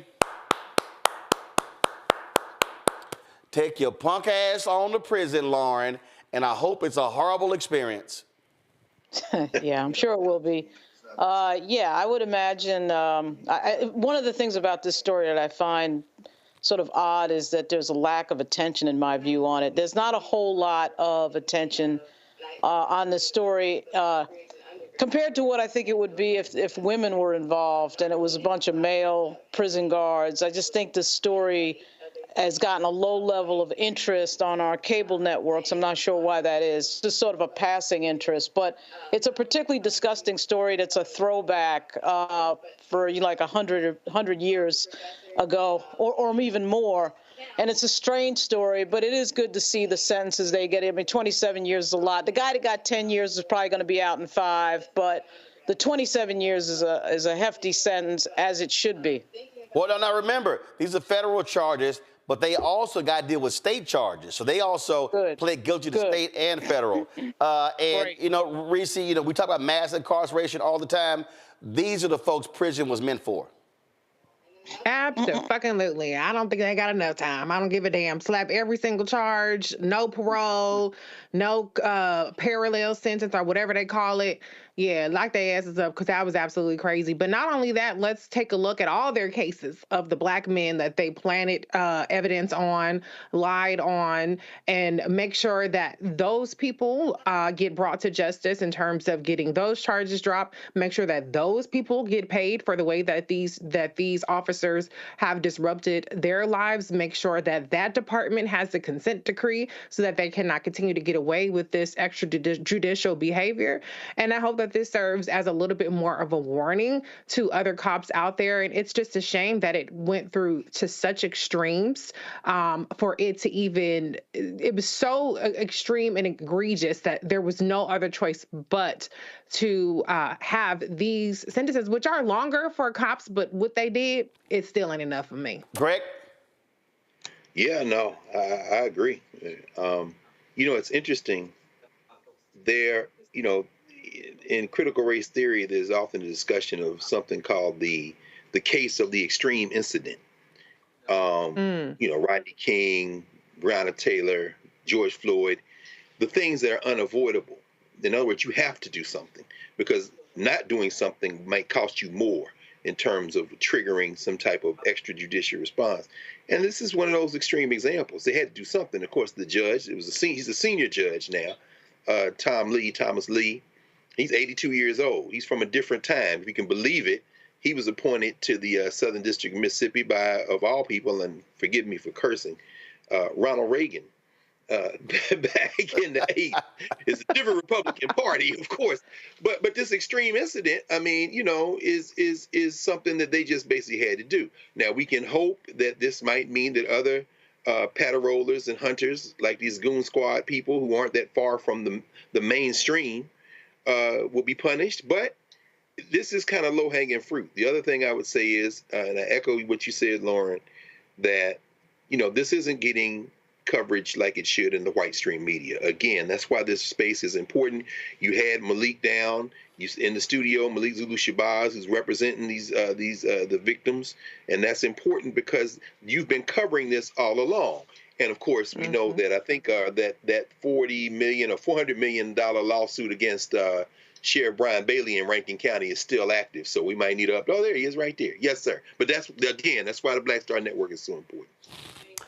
take your punk ass on to prison, Lauren, and I hope it's a horrible experience. Yeah, I'm sure it will be. Yeah, I would imagine one of the things about this story that I find sort of odd is that there's a lack of attention, in my view, on it. There's not a whole lot of attention on the story compared to what I think it would be if women were involved and it was a bunch of male prison guards. I just think the story has gotten a low level of interest on our cable networks. I'm not sure why that is, just sort of a passing interest. But it's a particularly disgusting story that's a throwback for like 100 years ago or even more. And it's a strange story, but it is good to see the sentences they get. I mean, 27 years is a lot. The guy that got 10 years is probably going to be out in 5, but the 27 years is a hefty sentence, as it should be. Well, now remember, these are federal charges, but they also got to deal with state charges. So they also pled guilty to state and federal. Reese, we talk about mass incarceration all the time. These are the folks prison was meant for. Absolutely. I don't think they got enough time. I don't give a damn. Slap every single charge, no parole, no parallel sentence or whatever they call it. Yeah, lock their asses up because that was absolutely crazy. But not only that, let's take a look at all their cases of the black men that they planted evidence on, lied on, and make sure that those people get brought to justice in terms of getting those charges dropped. Make sure that those people get paid for the way that these officers officers have disrupted their lives, make sure that that department has the consent decree so that they cannot continue to get away with this extrajudicial behavior. And I hope that this serves as a little bit more of a warning to other cops out there. And it's just a shame that it went through to such extremes for it to even, it was so extreme and egregious that there was no other choice but to have these sentences, which are longer for cops, but what they did, it still ain't enough for me. Greg? Yeah, no, I agree. It's interesting. In critical race theory, there's often a discussion of something called the case of the extreme incident. Rodney King, Breonna Taylor, George Floyd, the things that are unavoidable. In other words, you have to do something because not doing something might cost you more in terms of triggering some type of extrajudicial response. And this is one of those extreme examples. They had to do something. Of course, the judge, he's a senior judge now, Thomas Lee. He's 82 years old. He's from a different time. If you can believe it, he was appointed to the Southern District of Mississippi by, of all people, and forgive me for cursing, Ronald Reagan. Back in the 80s. It's a different Republican Party, of course. But this extreme incident, is something that they just basically had to do. Now, we can hope that this might mean that other patrollers and hunters, like these goon squad people who aren't that far from the mainstream, will be punished. But this is kind of low-hanging fruit. The other thing I would say is, and I echo what you said, Lauren, that, this isn't getting coverage like it should in the white stream media. Again, that's why this space is important. You had Malik down in the studio, Malik Zulu Shabazz, who's representing the victims, and that's important because you've been covering this all along. And of course, we know that I think that $40 million or $400 million lawsuit against Sheriff Brian Bailey in Rankin County is still active. So we might need to oh, there he is right there. Yes, sir. But that's why the Black Star Network is so important.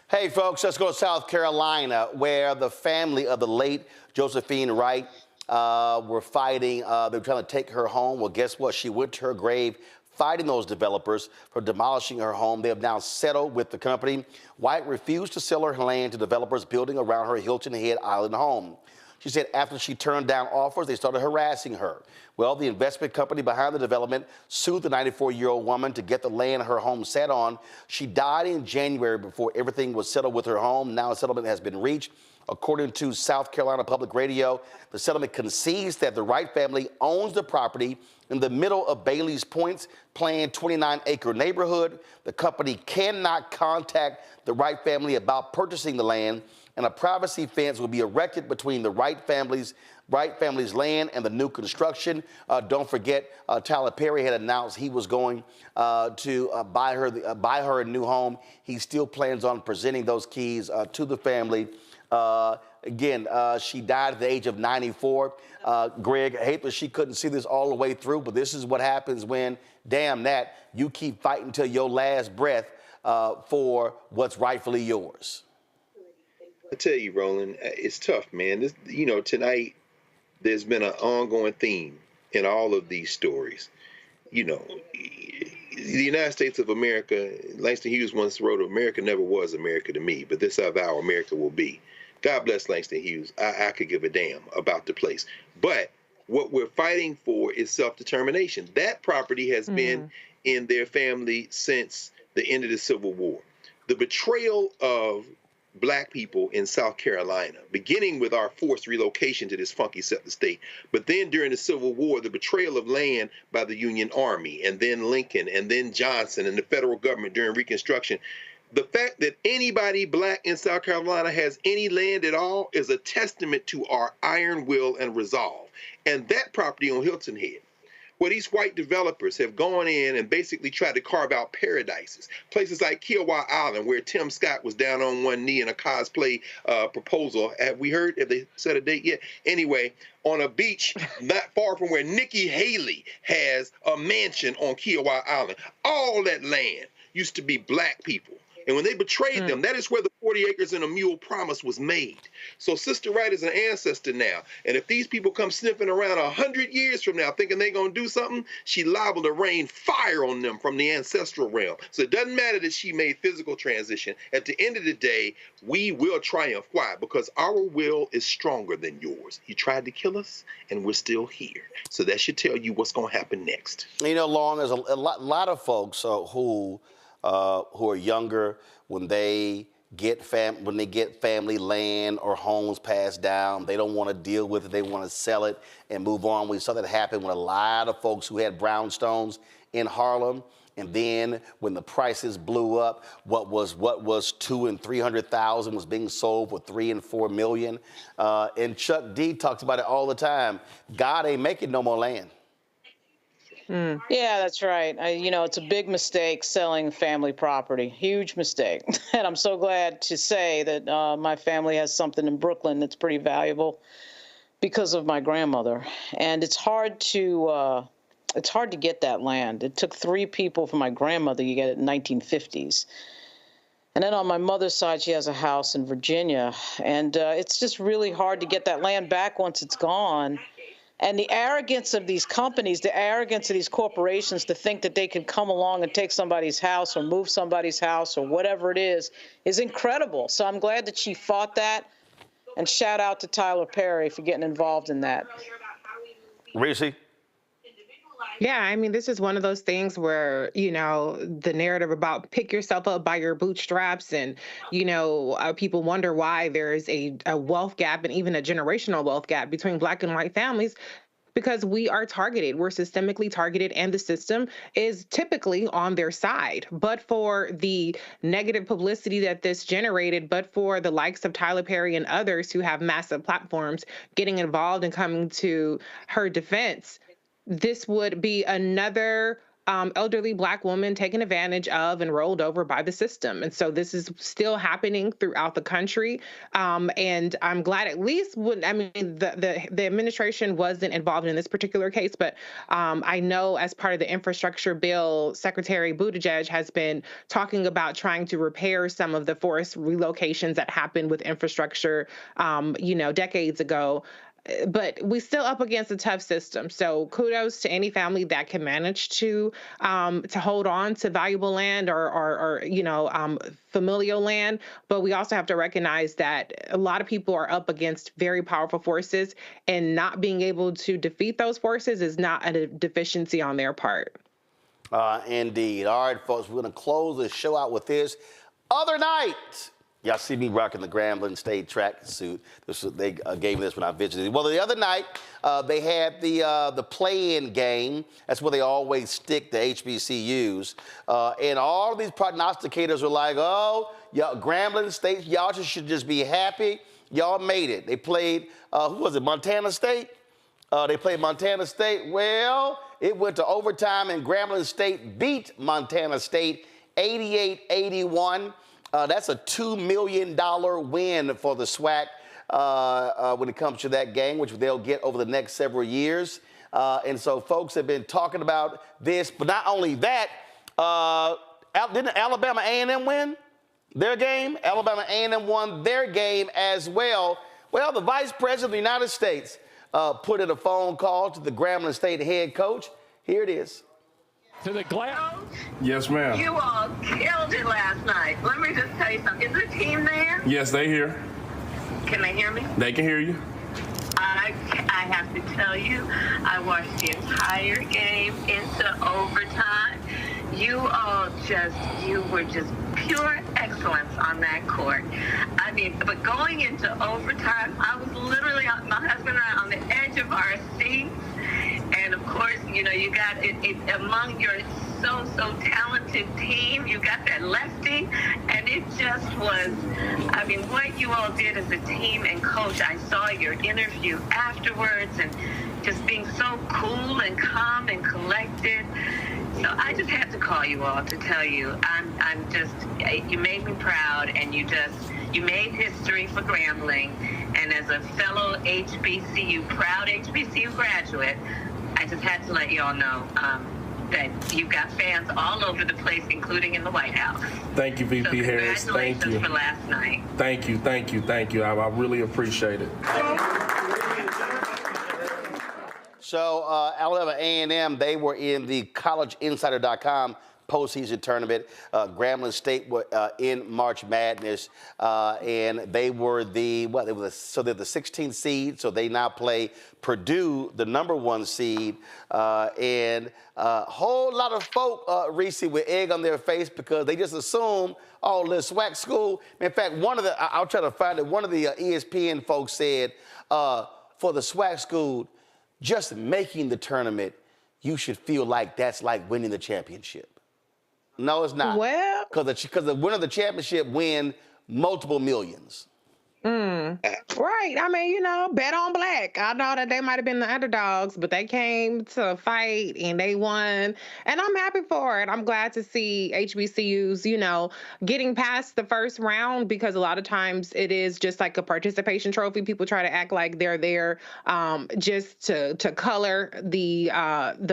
Hey, folks, let's go to South Carolina, where the family of the late Josephine Wright were fighting. They were trying to take her home. Well, guess what? She went to her grave fighting those developers for demolishing her home. They have now settled with the company. White refused to sell her land to developers building around her Hilton Head Island home. She said after she turned down offers, they started harassing her. Well, the investment company behind the development sued the 94-year-old woman to get the land her home sat on. She died in January before everything was settled with her home. Now a settlement has been reached. According to South Carolina Public Radio, the settlement concedes that the Wright family owns the property in the middle of Bailey's Point's planned 29-acre neighborhood. The company cannot contact the Wright family about purchasing the land, and a privacy fence will be erected between the Wright family's land and the new construction. Don't forget, Tyler Perry had announced he was going to buy her a new home. He still plans on presenting those keys to the family. Again, she died at the age of 94. Greg, I hate that she couldn't see this all the way through, but this is what happens when, damn that, you keep fighting till your last breath for what's rightfully yours. I tell you, Roland, it's tough, man. This, tonight there's been an ongoing theme in all of these stories. The United States of America, Langston Hughes once wrote, America never was America to me, but this I vow America will be. God bless Langston Hughes. I could give a damn about the place. But what we're fighting for is self-determination. That property has been in their family since the end of the Civil War. The betrayal of Black people in South Carolina, beginning with our forced relocation to this funky settler state, but then during the Civil War, the betrayal of land by the Union Army, and then Lincoln, and then Johnson, and the federal government during Reconstruction. The fact that anybody Black in South Carolina has any land at all is a testament to our iron will and resolve. And that property on Hilton Head, where these white developers have gone in and basically tried to carve out paradises. Places like Kiowa Island, where Tim Scott was down on one knee in a cosplay proposal. Have we heard? Have they set a date yet? Anyway, on a beach not far from where Nikki Haley has a mansion on Kiowa Island. All that land used to be Black people. And when they betrayed them, that is where the 40 acres and a mule promise was made. So Sister Wright is an ancestor now. And if these people come sniffing around 100 years from now thinking they're going to do something, she liable to rain fire on them from the ancestral realm. So it doesn't matter that she made physical transition. At the end of the day, we will triumph. Why? Because our will is stronger than yours. He tried to kill us, and we're still here. So that should tell you what's going to happen next. You know, Lauren, there's a lot of folks who are younger when they get family land or homes passed down. They don't want to deal with it. They want to sell it and move on. We saw that happen with a lot of folks who had brownstones in Harlem. And then when the prices blew up, what was $200,000 and $300,000 was being sold for $3 and $4 million. And Chuck D talks about it all the time. God ain't making no more land. Yeah, that's right. It's a big mistake selling family property. Huge mistake. And I'm so glad to say that my family has something in Brooklyn that's pretty valuable because of my grandmother. And it's hard to get that land. It took 3 people for my grandmother to get it in the 1950s. And then on my mother's side, she has a house in Virginia. And it's just really hard to get that land back once it's gone. And the arrogance of these companies, the arrogance of these corporations to think that they can come along and take somebody's house or move somebody's house or whatever it is incredible. So I'm glad that she fought that. And shout out to Tyler Perry for getting involved in that. Reese? Yeah, I mean, this is one of those things where, the narrative about pick yourself up by your bootstraps and, people wonder why there is a wealth gap and even a generational wealth gap between Black and white families. Because we are targeted. We're systemically targeted, and the system is typically on their side. But for the negative publicity that this generated, but for the likes of Tyler Perry and others who have massive platforms getting involved and coming to her defense, this would be another elderly Black woman taken advantage of and rolled over by the system. And so this is still happening throughout the country. And I'm glad at least the administration wasn't involved in this particular case, but I know as part of the infrastructure bill, Secretary Buttigieg has been talking about trying to repair some of the forced relocations that happened with infrastructure, decades ago. But we still up against a tough system. So kudos to any family that can manage to hold on to valuable land or familial land. But we also have to recognize that a lot of people are up against very powerful forces, and not being able to defeat those forces is not a deficiency on their part. Indeed. All right, folks, we're going to close the show out with this. Other night, y'all see me rocking the Grambling State track suit. They gave me this when I visited. Well, the other night, they had the play-in game. That's where they always stick the HBCUs. And all of these prognosticators were like, oh, y'all, Grambling State, y'all should just be happy. Y'all made it. They played, who was it, Montana State? They played Montana State. Well, it went to overtime, and Grambling State beat Montana State 88-81. That's a $2 million win for the SWAC when it comes to that game, which they'll get over the next several years. And so folks have been talking about this. But not only that, didn't Alabama A&M win their game? Alabama A&M won their game as well. Well, the Vice President of the United States put in a phone call to the Grambling State head coach. Here it is. To the glass. Yes, ma'am. You all killed it last night. Let me just tell you something. Is the team there? Yes, they here. Can they hear me? They can hear you. I have to tell you, I watched the entire game into overtime. You were just pure excellence on that court. I mean, but going into overtime, I was literally, my husband and I, on the edge of our seats. And of course, you got it among your so talented team. You got that lefty, and it just was. I mean, what you all did as a team and coach. I saw your interview afterwards, and just being so cool and calm and collected. So I just had to call you all to tell you, I'm just. You made me proud, and you made history for Grambling. And as a fellow proud HBCU graduate, I just had to let you all know that you've got fans all over the place, including in the White House. Thank you, VP So Harris. Thank you. congratulations for last night. Thank you, thank you, thank you. I really appreciate it. So Alabama A&M, they were in the collegeinsider.com postseason tournament. Grambling State were in March Madness, and they were they're the 16th seed, so they now play Purdue, the #1 seed, and a whole lot of folk, Reese, with egg on their face because they just assume, oh, this SWAC school. In fact, I'll try to find it, one of the ESPN folks said, for the SWAC school, just making the tournament, you should feel like that's like winning the championship. No, it's not. Well, because the winner of the championship win multiple millions. Right. I mean, bet on black. I know that they might have been the underdogs, but they came to fight and they won. And I'm happy for it. I'm glad to see HBCUs, getting past the first round because a lot of times it is just like a participation trophy. People try to act like they're there just to color the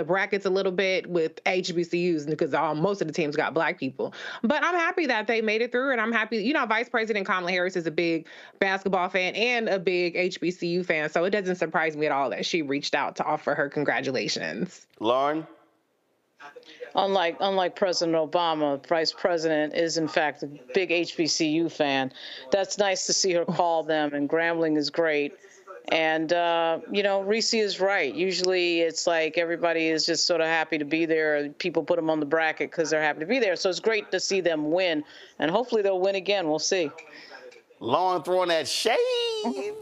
brackets a little bit with HBCUs because most of the teams got black people. But I'm happy that they made it through, and I'm happy. Vice President Kamala Harris is a big basketball fan and a big HBCU fan, so it doesn't surprise me at all that she reached out to offer her congratulations. Lauren? Unlike President Obama, Vice President is in fact a big HBCU fan. That's nice to see her call them, and Grambling is great. And, Reese is right. Usually it's like everybody is just sort of happy to be there. People put them on the bracket because they're happy to be there. So it's great to see them win, and hopefully they'll win again. We'll see. Lauren throwing that shade.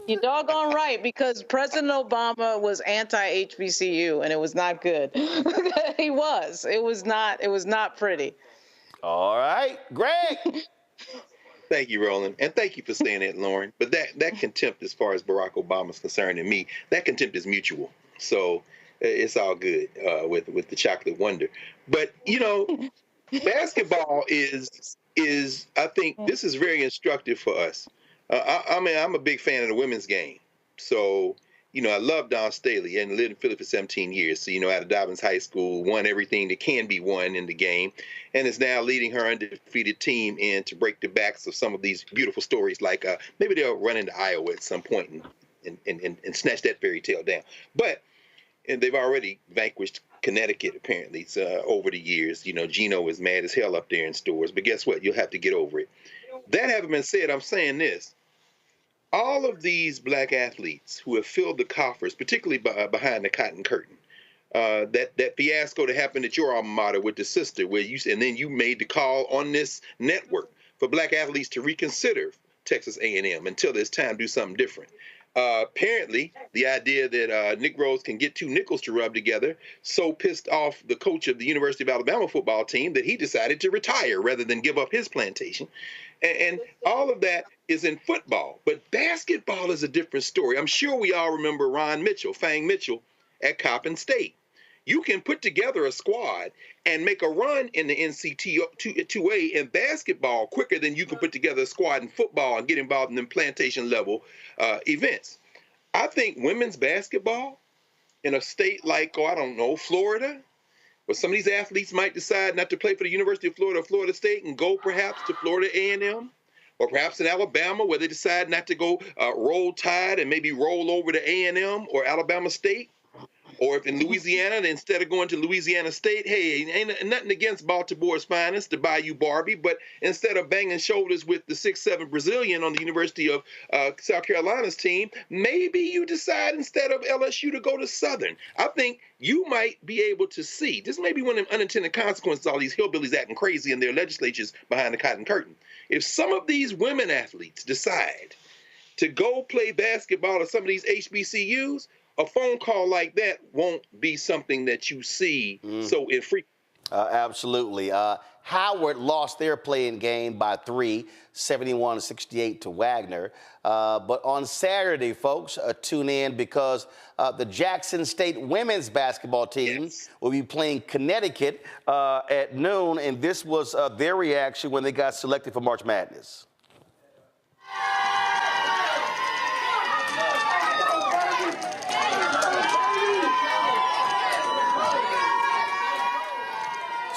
You're doggone right, because President Obama was anti-HBCU, and it was not good. He was. It was not pretty. All right. Greg. Thank you, Roland, and thank you for saying that, Lauren. But that contempt, as far as Barack Obama is concerned, and me, that contempt is mutual. So it's all good with the chocolate wonder. But basketball is I think this is very instructive for us. I'm a big fan of the women's game. So I love Dawn Staley and lived in Philly for 17 years. So out of Dobbins High School, won everything that can be won in the game, and is now leading her undefeated team in to break the backs of some of these beautiful stories. Like maybe they'll run into Iowa at some point and snatch that fairy tale down. And they've already vanquished Connecticut, apparently, over the years. Gino is mad as hell up there in stores. But guess what? You'll have to get over it. That having been said, I'm saying this. All of these black athletes who have filled the coffers, particularly behind the cotton curtain, that fiasco that happened at your alma mater with the sister, and then you made the call on this network for black athletes to reconsider Texas A&M until there's time to do something different. Apparently, the idea that Negroes can get two nickels to rub together so pissed off the coach of the University of Alabama football team that he decided to retire rather than give up his plantation. And all of that is in football. But basketball is a different story. I'm sure we all remember Ron Mitchell, Fang Mitchell, at Coppin State. You can put together a squad and make a run in the NCAA in basketball quicker than you can put together a squad in football and get involved in them plantation level events. I think women's basketball in a state like, Florida, where some of these athletes might decide not to play for the University of Florida or Florida State and go perhaps to Florida A&M, or perhaps in Alabama where they decide not to go roll tide and maybe roll over to A&M or Alabama State. Or if in Louisiana, instead of going to Louisiana State, hey, ain't nothing against Baltimore's finest, the Bayou Barbie, but instead of banging shoulders with the 6'7" Brazilian on the University of South Carolina's team, maybe you decide instead of LSU to go to Southern. I think you might be able to see, this may be one of the unintended consequences of all these hillbillies acting crazy in their legislatures behind the cotton curtain. If some of these women athletes decide to go play basketball at some of these HBCUs, a phone call like that won't be something that you see so infrequently. Absolutely. Howard lost their playing game by 3, 71-68 to Wagner. But on Saturday, folks, tune in because the Jackson State women's basketball team will be playing Connecticut at noon, and this was their reaction when they got selected for March Madness.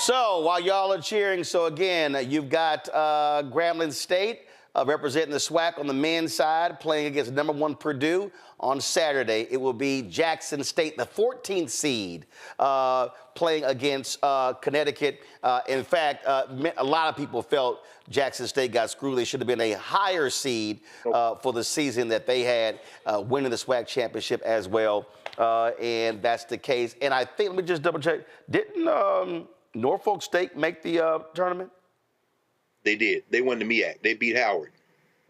So while y'all are cheering, so again, you've got Grambling State representing the SWAC on the men's side, playing against number 1 Purdue. On Saturday, it will be Jackson State, the 14th seed, playing against Connecticut. In fact, a lot of people felt Jackson State got screwed. They should have been a higher seed for the season that they had, winning the SWAC championship as well. And that's the case. And I think, let me just double check, didn't Norfolk State make the tournament? They did. They won the MEAC. They beat Howard.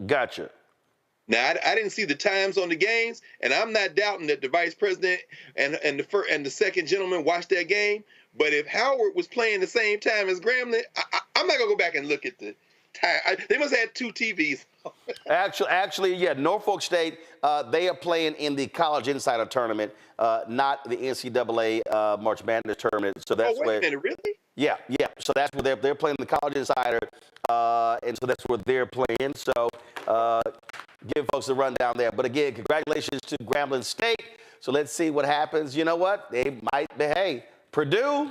Gotcha. Now, I didn't see the times on the games, and I'm not doubting that the vice president and the second gentleman watched that game. But if Howard was playing the same time as Grambling, I'm not gonna go back and look at the time. They must have had 2 TVs. Actually, yeah, Norfolk State, they are playing in the College Insider Tournament, not the NCAA March Madness Tournament. So that's wait a minute, really? Yeah. So that's where they're playing the College Insider, and so that's where they're playing. So give folks a rundown there. But again, congratulations to Grambling State. So let's see what happens. You know what? They might be, hey, Purdue,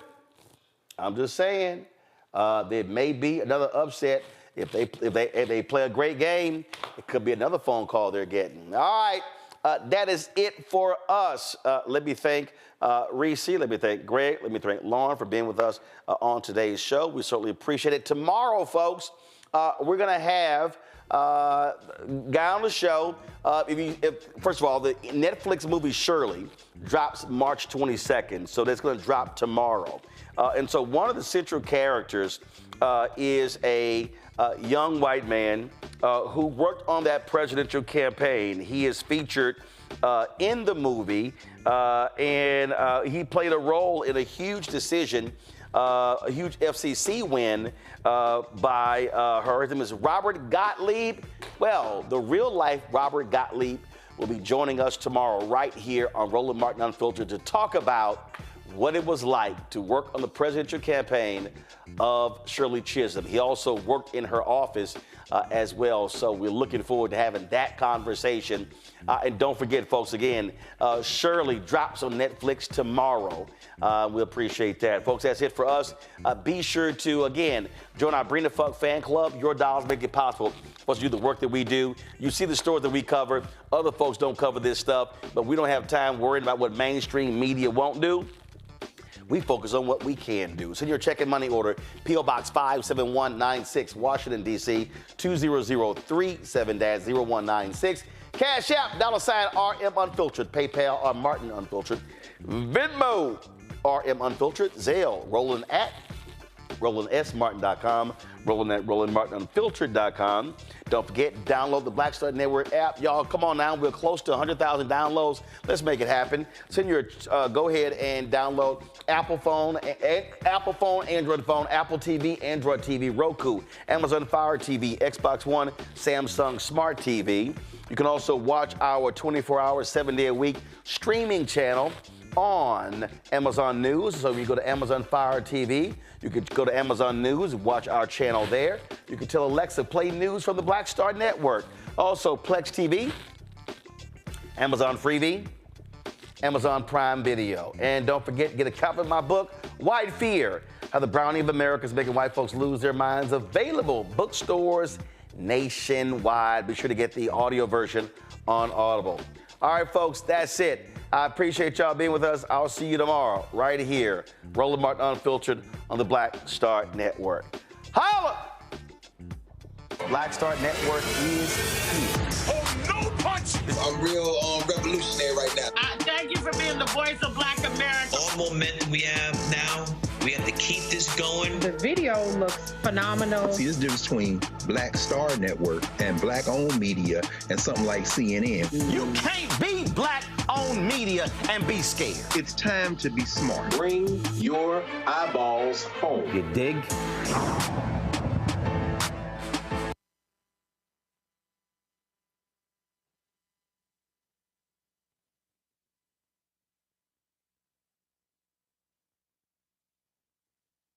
I'm just saying, there may be another upset. If they play a great game, it could be another phone call they're getting. All right, that is it for us. Let me thank Reese, let me thank Greg, let me thank Lauren for being with us on today's show. We certainly appreciate it. Tomorrow, folks, we're going to have guy on the show. First of all, the Netflix movie Shirley drops March 22nd, so that's going to drop tomorrow. And so one of the central characters is a young white man who worked on that presidential campaign. He is featured in the movie, and he played a role in a huge decision, a huge FCC win by her. His name is Robert Gottlieb. Well, the real-life Robert Gottlieb will be joining us tomorrow right here on Roland Martin Unfiltered to talk about what it was like to work on the presidential campaign of Shirley Chisholm. He also worked in her office as well, so we're looking forward to having that conversation. And don't forget, folks, again, Shirley drops on Netflix tomorrow. We appreciate that. Folks, that's it for us. Be sure to, again, join our Bring the Fuck fan club. Your dollars make it possible for us to do the work that we do. You see the stories that we cover. Other folks don't cover this stuff, but we don't have time worrying about what mainstream media won't do. We focus on what we can do. Send your check and money order, P.O. Box 57196, Washington, D.C., 20037-0196. Cash App, $RM Unfiltered, PayPal, R Martin Unfiltered, Venmo, RM Unfiltered, Zelle, Roland at RolandSMartin.com, Roland at RolandMartinUnfiltered.com. Don't forget, download the Black Star Network app. Y'all, come on now. We're close to 100,000 downloads. Let's make it happen. Send your, go ahead and download Apple phone, Android phone, Apple TV, Android TV, Roku, Amazon Fire TV, Xbox One, Samsung Smart TV. You can also watch our 24-hour, 7-day-a-week streaming channel on Amazon News. So if you go to Amazon Fire TV, you could go to Amazon News and watch our channel there. You can tell Alexa, play news from the Black Star Network. Also, Plex TV, Amazon Freevee, Amazon Prime Video. And don't forget, get a copy of my book, White Fear, How the Brownie of America is Making White Folks Lose Their Minds. Available bookstores nationwide. Be sure to get the audio version on Audible. All right, folks, that's it. I appreciate y'all being with us. I'll see you tomorrow right here. Roland Martin Unfiltered on the Black Star Network. Holla! Black Star Network is here. Oh, no punch! I'm real revolutionary right now. Thank you for being the voice of Black America. All momentum we have now, we have to keep this going. The video looks phenomenal. See, there's a difference between Black Star Network and black-owned media and something like CNN. You can't be black-owned media and be scared. It's time to be smart. Bring your eyeballs home. You dig?